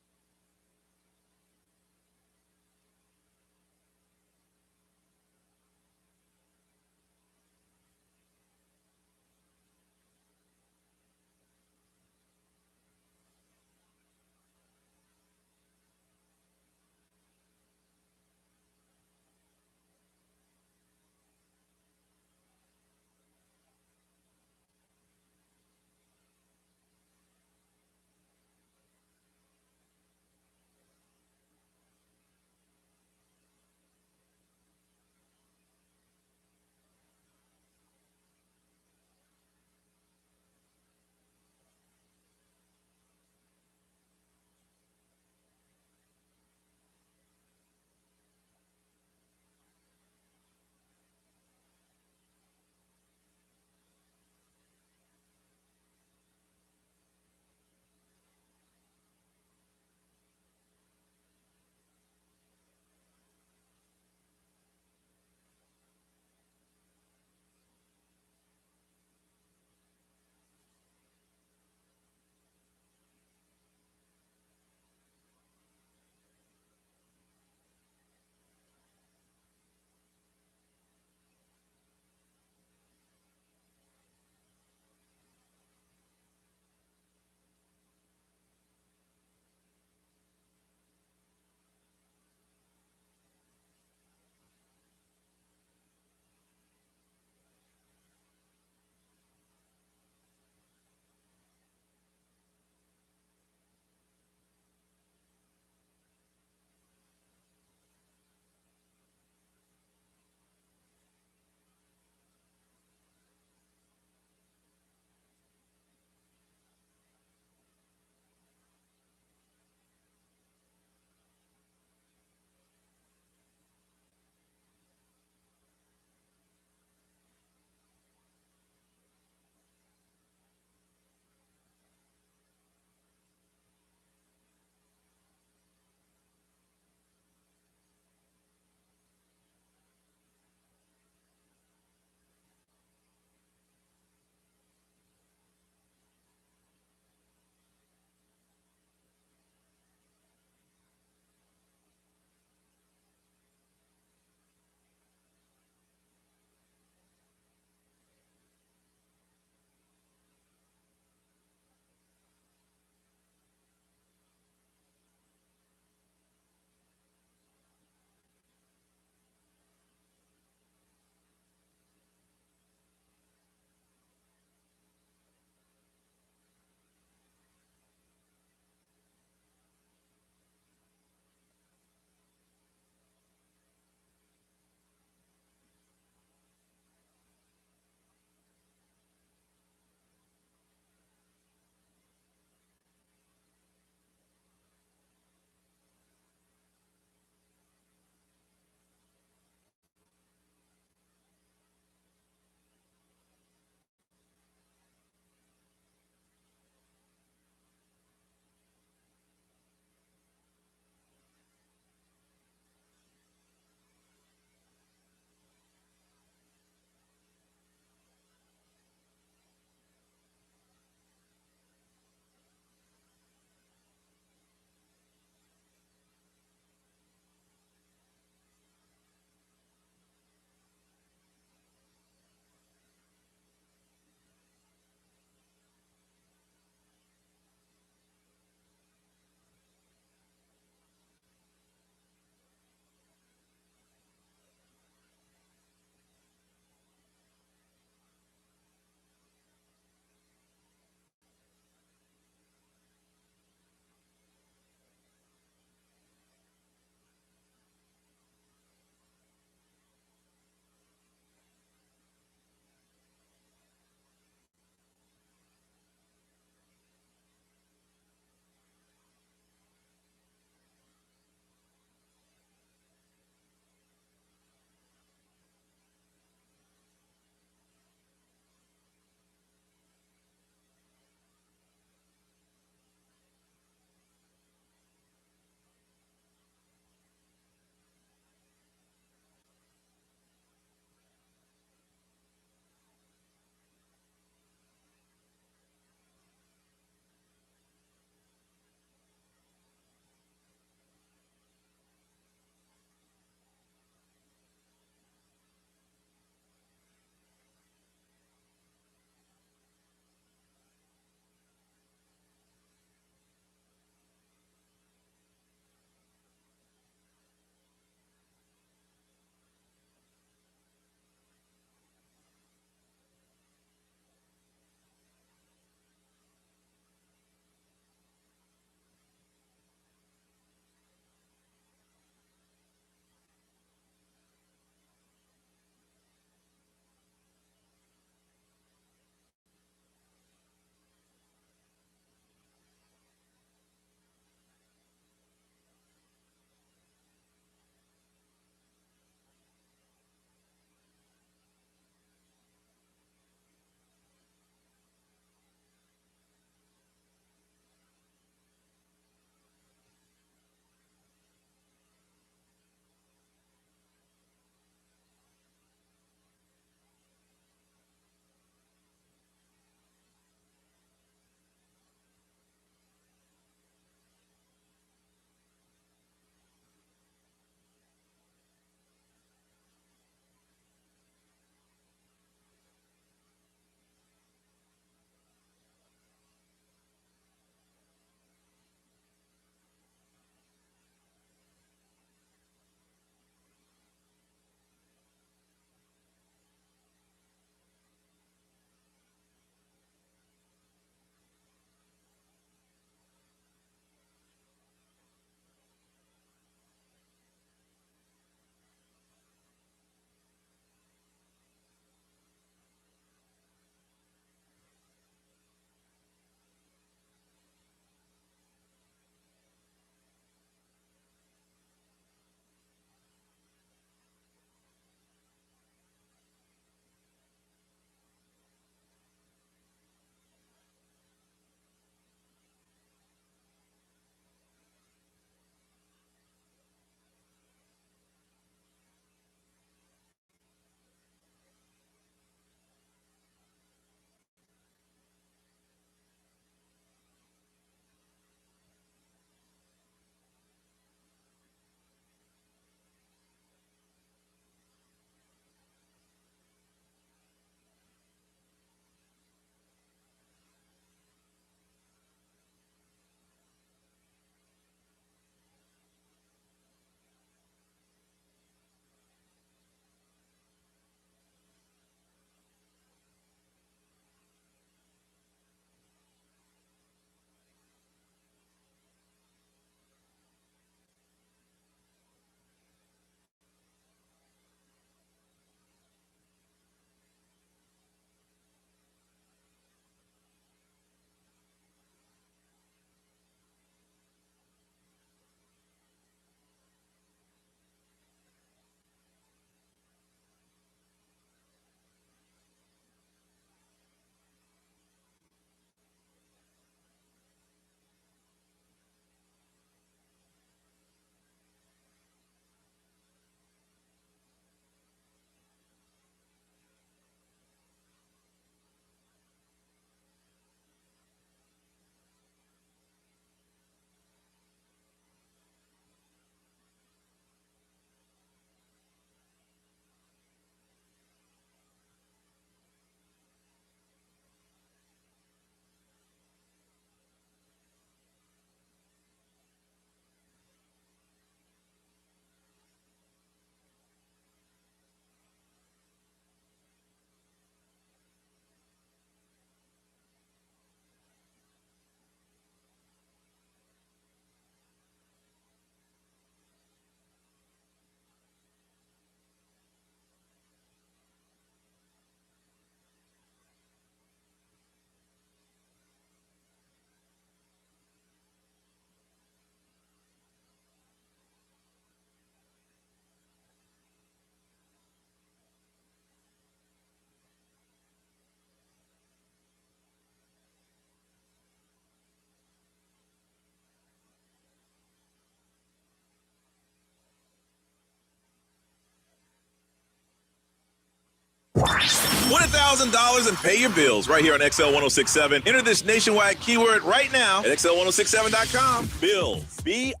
$20,000 and pay your bills right here on XL 1067. Enter this nationwide keyword right now at XL1067.com. Bills. BILLS.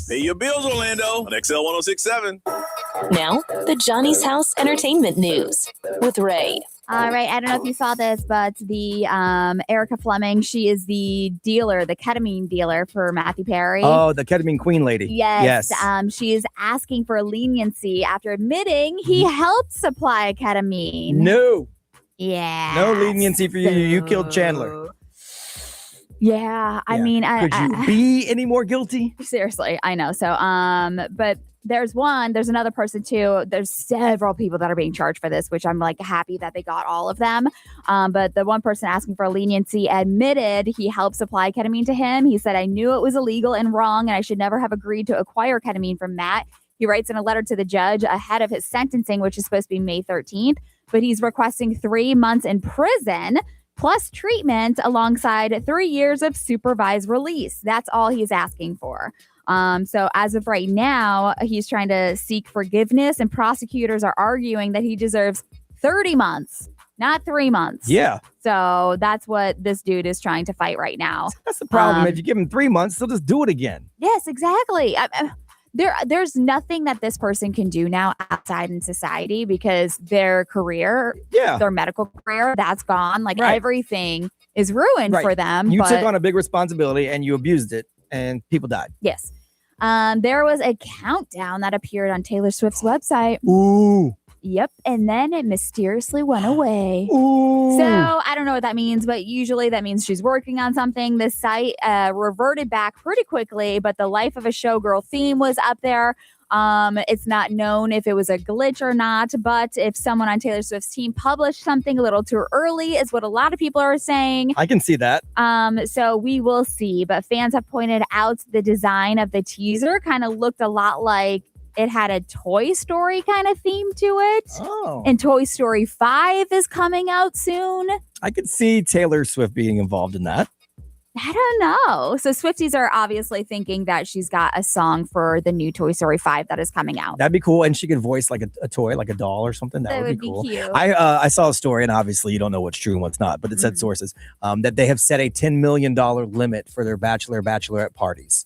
Pay your bills, Orlando, on XL 1067. Now, the Johnny's House Entertainment News with Ray. All right. I don't know if you saw this, but the Erica Fleming, she is the dealer, the ketamine dealer for Matthew Perry. Oh, the ketamine queen lady. Yes. She is asking for leniency after admitting he helped supply ketamine. No. Yeah. No leniency for you. You killed Chandler. Yeah. I mean, could you be any more guilty? Seriously, I know. So, but there's another person too. There's several people that are being charged for this, which I'm like happy that they got all of them. But the one person asking for leniency admitted he helped supply ketamine to him. He said, "I knew it was illegal and wrong, and I should never have agreed to acquire ketamine from Matt." He writes in a letter to the judge ahead of his sentencing, which is supposed to be May 13th, but he's requesting 3 months in prison plus treatment alongside 3 years of supervised release. That's all he's asking for. So as of right now, he's trying to seek forgiveness, and prosecutors are arguing that he deserves 30 months, not 3 months. Yeah. So that's what this dude is trying to fight right now. That's the problem. If you give him 3 months, they'll just do it again. Yes, exactly. There's nothing that this person can do now outside in society because their career, their medical career, that's gone. Like everything is ruined for them. You took on a big responsibility and you abused it, and people died. Yes. There was a countdown that appeared on Taylor Swift's website. Ooh. Yep. And then it mysteriously went away. Ooh. So I don't know what that means, but usually that means she's working on something. The site reverted back pretty quickly, but the Life of a Showgirl theme was up there. It's not known if it was a glitch or not, but if someone on Taylor Swift's team published something a little too early is what a lot of people are saying. I can see that. So we will see, but fans have pointed out the design of the teaser kind of looked a lot like it had a Toy Story kind of theme to it. Oh. And Toy Story 5 is coming out soon. I could see Taylor Swift being involved in that. I don't know. So Swifties are obviously thinking that she's got a song for the new Toy Story 5 that is coming out. That'd be cool. And she could voice like a toy, like a doll or something. That would be cool. Cute. I saw a story, and obviously you don't know what's true and what's not, but it said sources that they have set a $10 million limit for their bachelorette parties.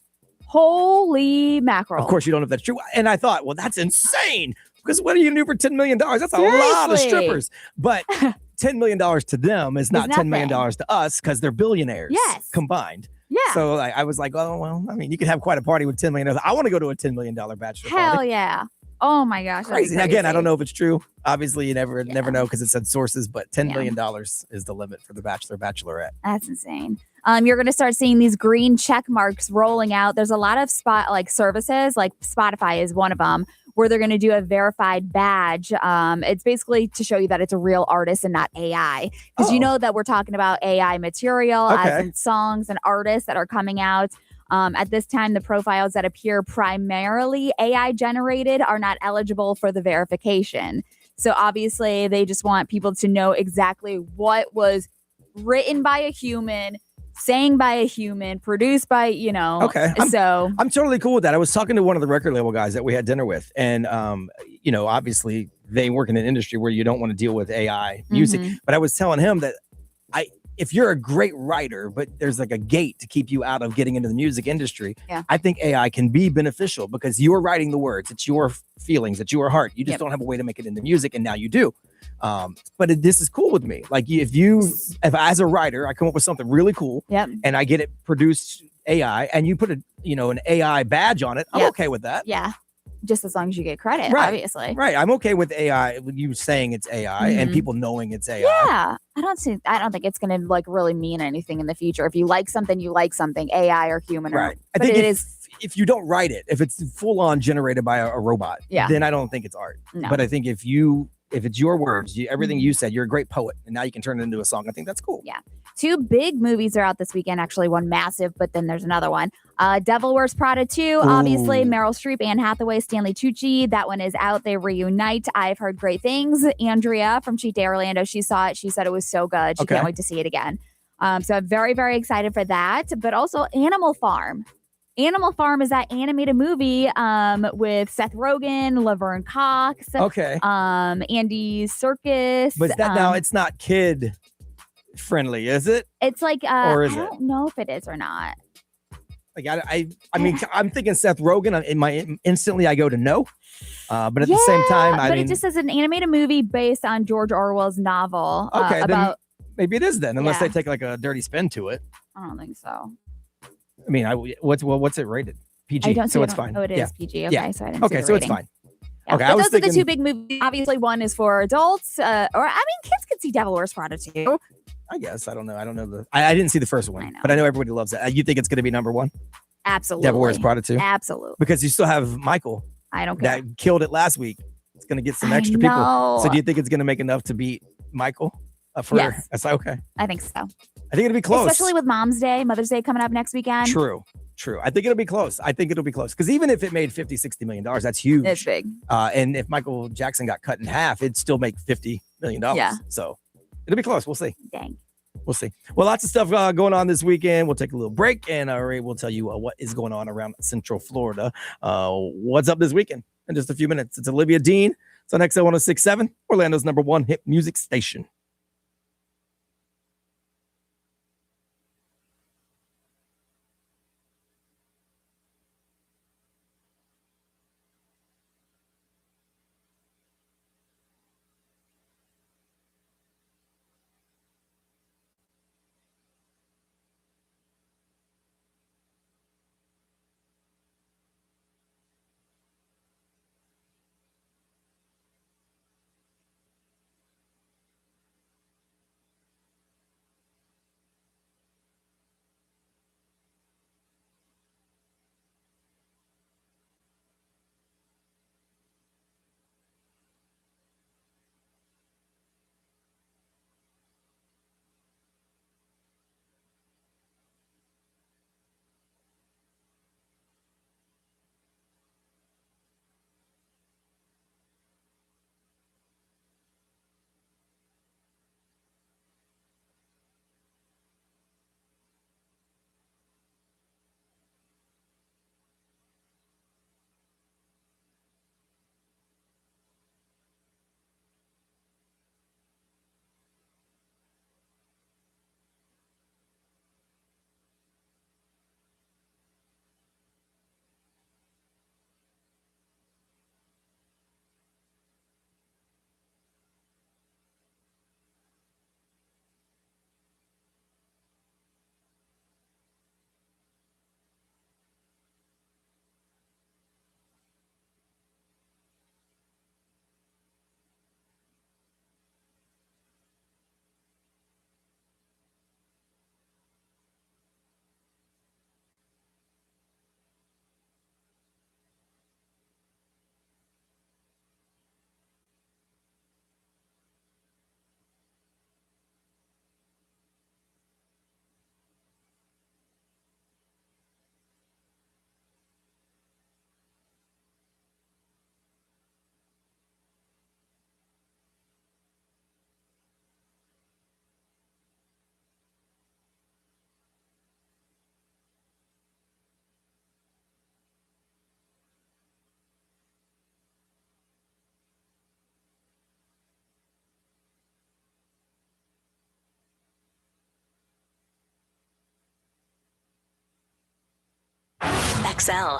Holy mackerel. Of course, you don't know if that's true. And I thought, well, that's insane. Because what are you going to do for $10 million? That's a lot of strippers. But $10 million to them is not $10 million to us because they're billionaires combined. Yeah. So I was like, oh, well, I mean, you could have quite a party with $10 million. I want to go to a $10 million bachelor party. Hell yeah. Oh my gosh. Crazy. Again, I don't know if it's true. Obviously, you never know because it said sources, but $10 million is the limit for the bachelorette. That's insane. You're going to start seeing these green check marks rolling out. There's a lot of services, like Spotify is one of them, where they're going to do a verified badge. It's basically to show you that it's a real artist and not AI. Because you know that we're talking about AI material, as in songs and artists that are coming out. At this time, the profiles that appear primarily AI generated are not eligible for the verification. So obviously, they just want people to know exactly what was written by a human, sang by a human, produced by, So I'm totally cool with that. I was talking to one of the record label guys that we had dinner with, and obviously they work in an industry where you don't want to deal with AI music. But I was telling him that if you're a great writer, but there's like a gate to keep you out of getting into the music industry, I think AI can be beneficial because you're writing the words. It's your feelings, it's your heart. You just don't have a way to make it into music, and now you do. But this is cool with me. Like if as a writer, I come up with something really cool and I get it produced AI and you put an AI badge on it, I'm okay with that. Yeah. Just as long as you get credit, obviously. Right. I'm okay with AI, with you saying it's AI and people knowing it's AI. Yeah. I don't think it's going to really mean anything in the future. If you like something, AI or human. Right. I think if you don't write it, if it's full on generated by a robot, then I don't think it's art. No. But I think if it's your words, everything you said, you're a great poet, and now you can turn it into a song. I think that's cool. Yeah. 2 big movies are out this weekend. Actually, one massive, but then there's another one. Devil Wears Prada 2, obviously. Meryl Streep, Anne Hathaway, Stanley Tucci. That one is out. They reunite. I've heard great things. Andrea from Cheat Day Orlando, she saw it. She said it was so good. She can't wait to see it again. So I'm very, very excited for that. But also Animal Farm. Animal Farm is that animated movie with Seth Rogen, Laverne Cox, Okay. Andy Serkis. But now it's not kid friendly, is it? It's like Or is I it? don't know if it is or not. Like I mean, I'm thinking Seth Rogen. Instantly I go to no. But at the same time, I but mean, it just says an animated movie based on George Orwell's novel. okay, about then maybe it is then, unless Yeah. they take like a dirty spin to it. I don't think so. I mean, what's it rated? PG. I don't so see it's it. fine. Oh, it is yeah. PG. Okay, Yeah. so I didn't see Okay, the so it's rating. fine. Yeah. Okay, But I was those thinking are the two big movies. Obviously, one is for adults, or I mean, kids could see Devil Wears Prada too. I guess I don't know. I don't know I didn't see the first one, but I know everybody loves it. You think it's going to be number one? Absolutely. Devil Wears Prada 2? Absolutely. Because you still have Michael. I don't care. That killed it last week. It's going to get some I extra people. know. So do you think it's going to make enough to beat Michael? Yes. That's okay. I think so. I think it'll be close. Especially with Mom's Day, Mother's Day coming up next weekend. True. I think it'll be close. Because even if it made $50-60 million, that's huge. It's big. And if Michael Jackson got cut in half, it'd still make $50 million. Yeah. So it'll be close. We'll see. Dang. We'll see. Well, lots of stuff going on this weekend. We'll take a little break, and Ray will tell you what is going on around Central Florida. What's up this weekend in just a few minutes. It's Olivia Dean. It's on XL 106.7, Orlando's #1 hit music station. XL.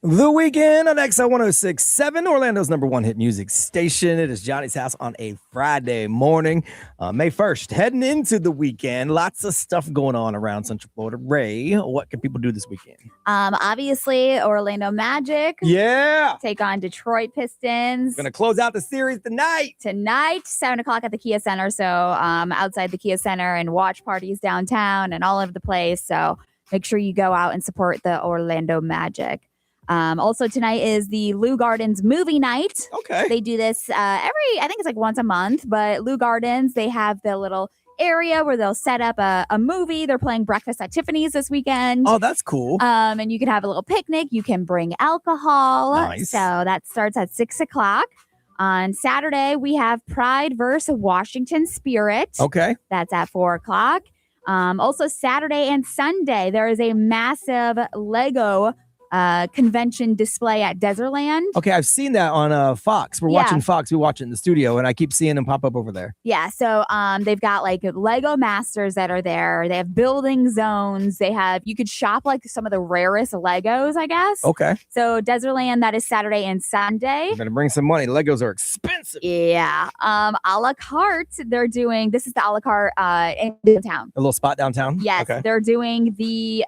The Weekend on XL 106.7, Orlando's number one hit music station. It is Johnny's House on a Friday morning, May 1st. Heading into the weekend, lots of stuff going on around Central Florida. Ray, what can people do this weekend? Obviously, Orlando Magic. Yeah. Take on Detroit Pistons. We're going to close out the series tonight. 7 o'clock at the Kia Center. So outside the Kia Center, and watch parties downtown and all over the place. So make sure you go out and support the Orlando Magic. Also tonight is the Lou Gardens movie night. Okay. They do this I think it's like once a month, but Lou Gardens, they have the little area where they'll set up a movie. They're playing Breakfast at Tiffany's this weekend. Oh, that's cool. And you can have a little picnic. You can bring alcohol. Nice. So that starts at 6 o'clock. On Saturday, we have Pride versus Washington Spirit. Okay. That's at 4 o'clock. Also Saturday and Sunday, there is a massive Lego convention display at Desertland. Okay, I've seen that on Fox. We're watching Fox. We watch it in the studio, and I keep seeing them pop up over there. Yeah, so they've got like Lego Masters that are there. They have building zones. You could shop like some of the rarest Legos, I guess. Okay. So Desertland, that is Saturday and Sunday. You're going to bring some money. Legos are expensive. Yeah. A la carte, they're doing, this is the a la carte in downtown. A little spot downtown? Yes, Okay. they're doing the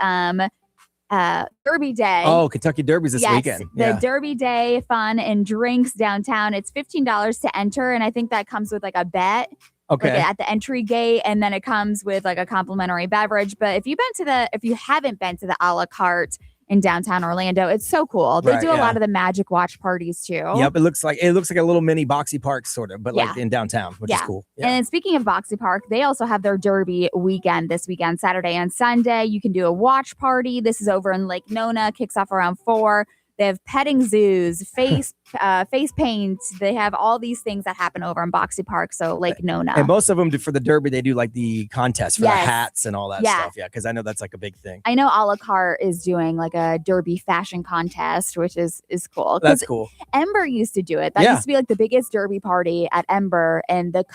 Derby Day. Oh, Kentucky Derby's this weekend. The Derby Day fun and drinks downtown. It's $15 to enter, and I think that comes with like a bet. Okay. Like at the entry gate, and then it comes with like a complimentary beverage. But if you haven't been to the a la carte in downtown Orlando, it's so cool. They do a lot of the Magic watch parties too. Yep, it looks like a little mini boxy park sort of, but like in downtown, which is cool. Yeah. And speaking of Boxy Park, they also have their Derby weekend this weekend, Saturday and Sunday. You can do a watch party. This is over in Lake Nona, kicks off around 4. They have petting zoos, face paint. They have all these things that happen over in Boxy Park, so Lake Nona. And most of them for the Derby, they do like the contest for the hats and all that stuff. Yeah, because I know that's like a big thing. I know a la carte is doing like a Derby fashion contest, which is cool. That's cool. Ember used to do it. That used to be like the biggest Derby party at Ember, and the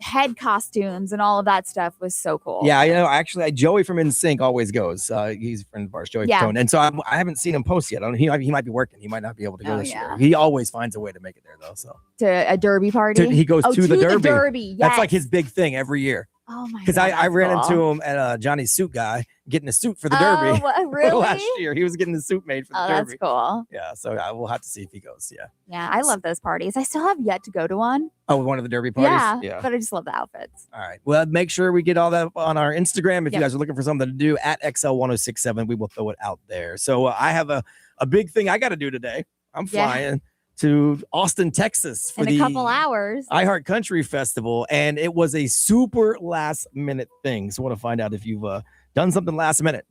head costumes and all of that stuff was so cool. Yeah, actually, Joey from NSYNC always goes. He's a friend of ours, Joey Fatone. And so I haven't seen him post yet. He might be working. He might not be able to go this year. He always finds a way to make it there, though. So to a Derby party? He goes to the Derby. Yes. That's like his big thing every year. Oh my god! Because I ran into him at Johnny's suit guy getting a suit for the Derby. Really? Last year, he was getting the suit made for the Derby. That's cool. Yeah, so I will have to see if he goes. Yeah. Yeah, I love those parties. I still have yet to go to one. Oh, one of the Derby parties. Yeah, but I just love the outfits. All right. Well, make sure we get all that on our Instagram. If you guys are looking for something to do at XL1067, we will throw it out there. So I have a big thing I got to do today. I'm flying to Austin, Texas for in a couple hours. iHeart Country Festival, and it was a super last minute thing. So I want to find out if you've done something last minute.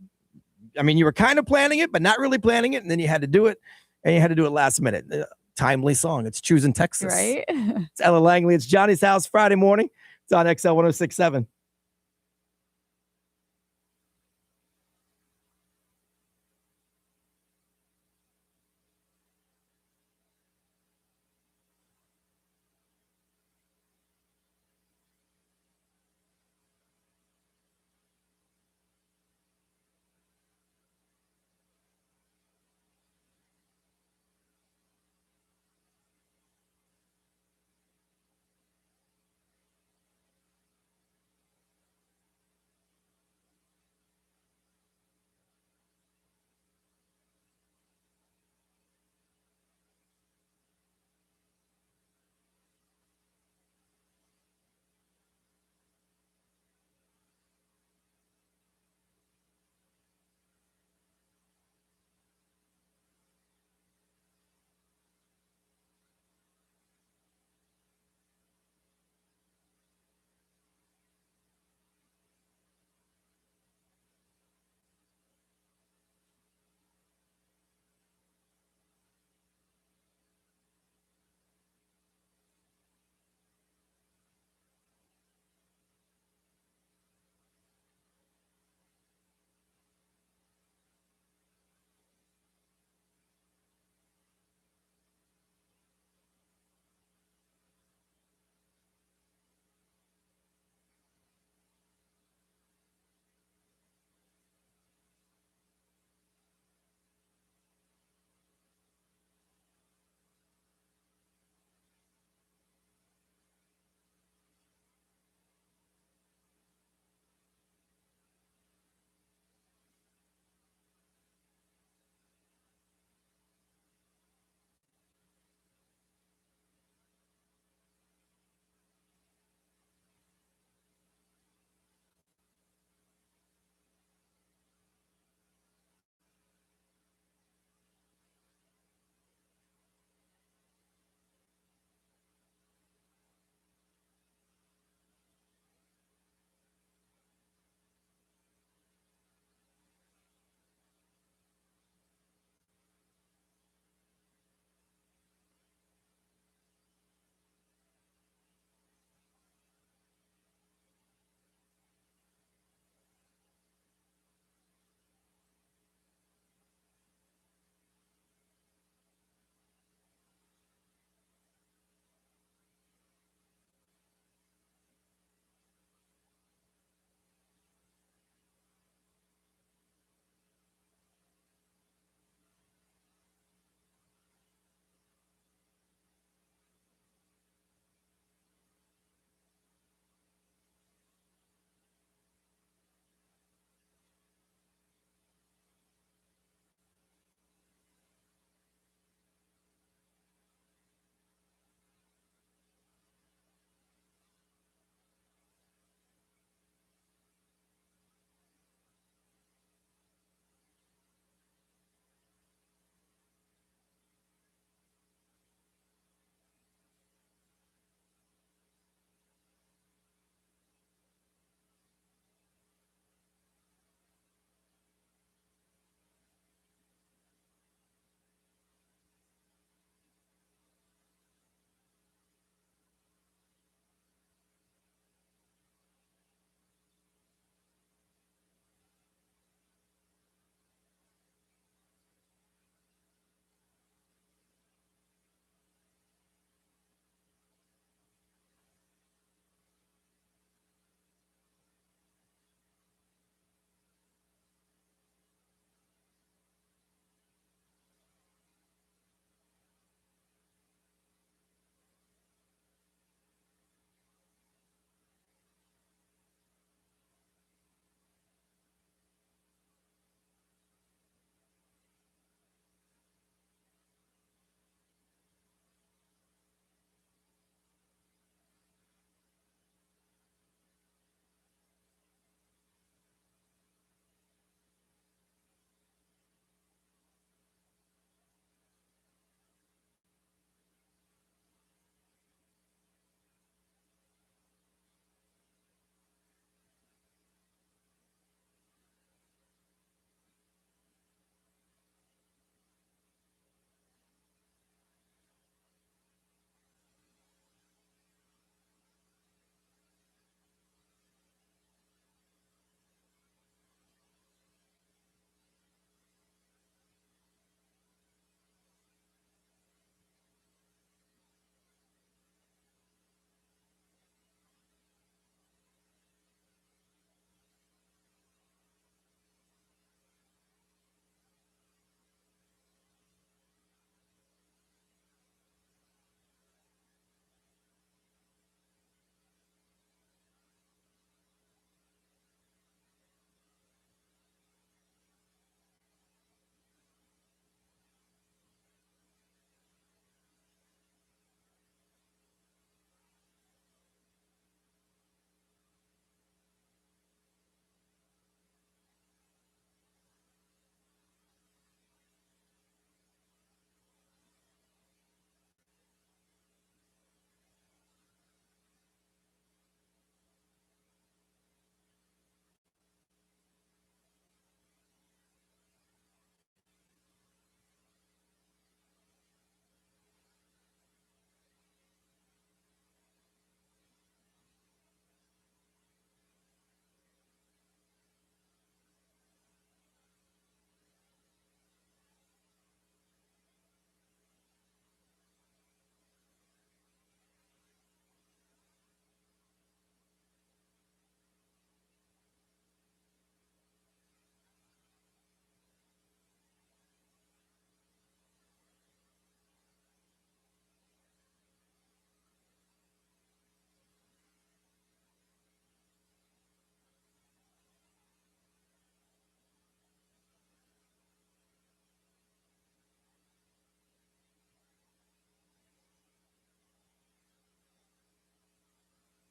I mean, you were kind of planning it, but not really planning it, and then you had to do it, and you had to do it last minute. Timely song. It's Choosing Texas. Right? It's Ella Langley. It's Johnny's House Friday morning. It's on XL 106.7.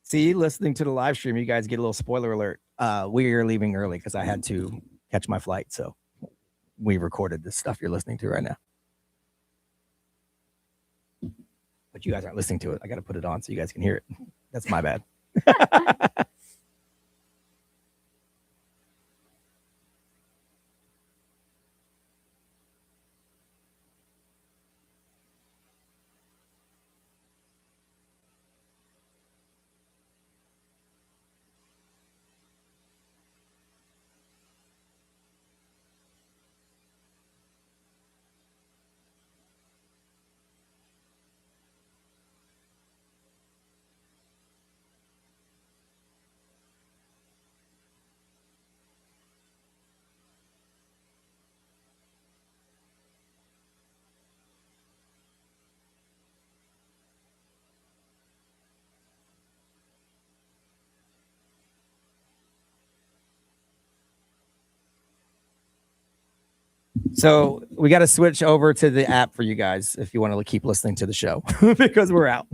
See, listening to the live stream, you guys get a little spoiler alert. We're leaving early because I had to catch my flight. So we recorded this stuff you're listening to right now. But you guys aren't listening to it. I got to put it on so you guys can hear it. That's my bad. So we got to switch over to the app for you guys if you want to keep listening to the show because we're out.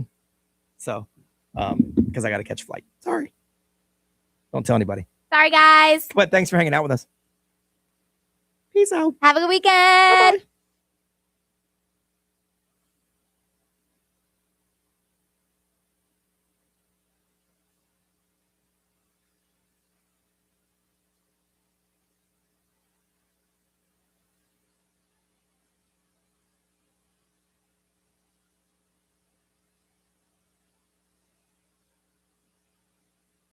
So, because I got to catch a flight. Sorry. Don't tell anybody. Sorry, guys. But thanks for hanging out with us. Peace out. Have a good weekend. Bye-bye.